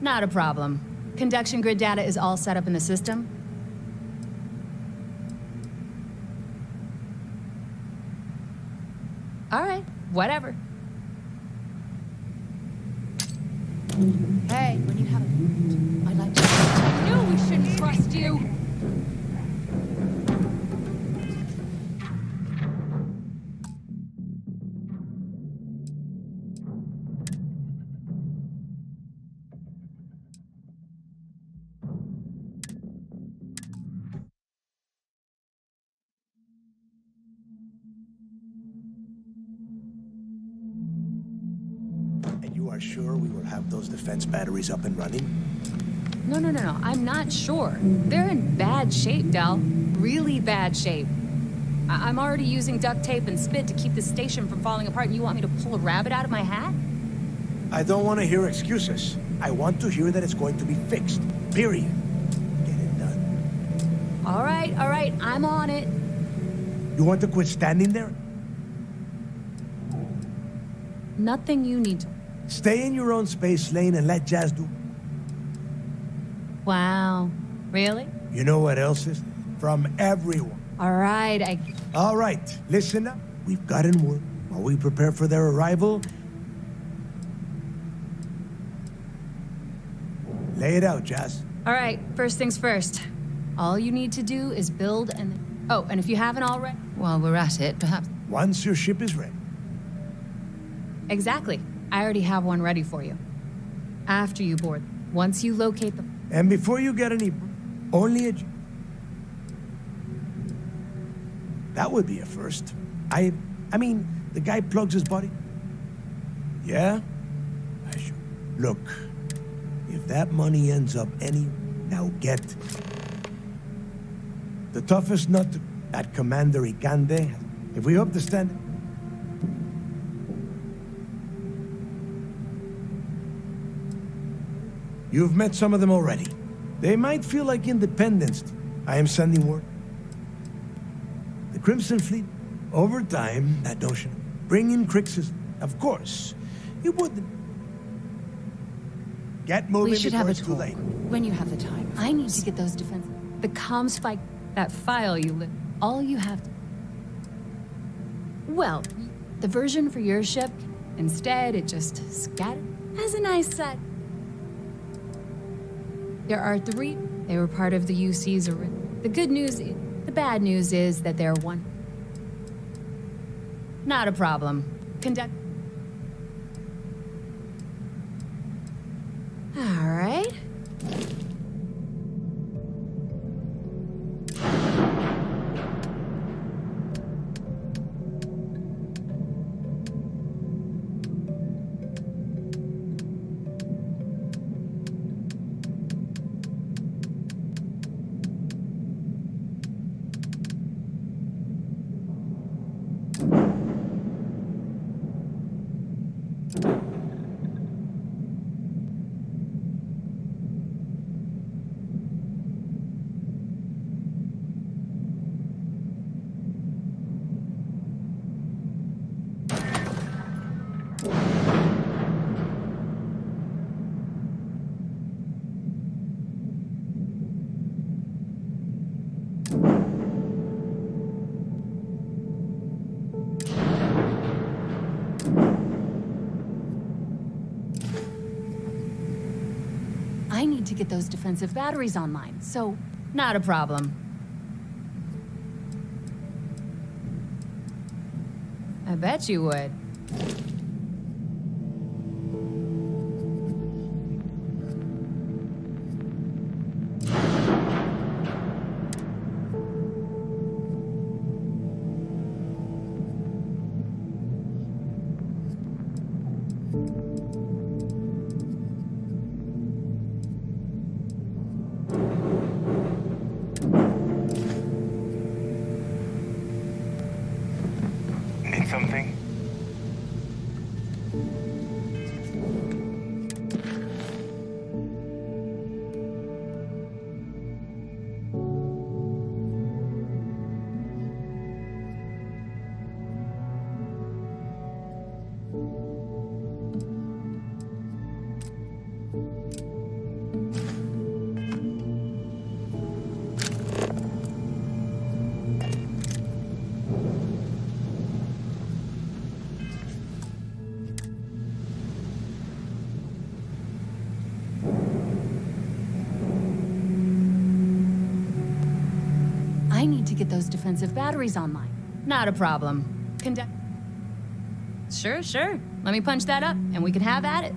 Speaker 5: Not a problem. Conduction grid data is all set up in the system. All right, whatever. Hey, when you have a moment, I'd like to... I knew we shouldn't trust you!
Speaker 7: You are sure we will have those defense batteries up and running?
Speaker 5: No, I'm not sure. They're in bad shape, Del. Really bad shape. I'm already using duct tape and spit to keep the station from falling apart, and you want me to pull a rabbit out of my hat?
Speaker 7: I don't want to hear excuses. I want to hear that it's going to be fixed. Period. Get it done.
Speaker 15: All right, I'm on it.
Speaker 7: You want to quit standing there?
Speaker 15: Nothing you need to.
Speaker 7: Stay in your own space lane and let Jazz do.
Speaker 15: Wow. Really?
Speaker 7: You know what else is? From everyone.
Speaker 15: All right,
Speaker 7: All right, listen up. We've gotten word. While we prepare for their arrival, lay it out, Jazz.
Speaker 15: All right, first things first. All you need to do is build and... Oh, and if you haven't already...
Speaker 1: While we're at it, perhaps...
Speaker 7: Once your ship is ready.
Speaker 15: Exactly. I already have one ready for you. After you board. Once you locate the...
Speaker 7: And before you get any... Only a... That would be a first. I mean, the guy plugs his body. Yeah? I sure. Look, if that money ends up any... Now get... The toughest nut, that Commander Ikande. If we hope to stand... You've met some of them already. They might feel like independents. I am sending word. The Crimson Fleet, over time, that notion, bring in Crixus. Of course, it wouldn't. Get moving
Speaker 15: We should
Speaker 7: before
Speaker 15: have a
Speaker 7: it's too
Speaker 15: talk.
Speaker 7: late.
Speaker 15: When you have the time. I need to get those defenses. The comms spike. That file you lit. All you have to... Well, the version for your ship, instead, it just scattered. Has a nice set. There are 3. They were part of the UC's original. The good news is... The bad news is that they're one. Not a problem. Conduct... All right. I need to get those defensive batteries online, so not a problem. I bet you would.
Speaker 10: Need something?
Speaker 15: I need to get those defensive batteries online. Not a problem. Conduct... Sure. Let me punch that up, and we can have at it.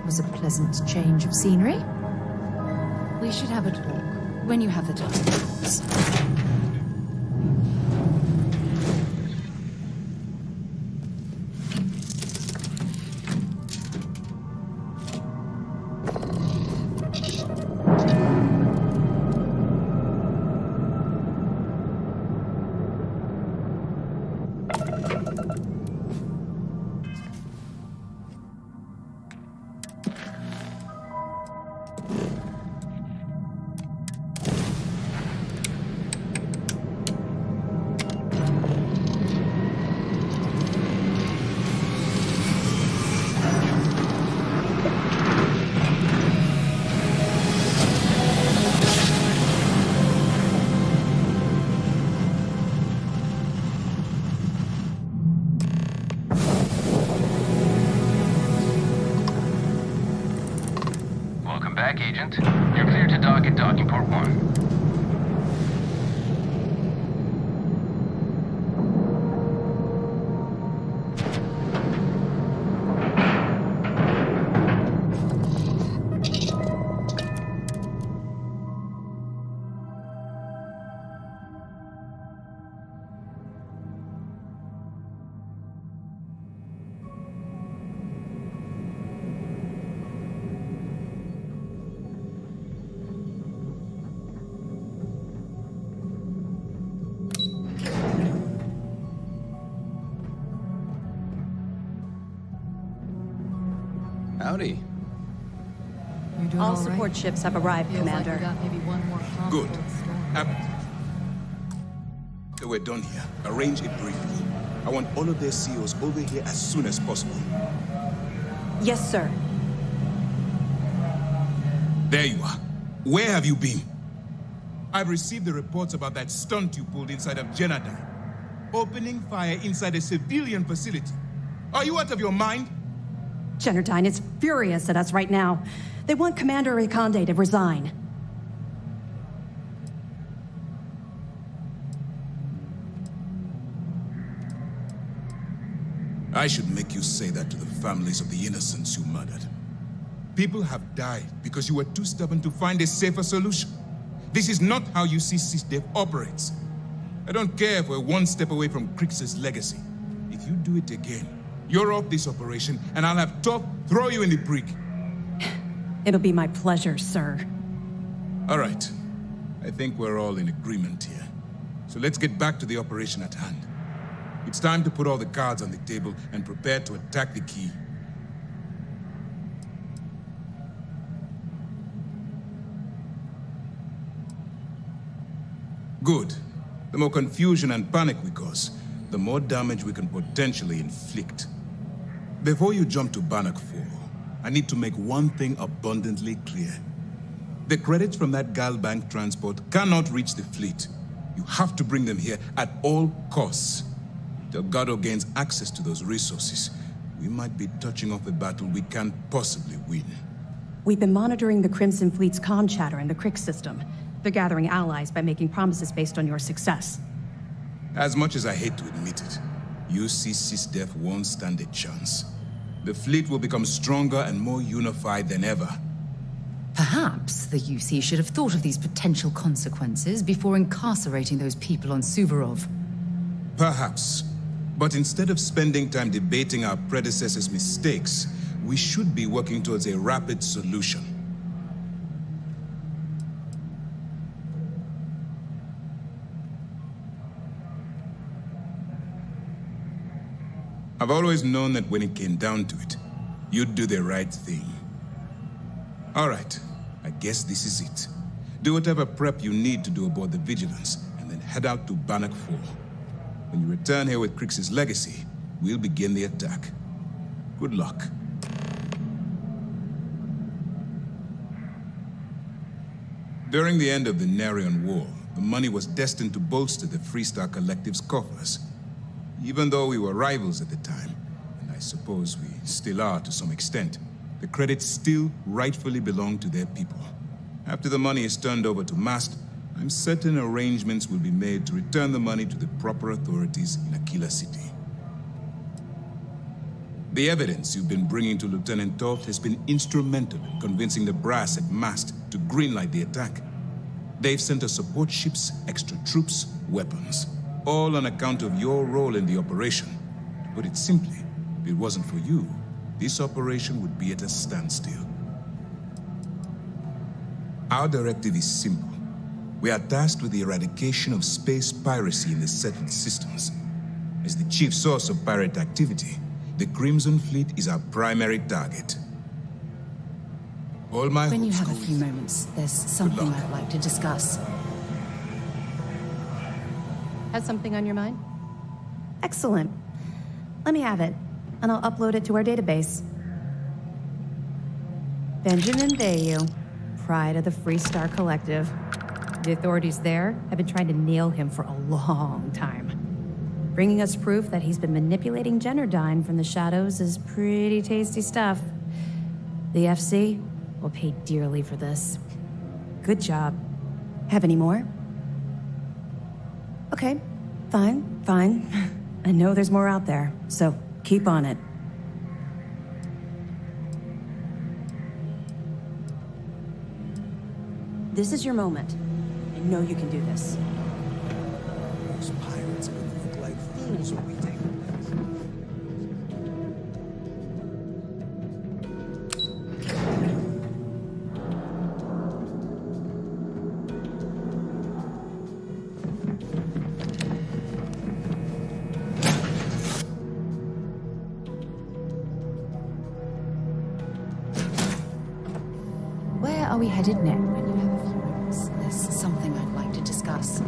Speaker 1: was a pleasant change of scenery. We should have a talk when you have the time, of course.
Speaker 13: Welcome back, Agent. You're clear to dock at docking port 1.
Speaker 20: Howdy.
Speaker 5: All support ships have arrived, Commander.
Speaker 19: Good. So we're done here. Arrange it briefly. I want all of their CEOs over here as soon as possible.
Speaker 5: Yes, sir.
Speaker 19: There you are. Where have you been? I've received the reports about that stunt you pulled inside of Jenadine. Opening fire inside a civilian facility. Are you out of your mind?
Speaker 5: Jenardine is furious at us right now. They want Commander Reconde to resign.
Speaker 19: I should make you say that to the families of the innocents you murdered. People have died because you were too stubborn to find a safer solution. This is not how you see SysDev operates. I don't care if we're one step away from Crix's legacy. If you do it again, you're off this operation, and I'll have Top throw you in the brig.
Speaker 5: It'll be my pleasure, sir.
Speaker 19: All right. I think we're all in agreement here. So let's get back to the operation at hand. It's time to put all the cards on the table and prepare to attack the key. Good. The more confusion and panic we cause, the more damage we can potentially inflict. Before you jump to Bannock 4, I need to make one thing abundantly clear. The credits from that Galbank transport cannot reach the fleet. You have to bring them here at all costs. Delgado gains access to those resources. We might be touching off a battle we can't possibly win.
Speaker 5: We've been monitoring the Crimson Fleet's comm chatter in the Crix system. They're gathering allies by making promises based on your success.
Speaker 19: As much as I hate to admit it, UC SysDev won't stand a chance. The fleet will become stronger and more unified than ever.
Speaker 1: Perhaps the UC should have thought of these potential consequences before incarcerating those people on Suvorov.
Speaker 19: Perhaps. But instead of spending time debating our predecessors' mistakes, we should be working towards a rapid solution. I've always known that when it came down to it, you'd do the right thing. All right, I guess this is it. Do whatever prep you need to do aboard the Vigilance, and then head out to Bannock 4. When you return here with Crix's legacy, we'll begin the attack. Good luck. During the end of the Narion War, the money was destined to bolster the Freestar Collective's coffers. Even though we were rivals at the time, and I suppose we still are to some extent, the credits still rightfully belong to their people. After the money is turned over to Mast, I'm certain arrangements will be made to return the money to the proper authorities in Aquila City.
Speaker 4: The evidence you've been bringing to Lieutenant Toth has been instrumental in convincing the brass at Mast to greenlight the attack. They've sent us support ships, extra troops, weapons, all on account of your role in the operation. To put it simply, if it wasn't for you, this operation would be at a standstill. Our directive is simple. We are tasked with the eradication of space piracy in the settled systems. As the chief source of pirate activity, the Crimson Fleet is our primary target. All my
Speaker 1: When you
Speaker 4: hopes
Speaker 1: have a
Speaker 4: go
Speaker 1: few
Speaker 4: with-
Speaker 1: moments, there's something I'd like to discuss.
Speaker 5: Has something on your mind? Excellent. Let me have it, and I'll upload it to our database. Benjamin Bayou, pride of the Free Star Collective. The authorities there have been trying to nail him for a long time. Bringing us proof that he's been manipulating Generdyne from the shadows is pretty tasty stuff. The FC will pay dearly for this. Good job. Have any more? Okay, fine. I know there's more out there, so keep on it. This is your moment. I know you can do this.
Speaker 7: Those pirates are gonna look like fools when we take them.
Speaker 1: Where are we headed now? When you have a few moments, there's something I'd like to discuss.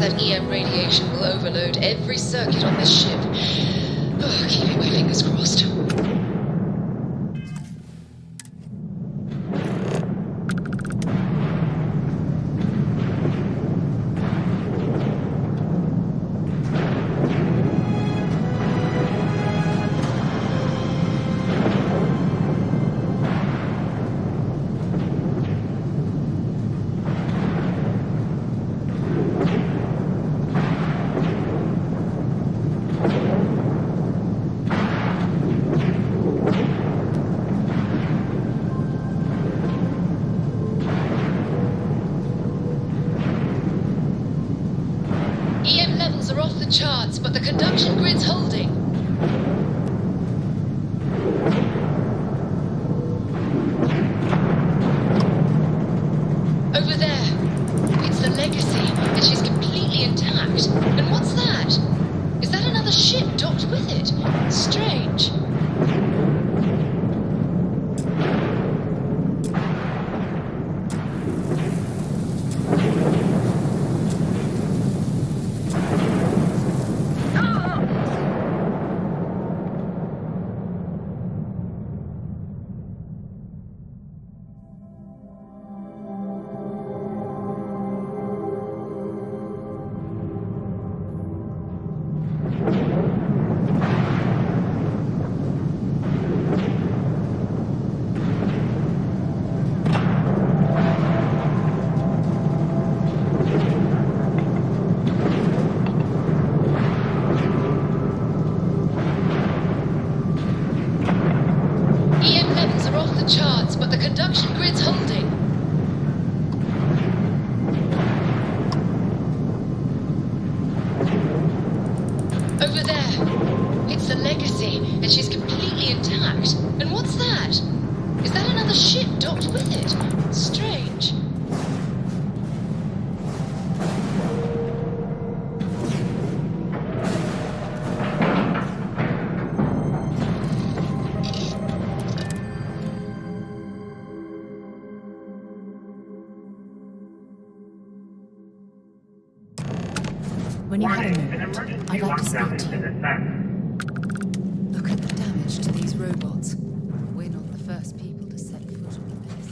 Speaker 6: that EM radiation will overload every circuit on this ship. Oh, keeping my fingers crossed. EM levels are off the charts, but the conduction grid's holding. Over there. It's the Legacy, and she's completely intact. And what's that? Is that another ship docked with it? Strange. EM levels are off the charts, but the conduction grid's holding. Over there. It's the Legacy, and she's completely intact. And what's that? Is that another ship docked with it? Strange.
Speaker 1: When you had a moment, I'd like to speak to you. Look at the damage to these robots. We're not the first people to set foot on the base.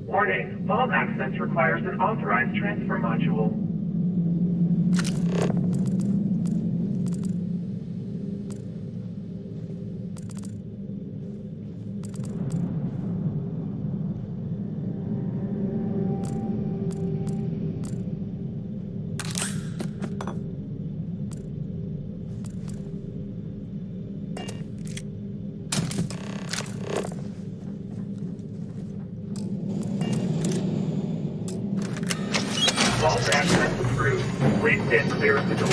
Speaker 10: Warning, vault access requires an authorized transfer module. Vault access approved. Please stand clear of the door.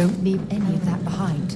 Speaker 5: Don't leave any of that behind.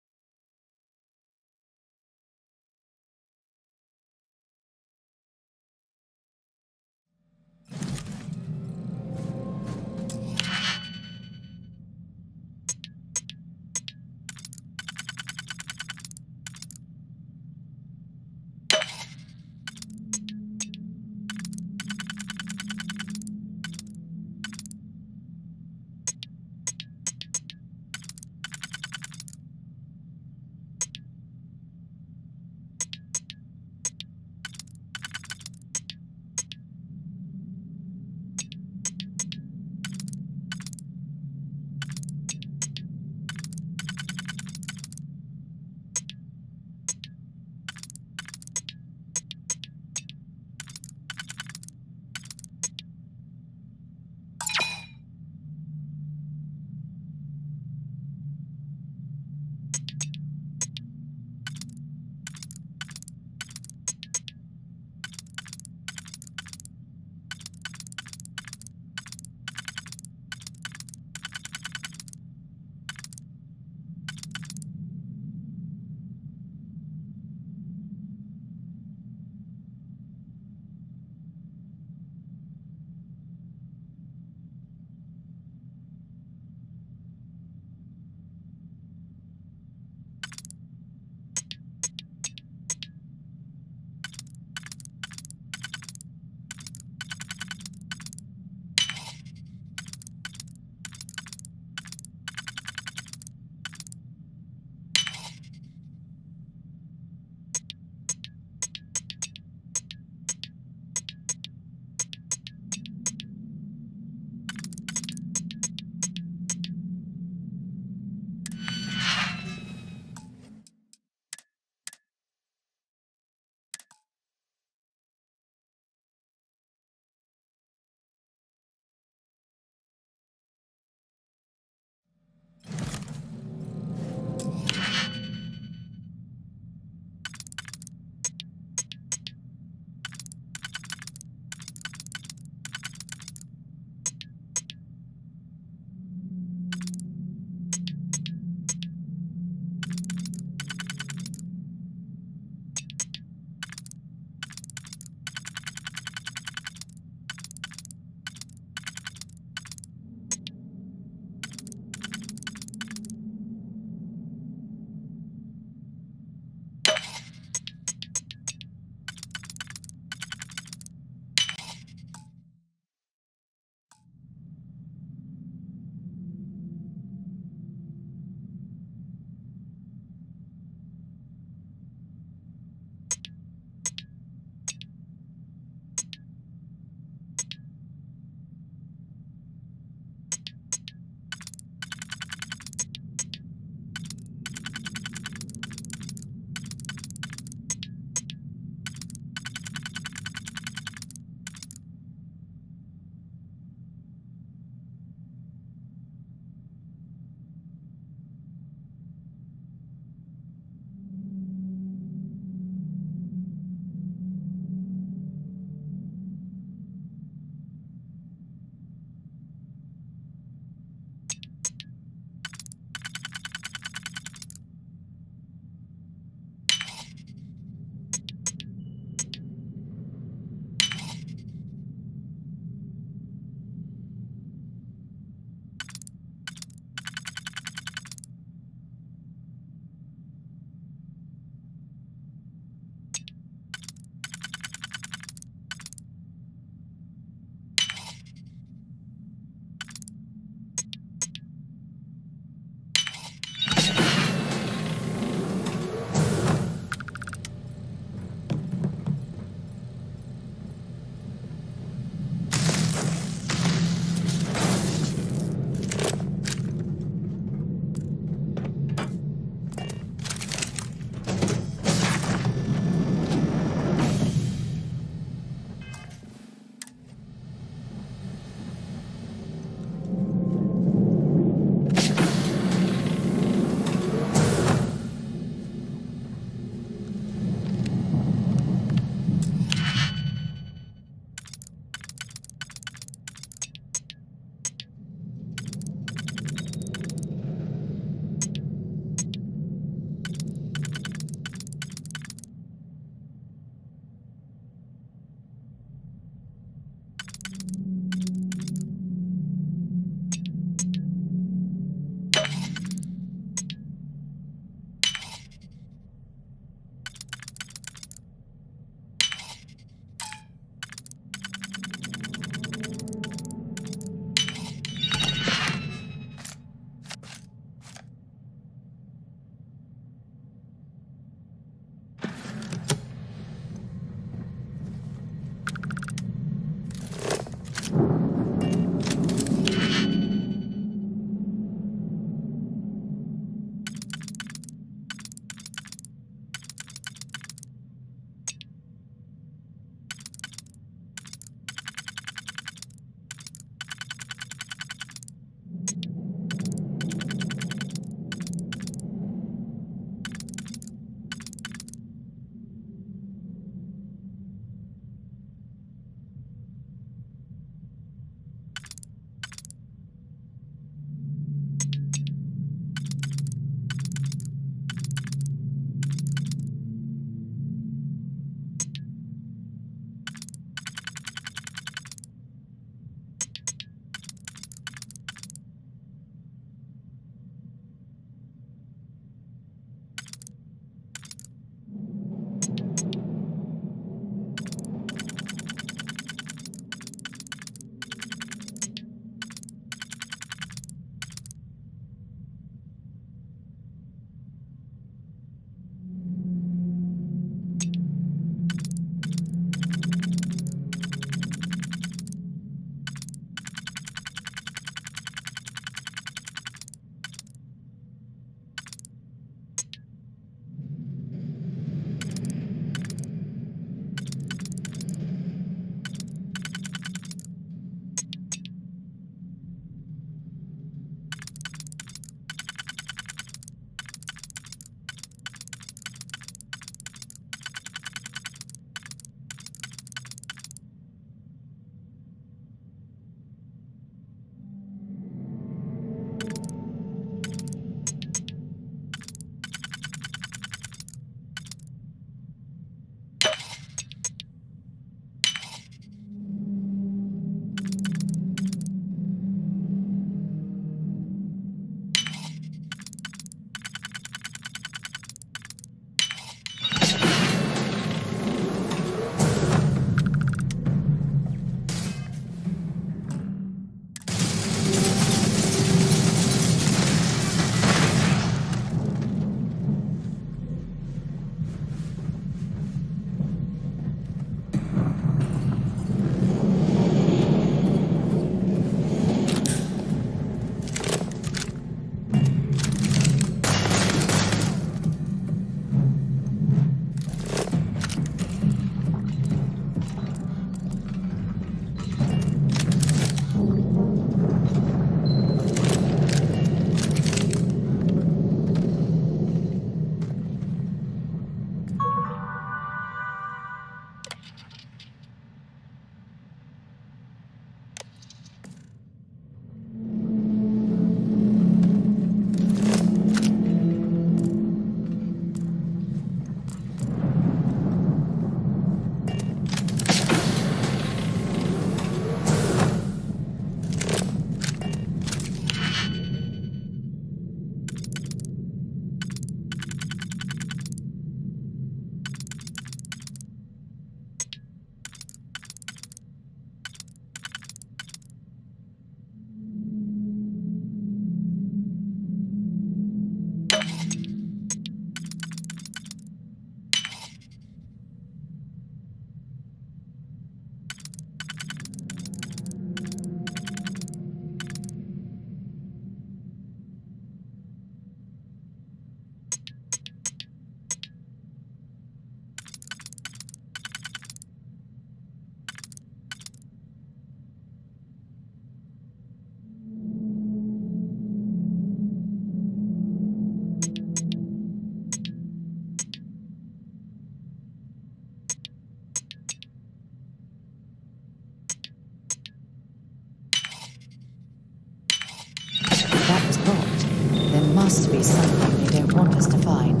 Speaker 1: was locked. There must be something they don't want us to find.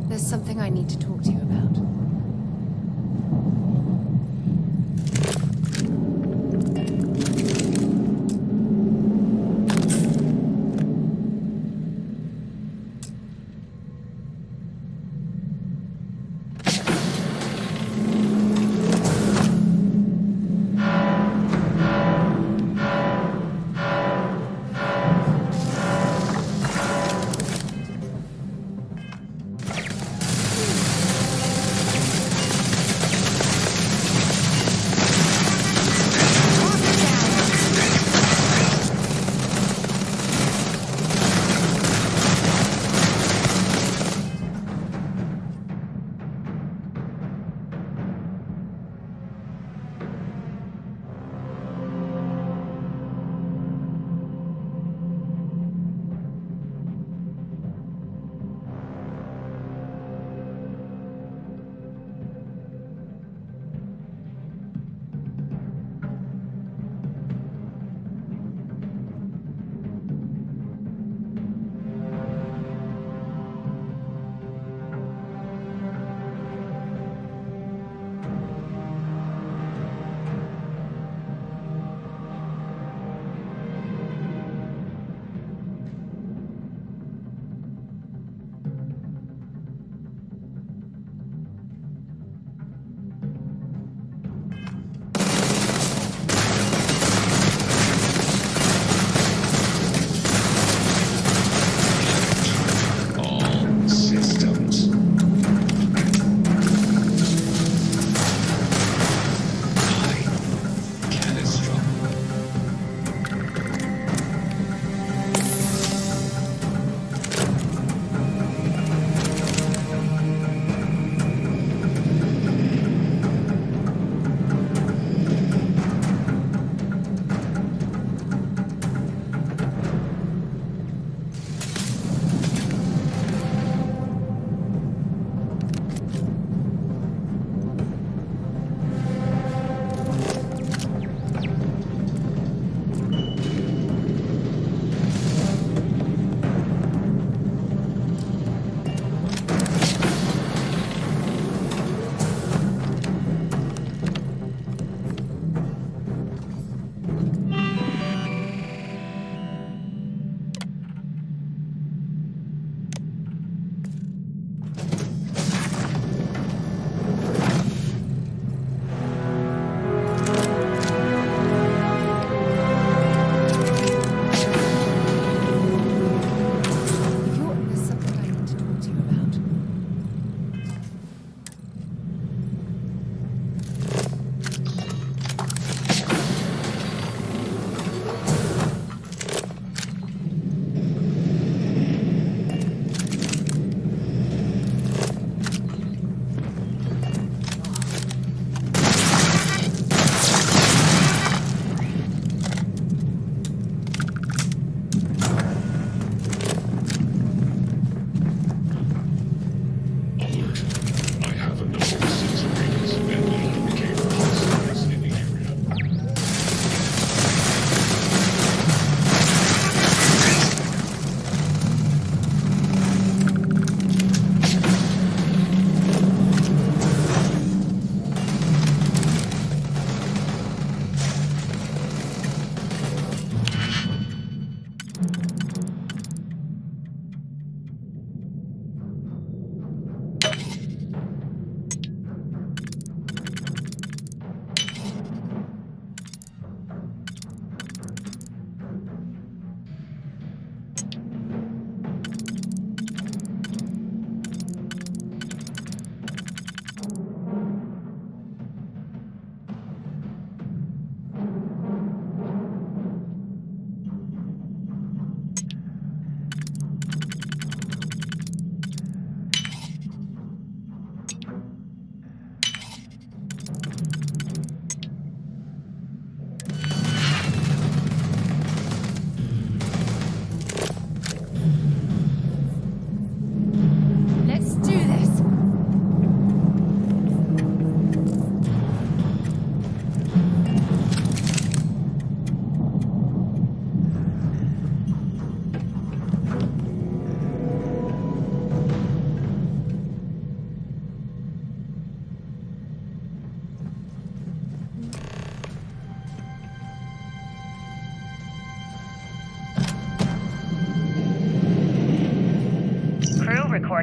Speaker 1: There's something I need to talk to you about.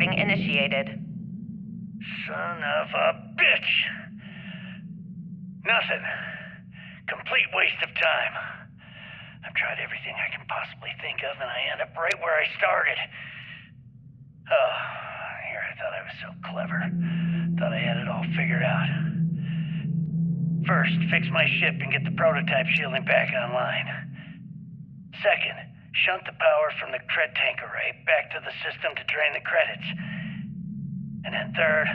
Speaker 11: recording initiated.
Speaker 10: Son of a bitch! Nothing. Complete waste of time. I've tried everything I can possibly think of, and I end up right where I started. Oh, here I thought I was so clever. Thought I had it all figured out. First, fix my ship and get the prototype shielding back online. Second, shunt the power from the cred tank array back to the system to drain the credits. And then third,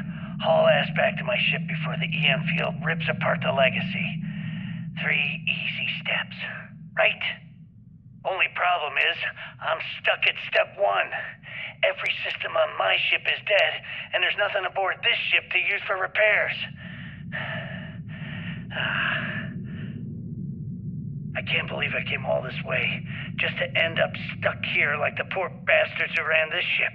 Speaker 10: haul ass back to my ship before the EM field rips apart the legacy. 3 easy steps, right? Only problem is, I'm stuck at step 1. Every system on my ship is dead, and there's nothing aboard this ship to use for repairs. I can't believe I came all this way, just to end up stuck here like the poor bastards who ran this ship.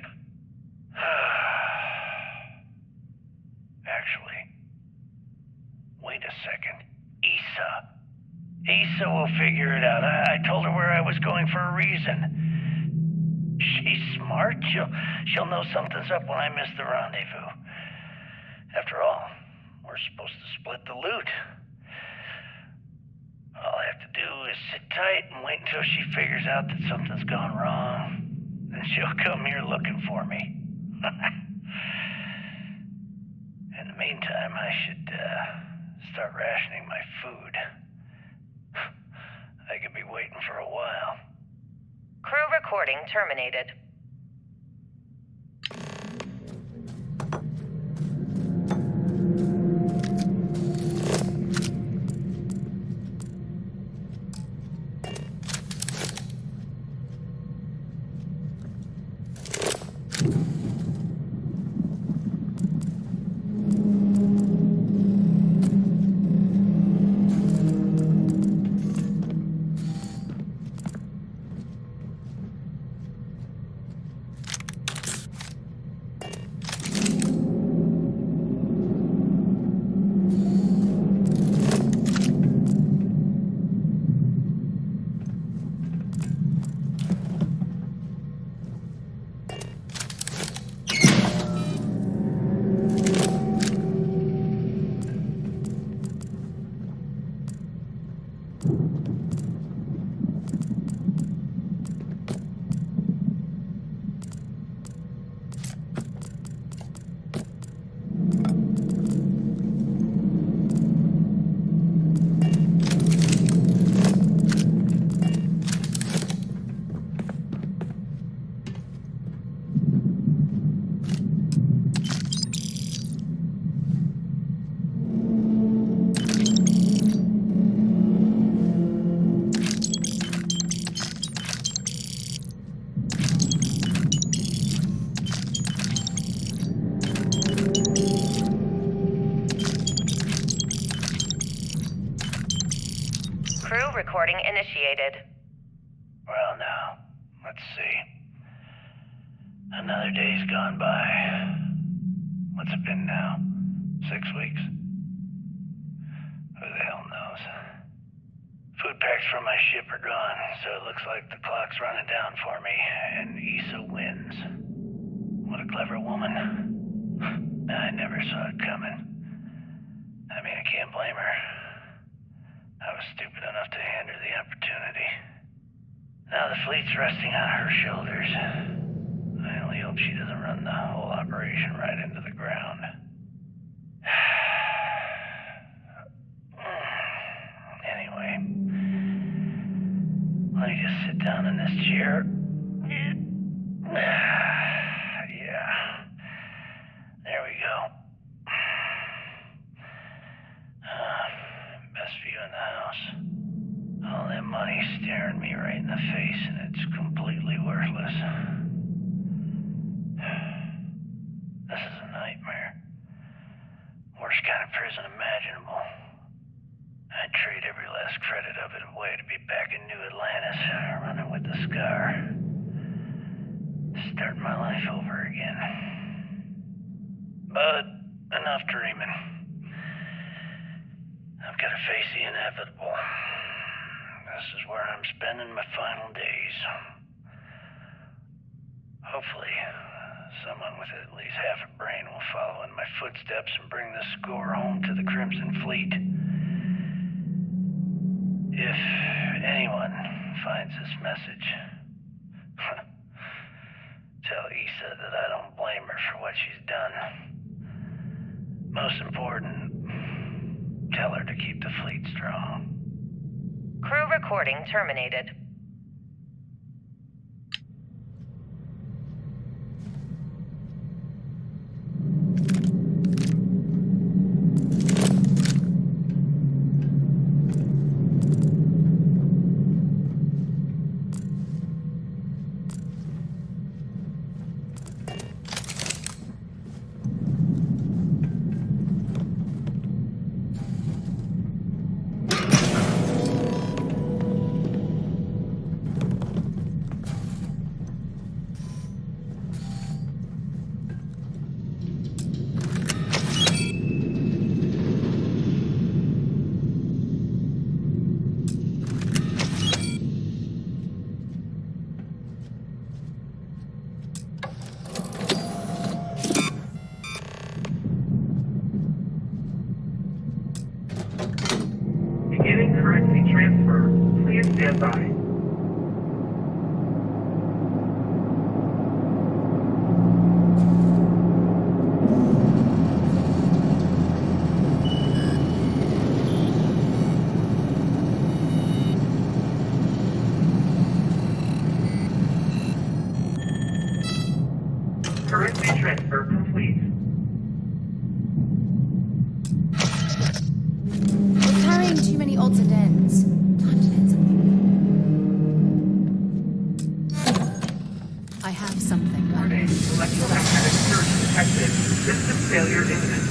Speaker 10: Actually, wait a second. Issa will figure it out. I told her where I was going for a reason. She's smart. She'll know something's up when I miss the rendezvous. After all, we're supposed to split the loot. All I have to do is sit tight and wait until she figures out that something's gone wrong. Then she'll come here looking for me. In the meantime, I should start rationing my food. I could be waiting for a while.
Speaker 11: Crew recording terminated. Recording initiated.
Speaker 10: Well, now, let's see. Another day's gone by. What's it been now? 6 weeks? Who the hell knows? Food packs from my ship are gone, so it looks like the clock's running down for me, and Issa wins. What a clever woman. I never saw it coming. I mean, I can't blame her. I was stupid enough to hand her the opportunity. Now the fleet's resting on her shoulders. I only hope she doesn't run the whole operation right into the ground. Anyway, let me just sit down in this chair. Yeah. There we go. Best view in the house. All that money staring me right in the face, and it's completely worthless. This is a nightmare. Worst kind of prison imaginable. I'd trade every last credit of it away to be back in New Atlantis, running with the Scar. Starting my life over again. But enough dreaming. I've got to face the inevitable. This is where I'm spending my final days. Hopefully, Someone with at least half a brain will follow in my footsteps and bring the score home to the Crimson Fleet. If anyone finds this message, tell Issa that I don't blame her for what she's done. Most important, tell her to keep the fleet strong.
Speaker 11: Crew recording terminated.
Speaker 12: Beginning currency transfer. Please stand by. Currency transfer complete.
Speaker 1: We're carrying too many odds and ends. Time to learn something. I have something.
Speaker 12: Warning. Electromagnetic surge detected. System failure imminent.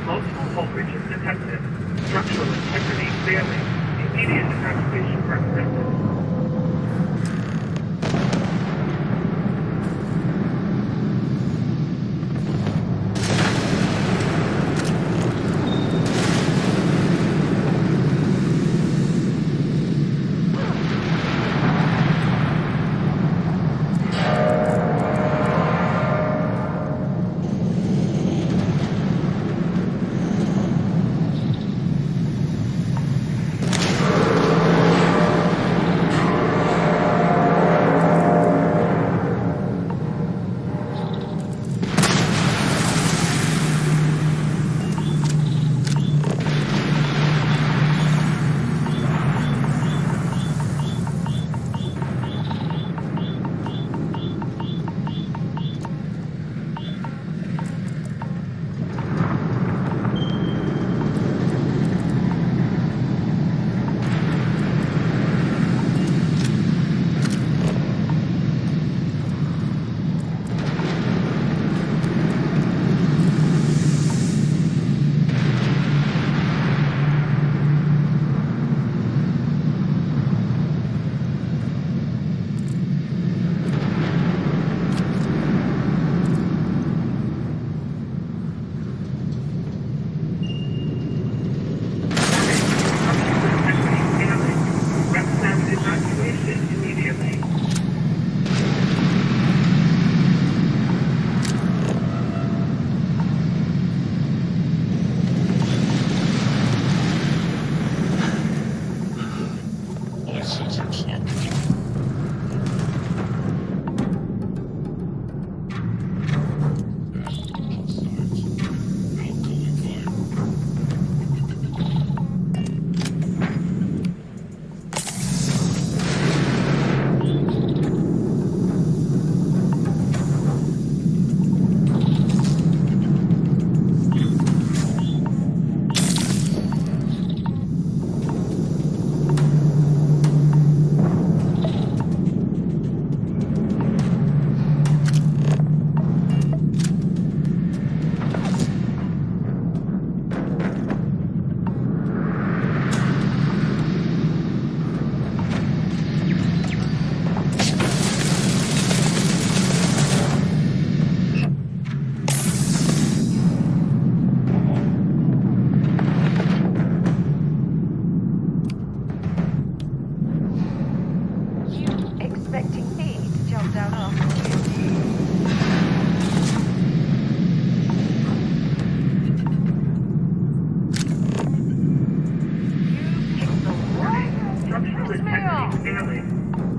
Speaker 12: Multiple voltages detected. Structural integrity failing. Immediate evacuation recommended.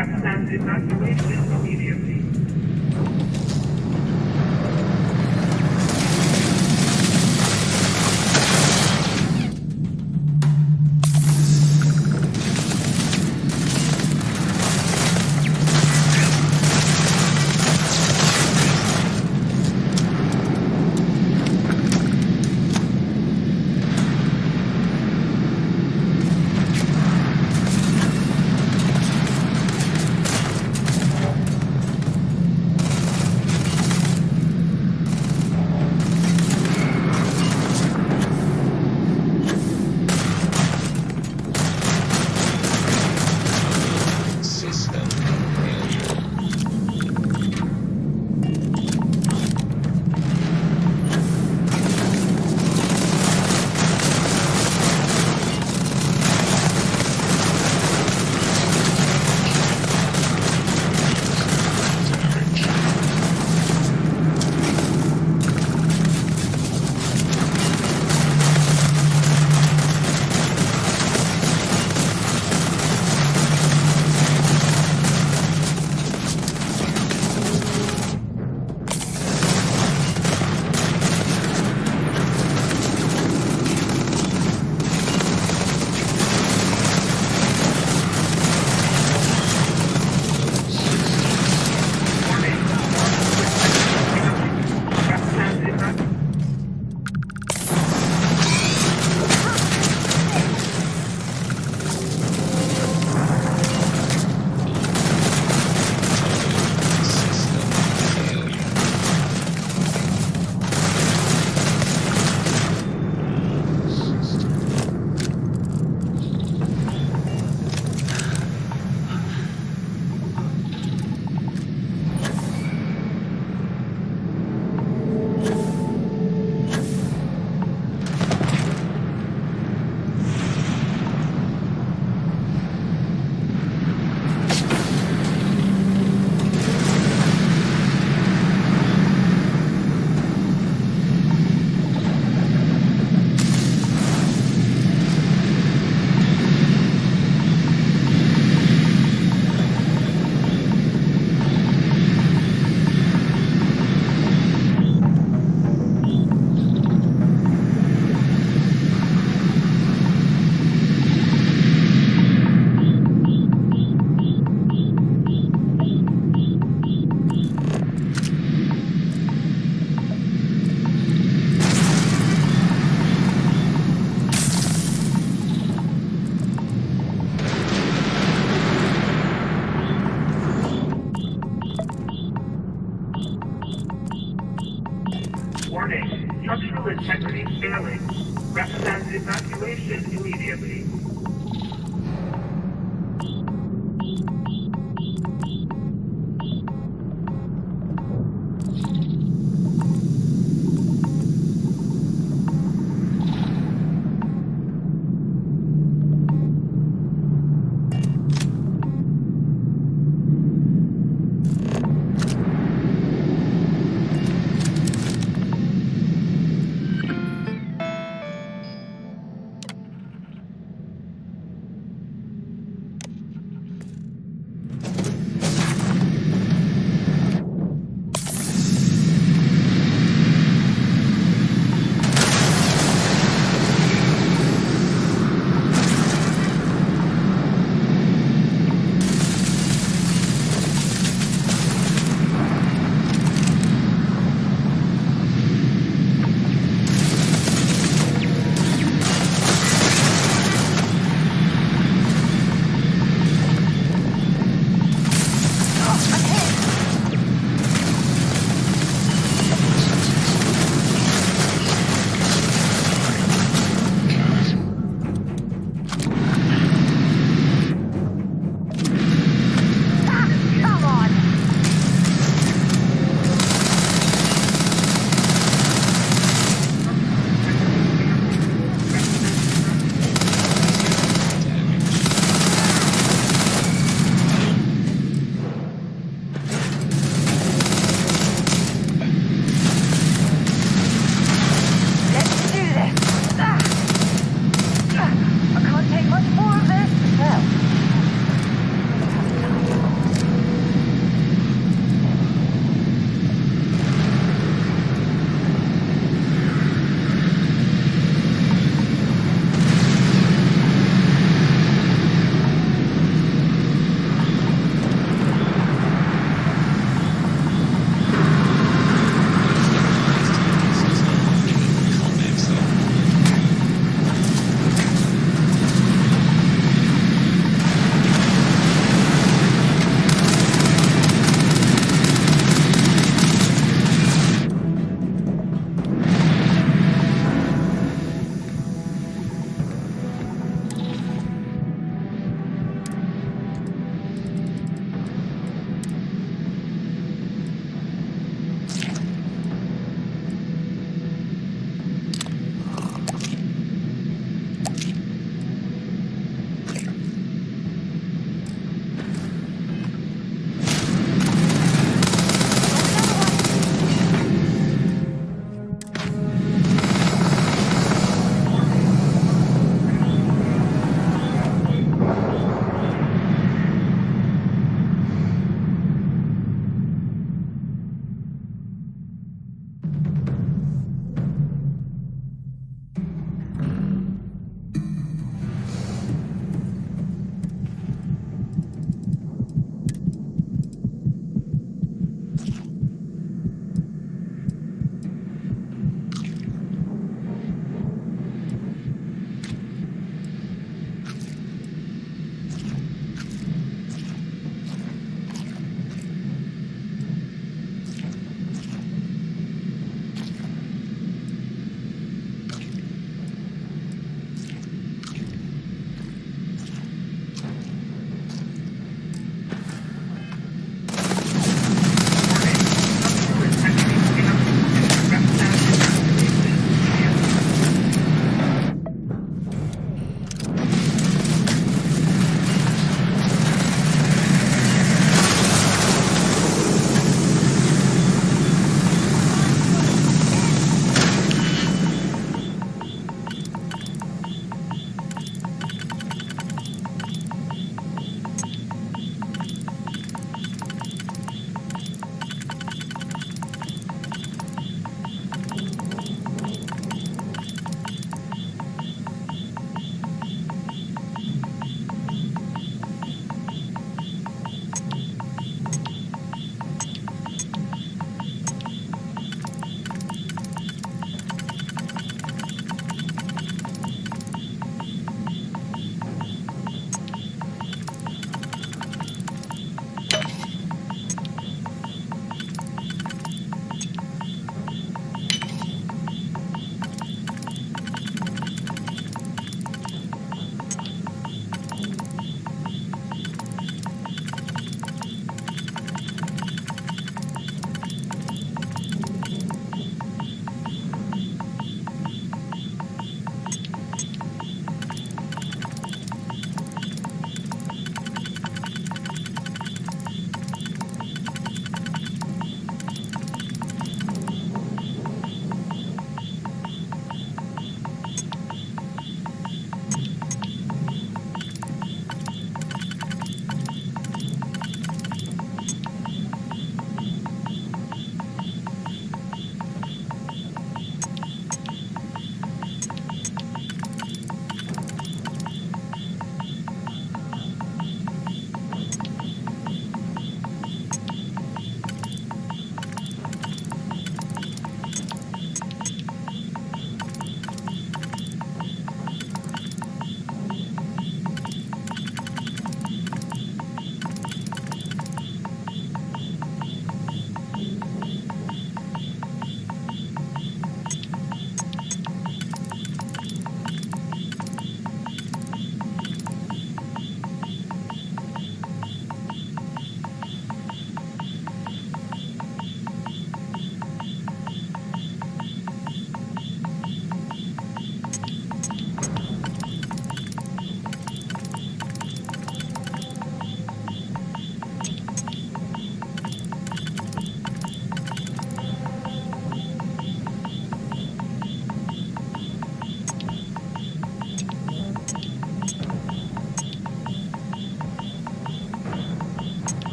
Speaker 12: Recommend evacuation immediately. Warning, structural integrity failing. Recommend evacuation immediately.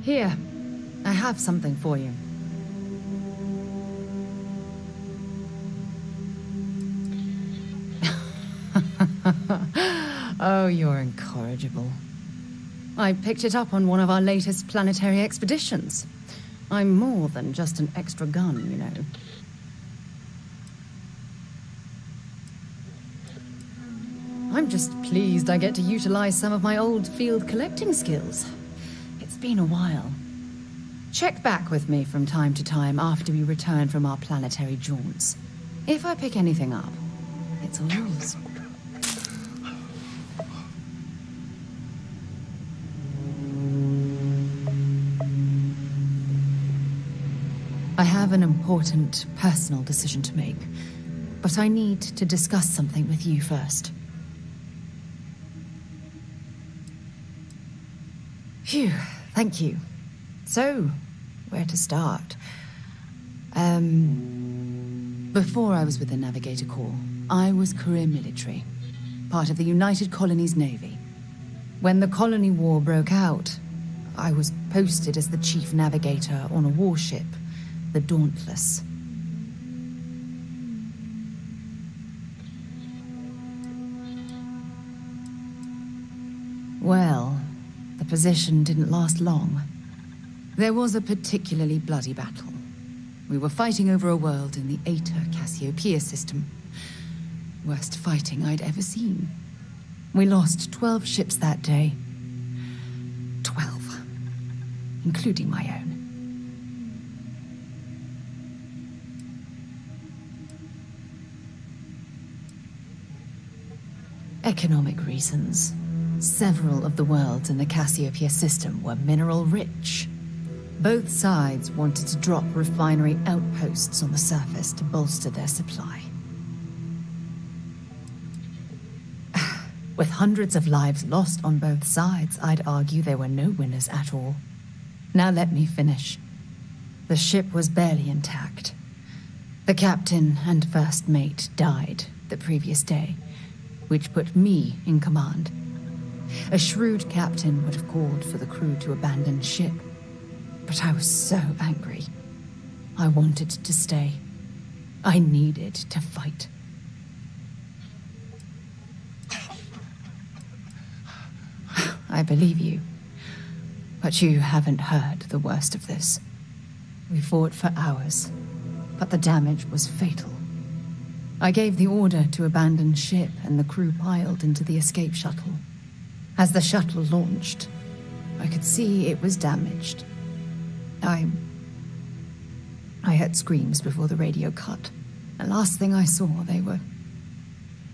Speaker 1: Here, I have something for you. Oh, you're incorrigible. I picked it up on one of our latest planetary expeditions. I'm more than just an extra gun, you know. I'm just pleased I get to utilize some of my old field collecting skills. It's been a while. Check back with me from time to time after we return from our planetary jaunts. If I pick anything up, it's all yours. I have an important personal decision to make, but I need to discuss something with you first. Phew, thank you. So, where to start? Before I was with the Navigator Corps, I was career military, part of the United Colonies Navy. When the Colony War broke out, I was posted as the chief navigator on a warship, the Dauntless. Well, the position didn't last long. There was a particularly bloody battle. We were fighting over a world in the Eta Cassiopeia system. Worst fighting I'd ever seen. We lost 12 ships that day. 12. Including my own. Economic reasons. Several of the worlds in the Cassiopeia system were mineral rich. Both sides wanted to drop refinery outposts on the surface to bolster their supply. With hundreds of lives lost on both sides, I'd argue there were no winners at all. Now let me finish. The ship was barely intact. The captain and first mate died the previous day, which put me in command. A shrewd captain would have called for the crew to abandon ship, but I was so angry. I wanted to stay. I needed to fight. I believe you, but you haven't heard the worst of this. We fought for hours, but the damage was fatal. I gave the order to abandon ship, and the crew piled into the escape shuttle. As the shuttle launched, I could see it was damaged. I heard screams before the radio cut. The last thing I saw, they were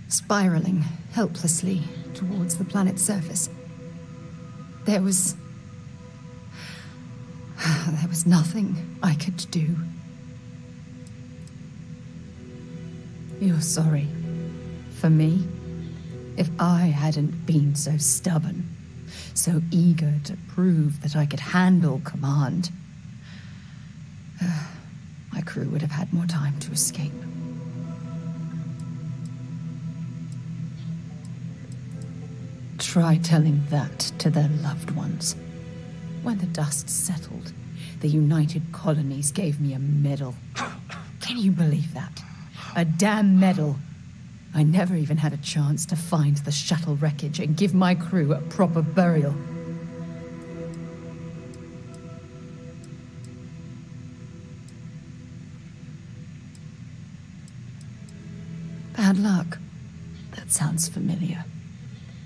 Speaker 1: spiraling helplessly towards the planet's surface. There was nothing I could do. You're sorry. For me? If I hadn't been so stubborn, so eager to prove that I could handle command, my crew would have had more time to escape. Try telling that to their loved ones. When the dust settled, the United Colonies gave me a medal. Can you believe that? A damn medal. I never even had a chance to find the shuttle wreckage and give my crew a proper burial. Bad luck. That sounds familiar.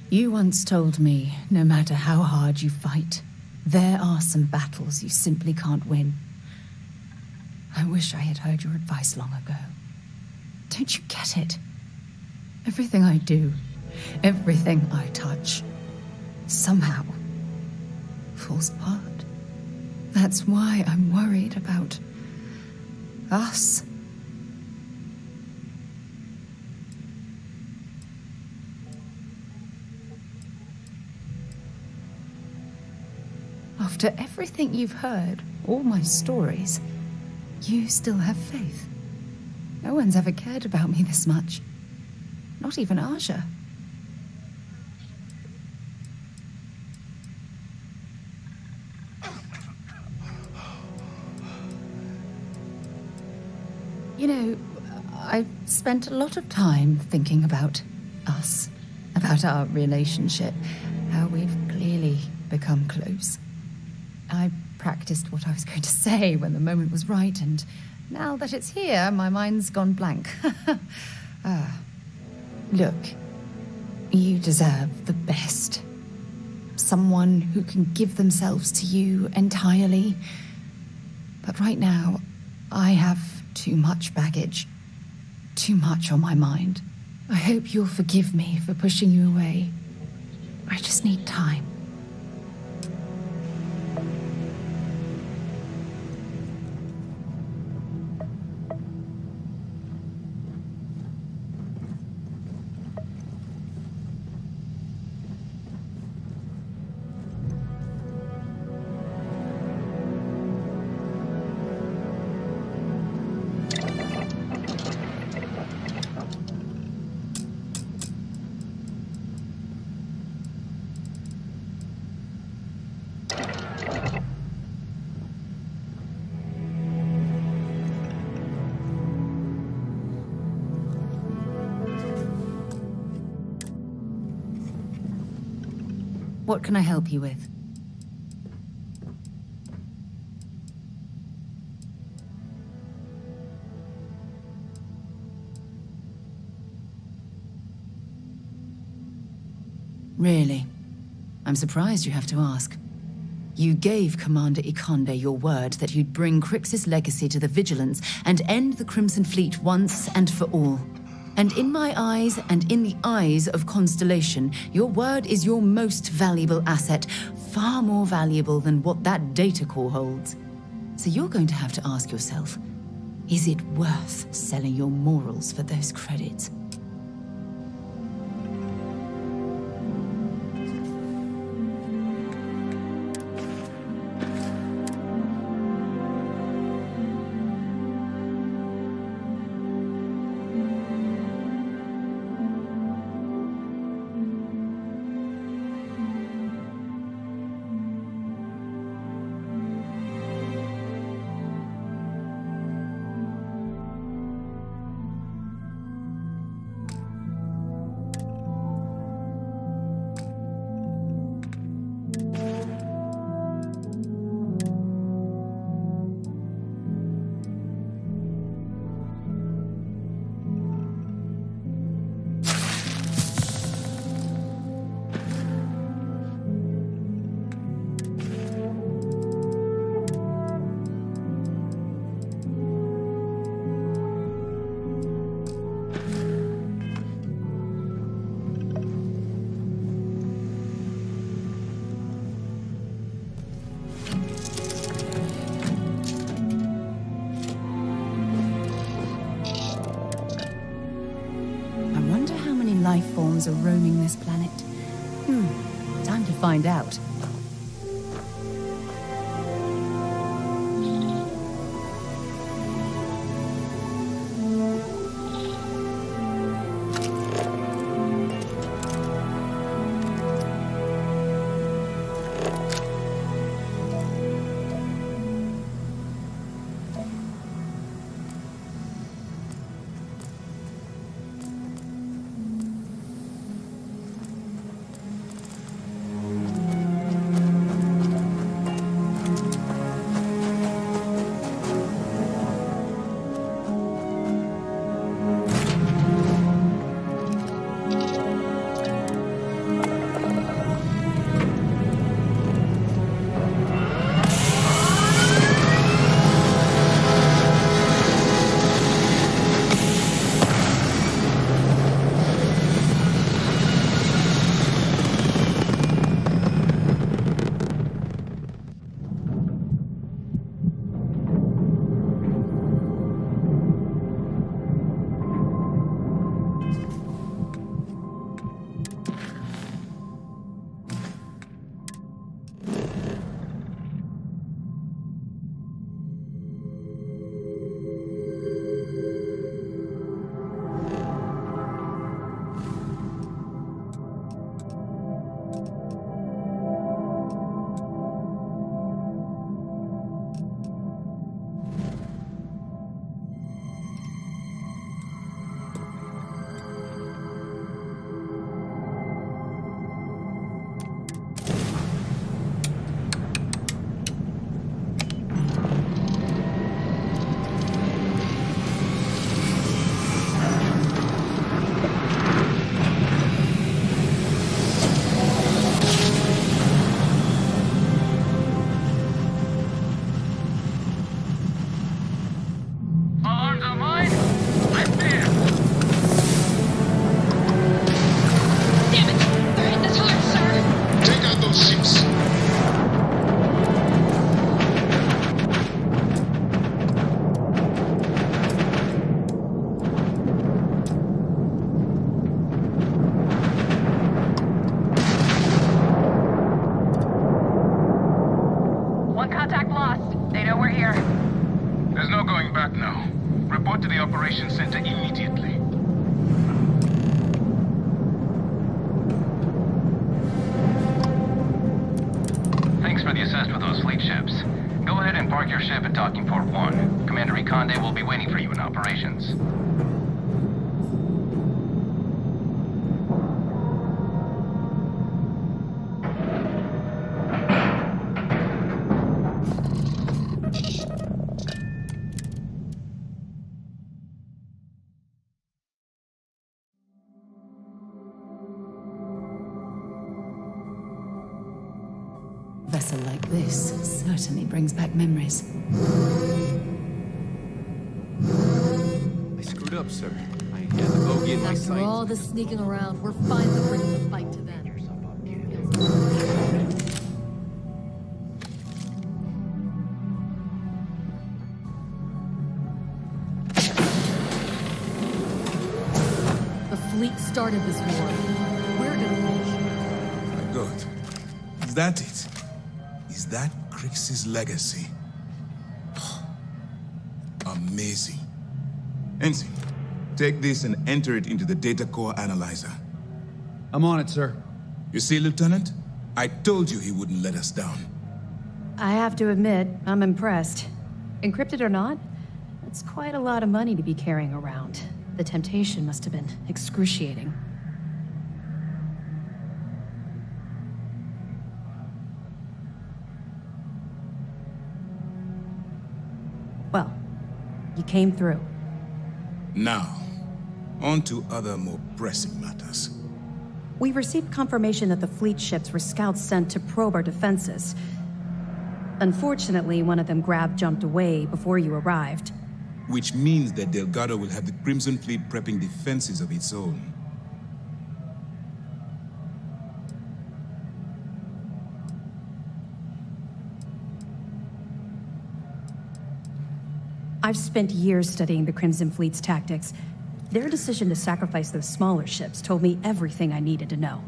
Speaker 1: You once told me, no matter how hard you fight, there are some battles you simply can't win. I wish I had heard your advice long ago. Don't you get it? Everything I do, everything I touch, somehow falls apart. That's why I'm worried about us. After everything you've heard, all my stories, you still have faith. No one's ever cared about me this much. Not even Aja. You know, I've spent a lot of time thinking about us, about our relationship, how we've clearly become close. I practiced what I was going to say when the moment was right, and now that it's here, my mind's gone blank. Look, you deserve the best. Someone who can give themselves to you entirely. But right now, I have too much baggage. Too much on my mind. I hope you'll forgive me for pushing you away. I just need time. What can I help you with? Really? I'm surprised you have to ask. You gave Commander Ikonde your word that you'd bring Crix's legacy to the Vigilance and end the Crimson Fleet once and for all. And in my eyes, and in the eyes of Constellation, your word is your most valuable asset, far more valuable than what that data core holds. So you're going to have to ask yourself, is it worth selling your morals for those credits? Life forms are roaming this planet. Time to find out.
Speaker 18: Report to the operations center immediately. Thanks for the assist with those fleet ships. Go ahead and park your ship at Docking Port 1. Commander Ikonde will be waiting for you in operations.
Speaker 1: A vessel like this certainly brings back memories.
Speaker 21: I screwed up, sir. I had the bogey in my
Speaker 15: After
Speaker 21: sights.
Speaker 15: all this sneaking around, we're finally bringing the fight to them. The fleet started this war. We're gonna finish.
Speaker 4: My God. Is that it? Is that Crix's legacy? Amazing. Ensign, take this and enter it into the data core analyzer.
Speaker 14: I'm on it, sir.
Speaker 4: You see, Lieutenant? I told you he wouldn't let us down.
Speaker 5: I have to admit, I'm impressed. Encrypted or not, it's quite a lot of money to be carrying around. The temptation must have been excruciating. Well, you came through.
Speaker 4: Now, on to other more pressing matters.
Speaker 5: We received confirmation that the fleet ships were scouts sent to probe our defenses. Unfortunately, one of them jumped away before you arrived.
Speaker 4: Which means that Delgado will have the Crimson Fleet prepping defenses of its own.
Speaker 5: I've spent years studying the Crimson Fleet's tactics. Their decision to sacrifice those smaller ships told me everything I needed to know.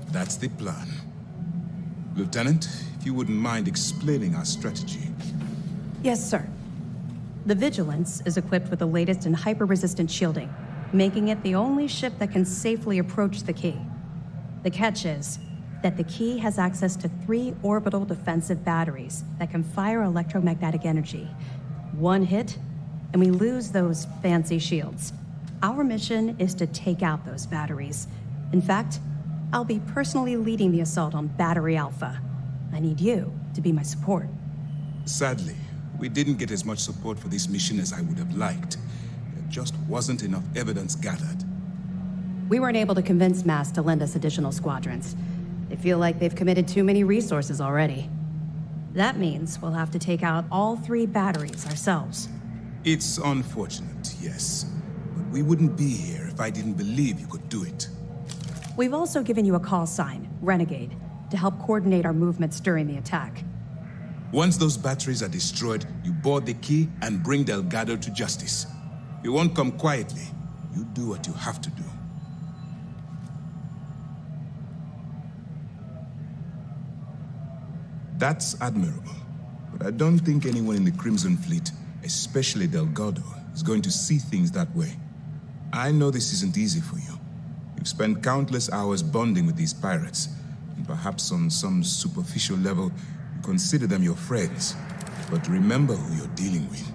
Speaker 4: That's the plan. Lieutenant, if you wouldn't mind explaining our strategy.
Speaker 5: Yes, sir. The Vigilance is equipped with the latest in hyper-resistant shielding, making it the only ship that can safely approach the key. The catch is that the key has access to 3 orbital defensive batteries that can fire electromagnetic energy. One hit, and we lose those fancy shields. Our mission is to take out those batteries. In fact, I'll be personally leading the assault on Battery Alpha. I need you to be my support.
Speaker 4: Sadly, we didn't get as much support for this mission as I would have liked. There just wasn't enough evidence gathered.
Speaker 5: We weren't able to convince MAS to lend us additional squadrons. They feel like they've committed too many resources already. That means we'll have to take out all 3 batteries ourselves.
Speaker 4: It's unfortunate, yes. But we wouldn't be here if I didn't believe you could do it.
Speaker 5: We've also given you a call sign, Renegade, to help coordinate our movements during the attack.
Speaker 4: Once those batteries are destroyed, you board the key and bring Delgado to justice. You won't come quietly. You do what you have to do. That's admirable, but I don't think anyone in the Crimson Fleet, especially Delgado, is going to see things that way. I know this isn't easy for you. You've spent countless hours bonding with these pirates, and perhaps on some superficial level, you consider them your friends. But remember who you're dealing with.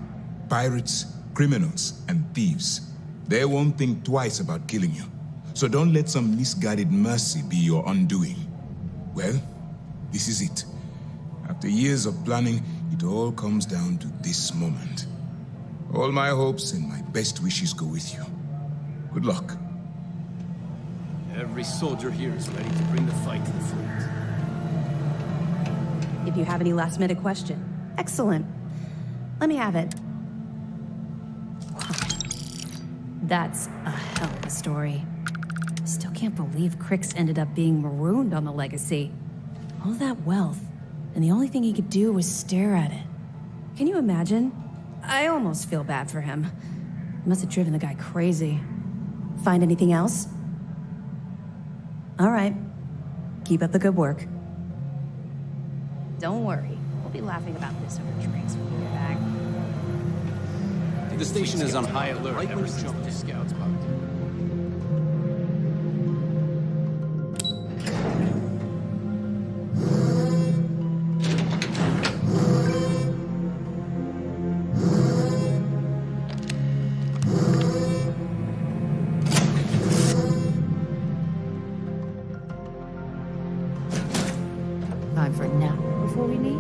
Speaker 4: Pirates, criminals, and thieves. They won't think twice about killing you. So don't let some misguided mercy be your undoing. Well, this is it. After years of planning, it all comes down to this moment. All my hopes and my best wishes go with you. Good luck.
Speaker 21: Every soldier here is ready to bring the fight to the fleet.
Speaker 5: If you have any last-minute question. Excellent. Let me have it. That's a hell of a story. Still can't believe Crix ended up being marooned on the Legacy. All that wealth, and the only thing he could do was stare at it. Can you imagine? I almost feel bad for him. Must have driven the guy crazy. Find anything else? All right. Keep up the good work. Don't worry. We'll be laughing about this over drinks when we get back.
Speaker 21: The station is on high alert.
Speaker 3: Right when you jump to scouts pod.
Speaker 1: Time for a nap before we leave?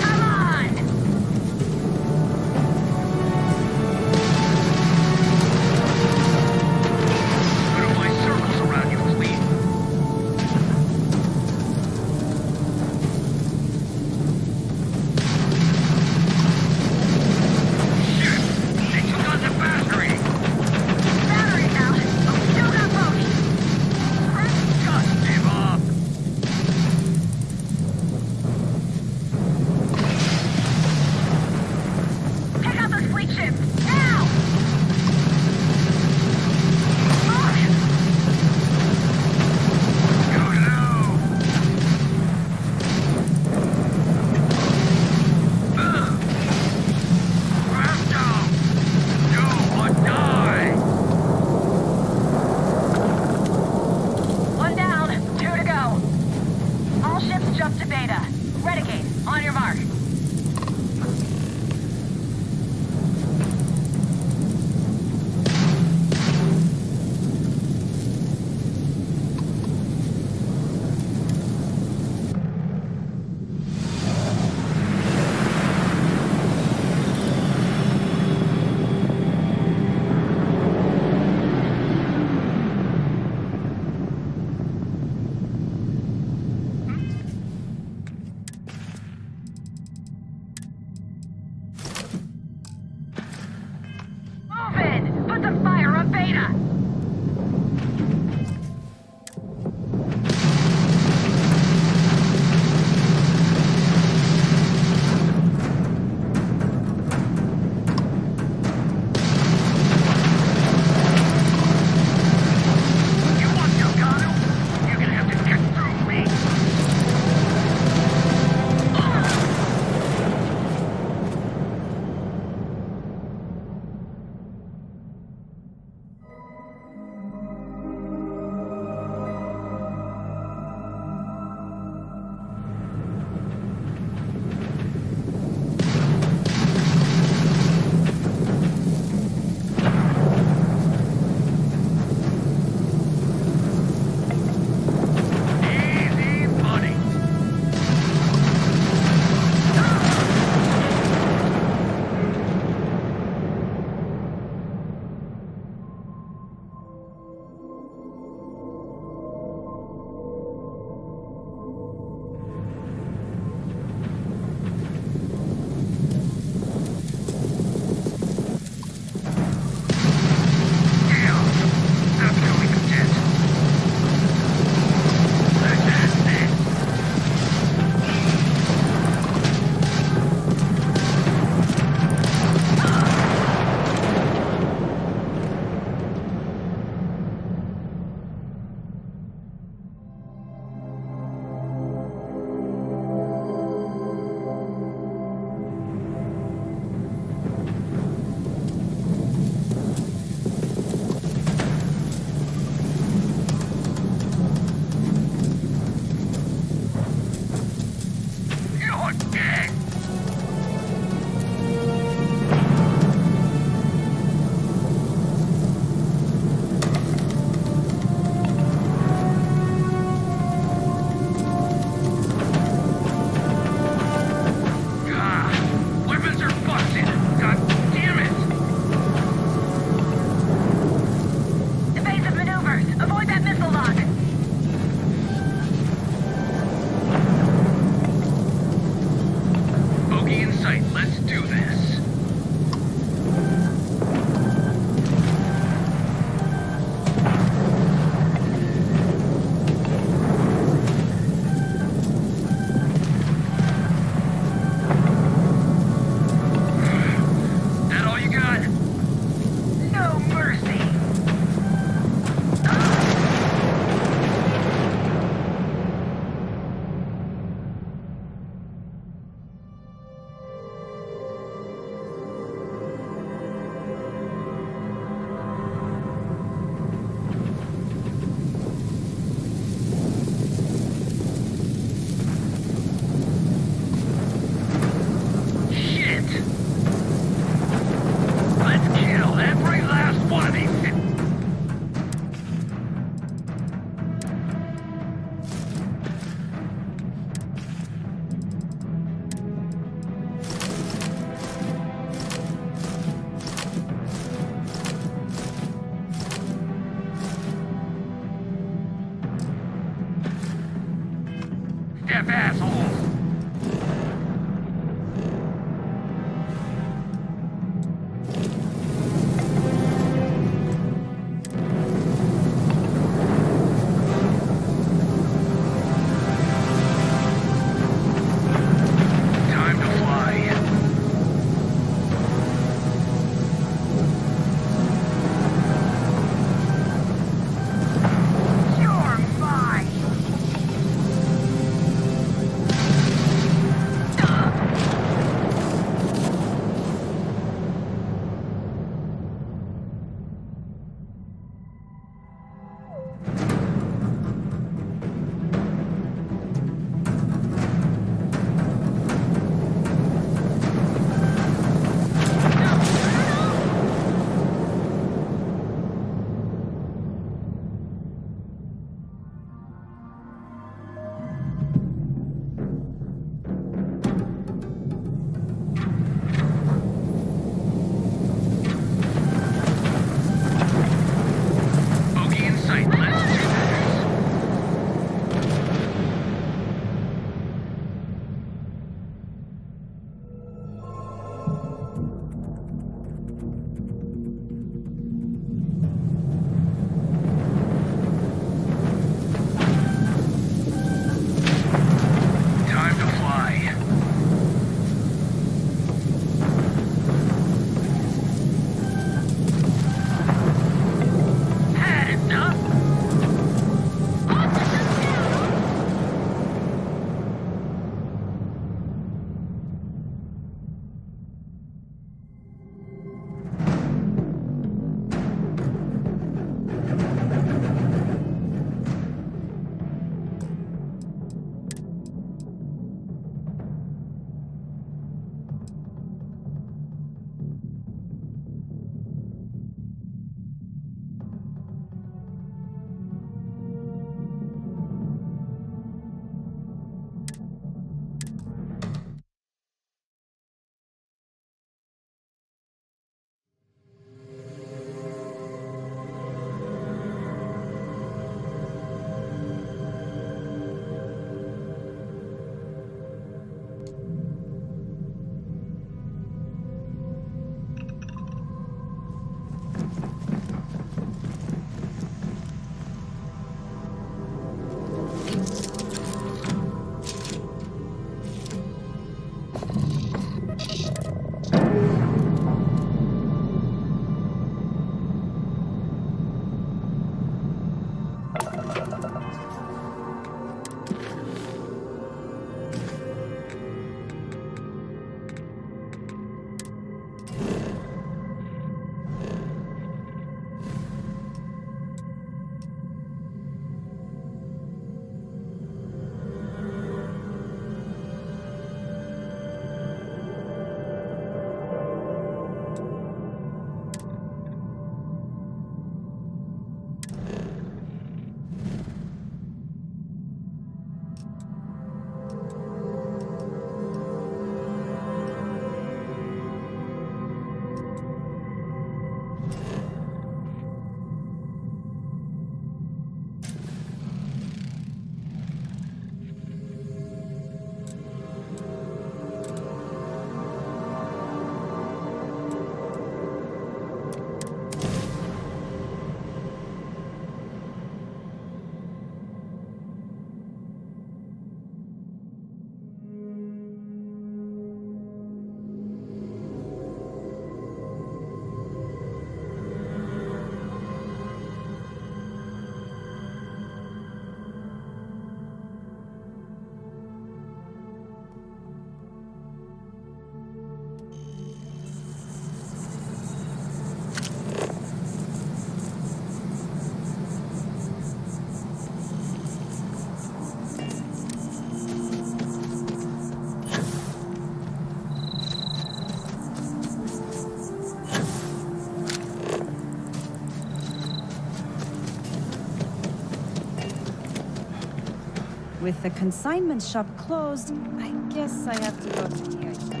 Speaker 3: With the consignment shop closed, I guess I have to go to the item.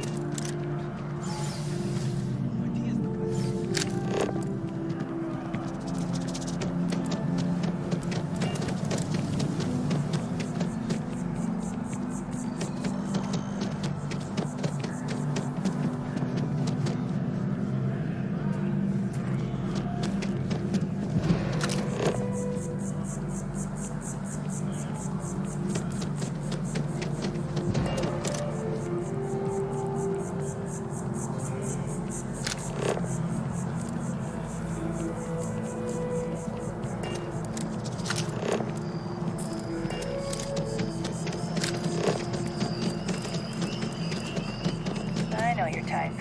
Speaker 11: I know your type.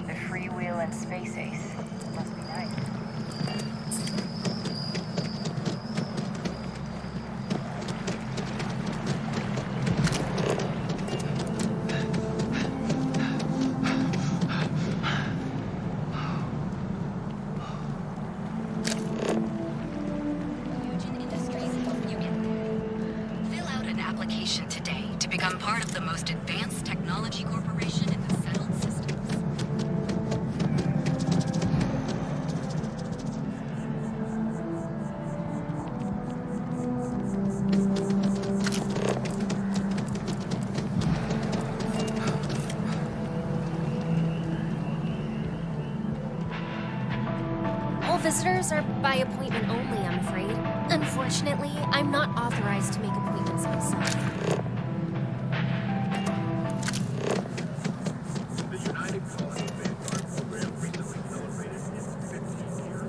Speaker 11: The freewheeling space ace. Must be nice.
Speaker 17: Fill out an application today to become part of the most advanced technology corporation in the settled systems.
Speaker 23: All visitors are by appointment only, I'm afraid. Unfortunately, I'm not authorized to make appointments myself.
Speaker 19: The United Colony Vanguard program recently celebrated its 50th year.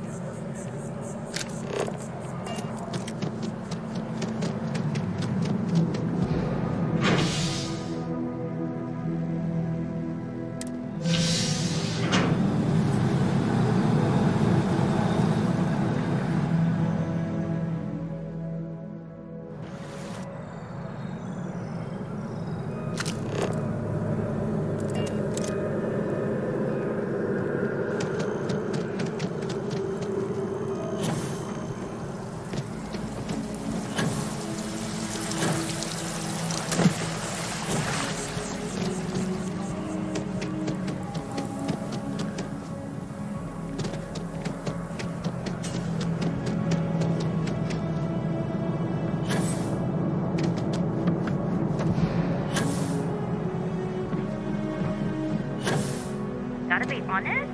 Speaker 24: Gotta be honest,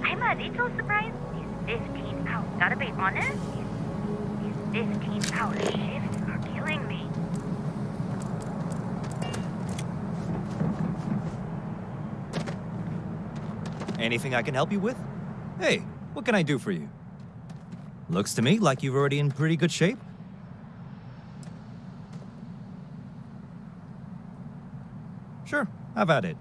Speaker 24: I'm a little surprised these 15 hours. Gotta be honest, these 15-hour shifts are killing me.
Speaker 25: Anything I can help you with? Hey, what can I do for you? Looks to me like you're already in pretty good shape. Sure, have at it.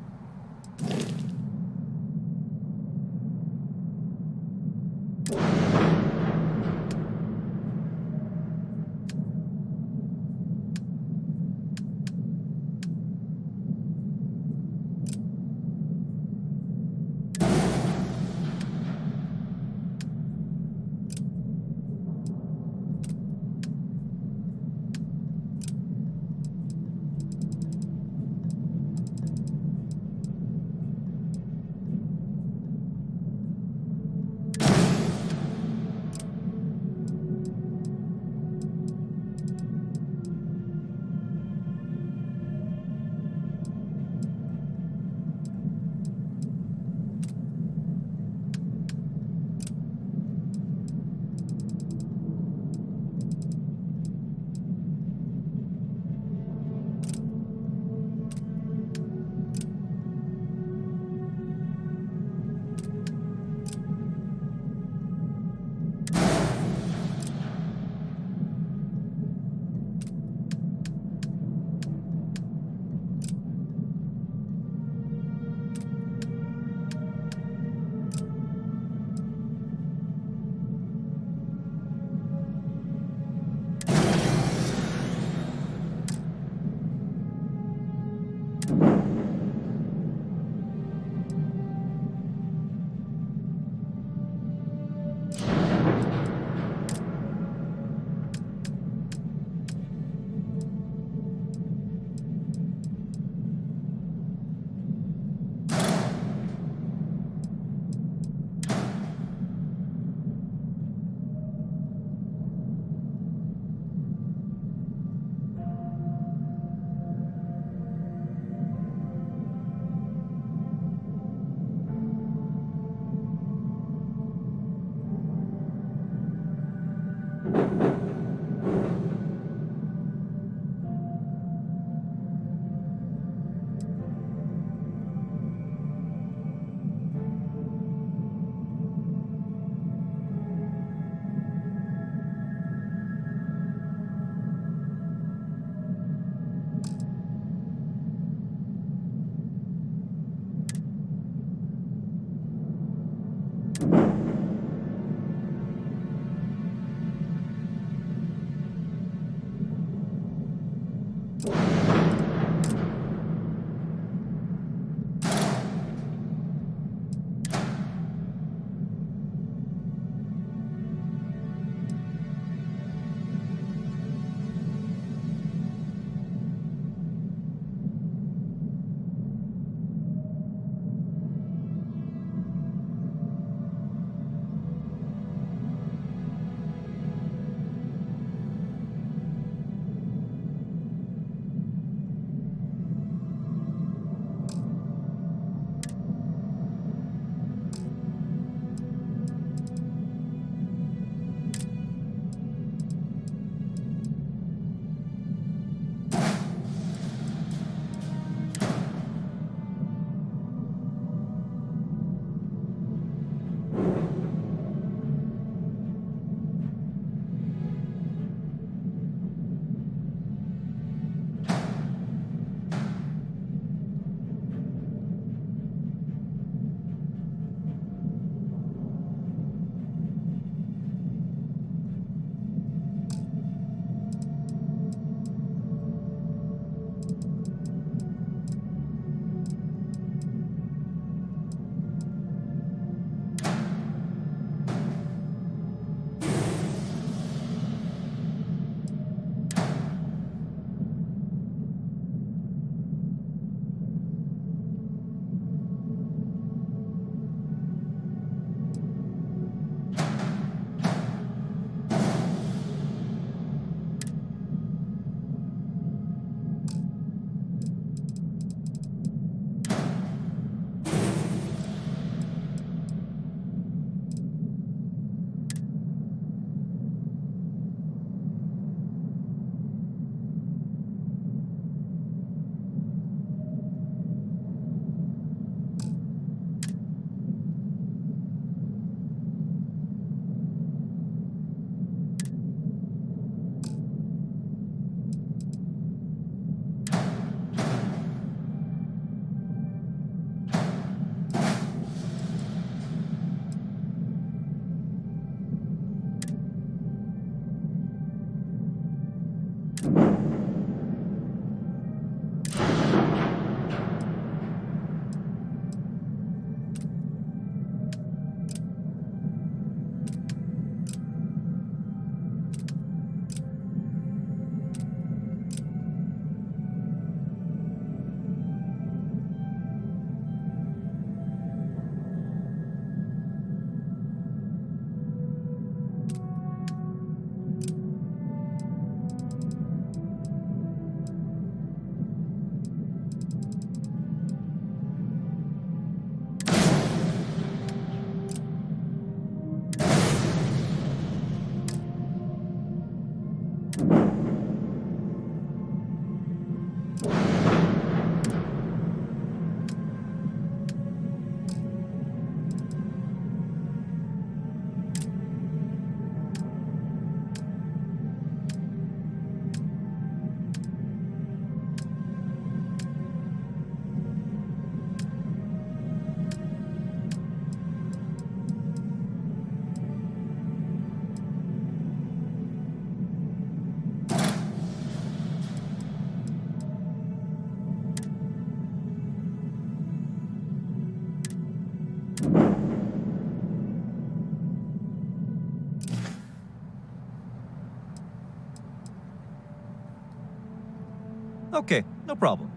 Speaker 25: Okay, no problem.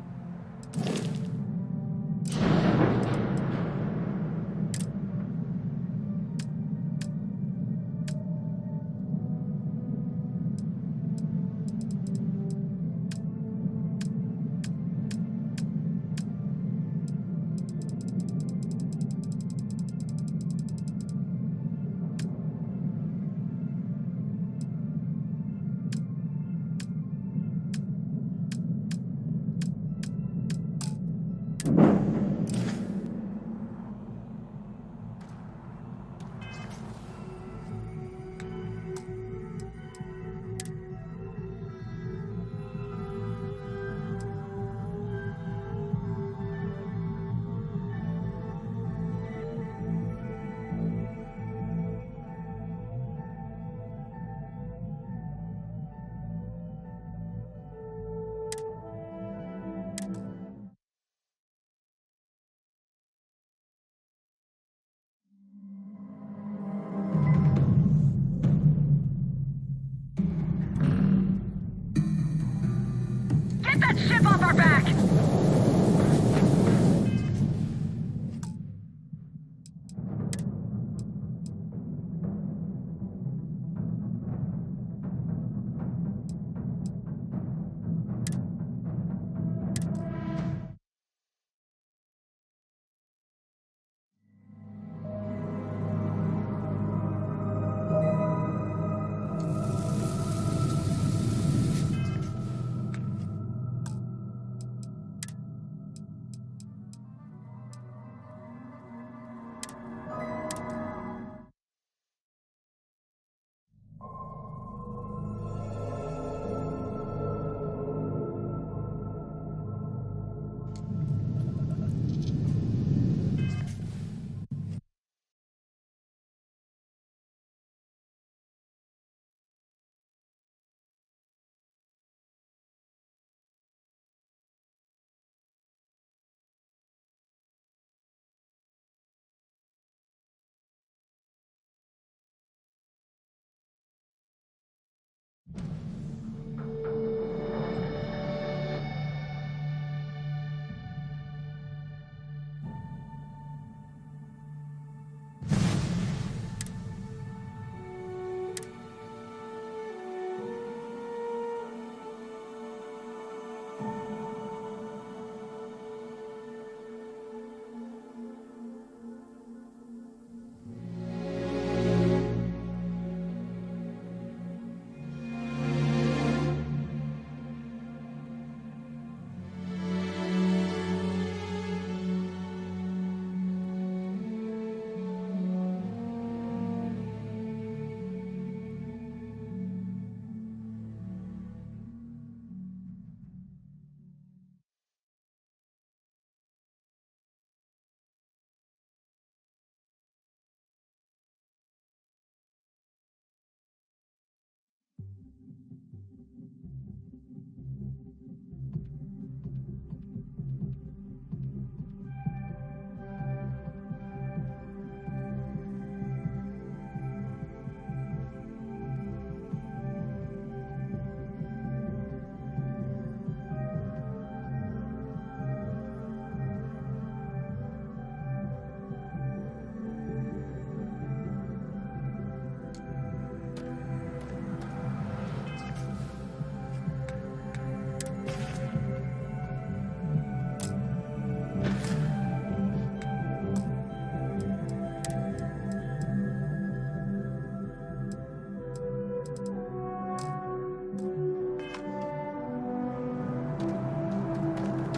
Speaker 13: that ship off our back!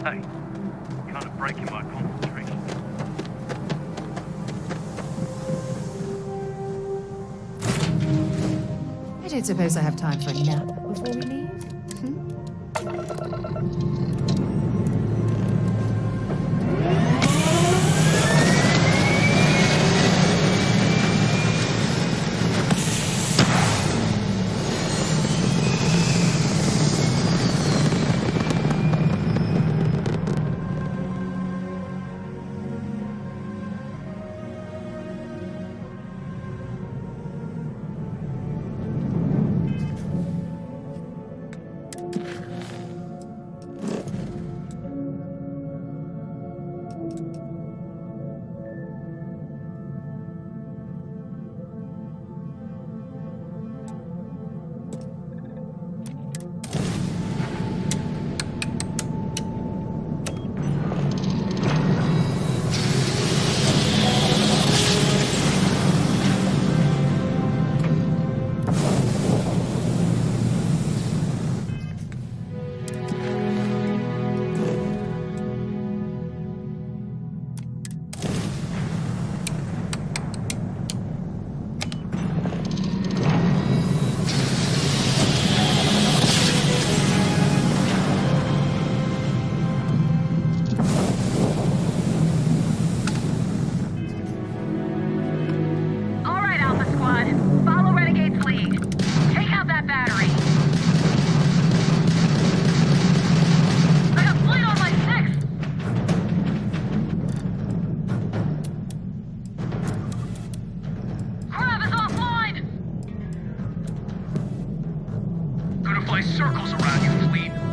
Speaker 13: Hey, kind of breaking my concentration.
Speaker 1: I don't suppose I have time for a nap before we leave.
Speaker 13: Circles around you, fleet.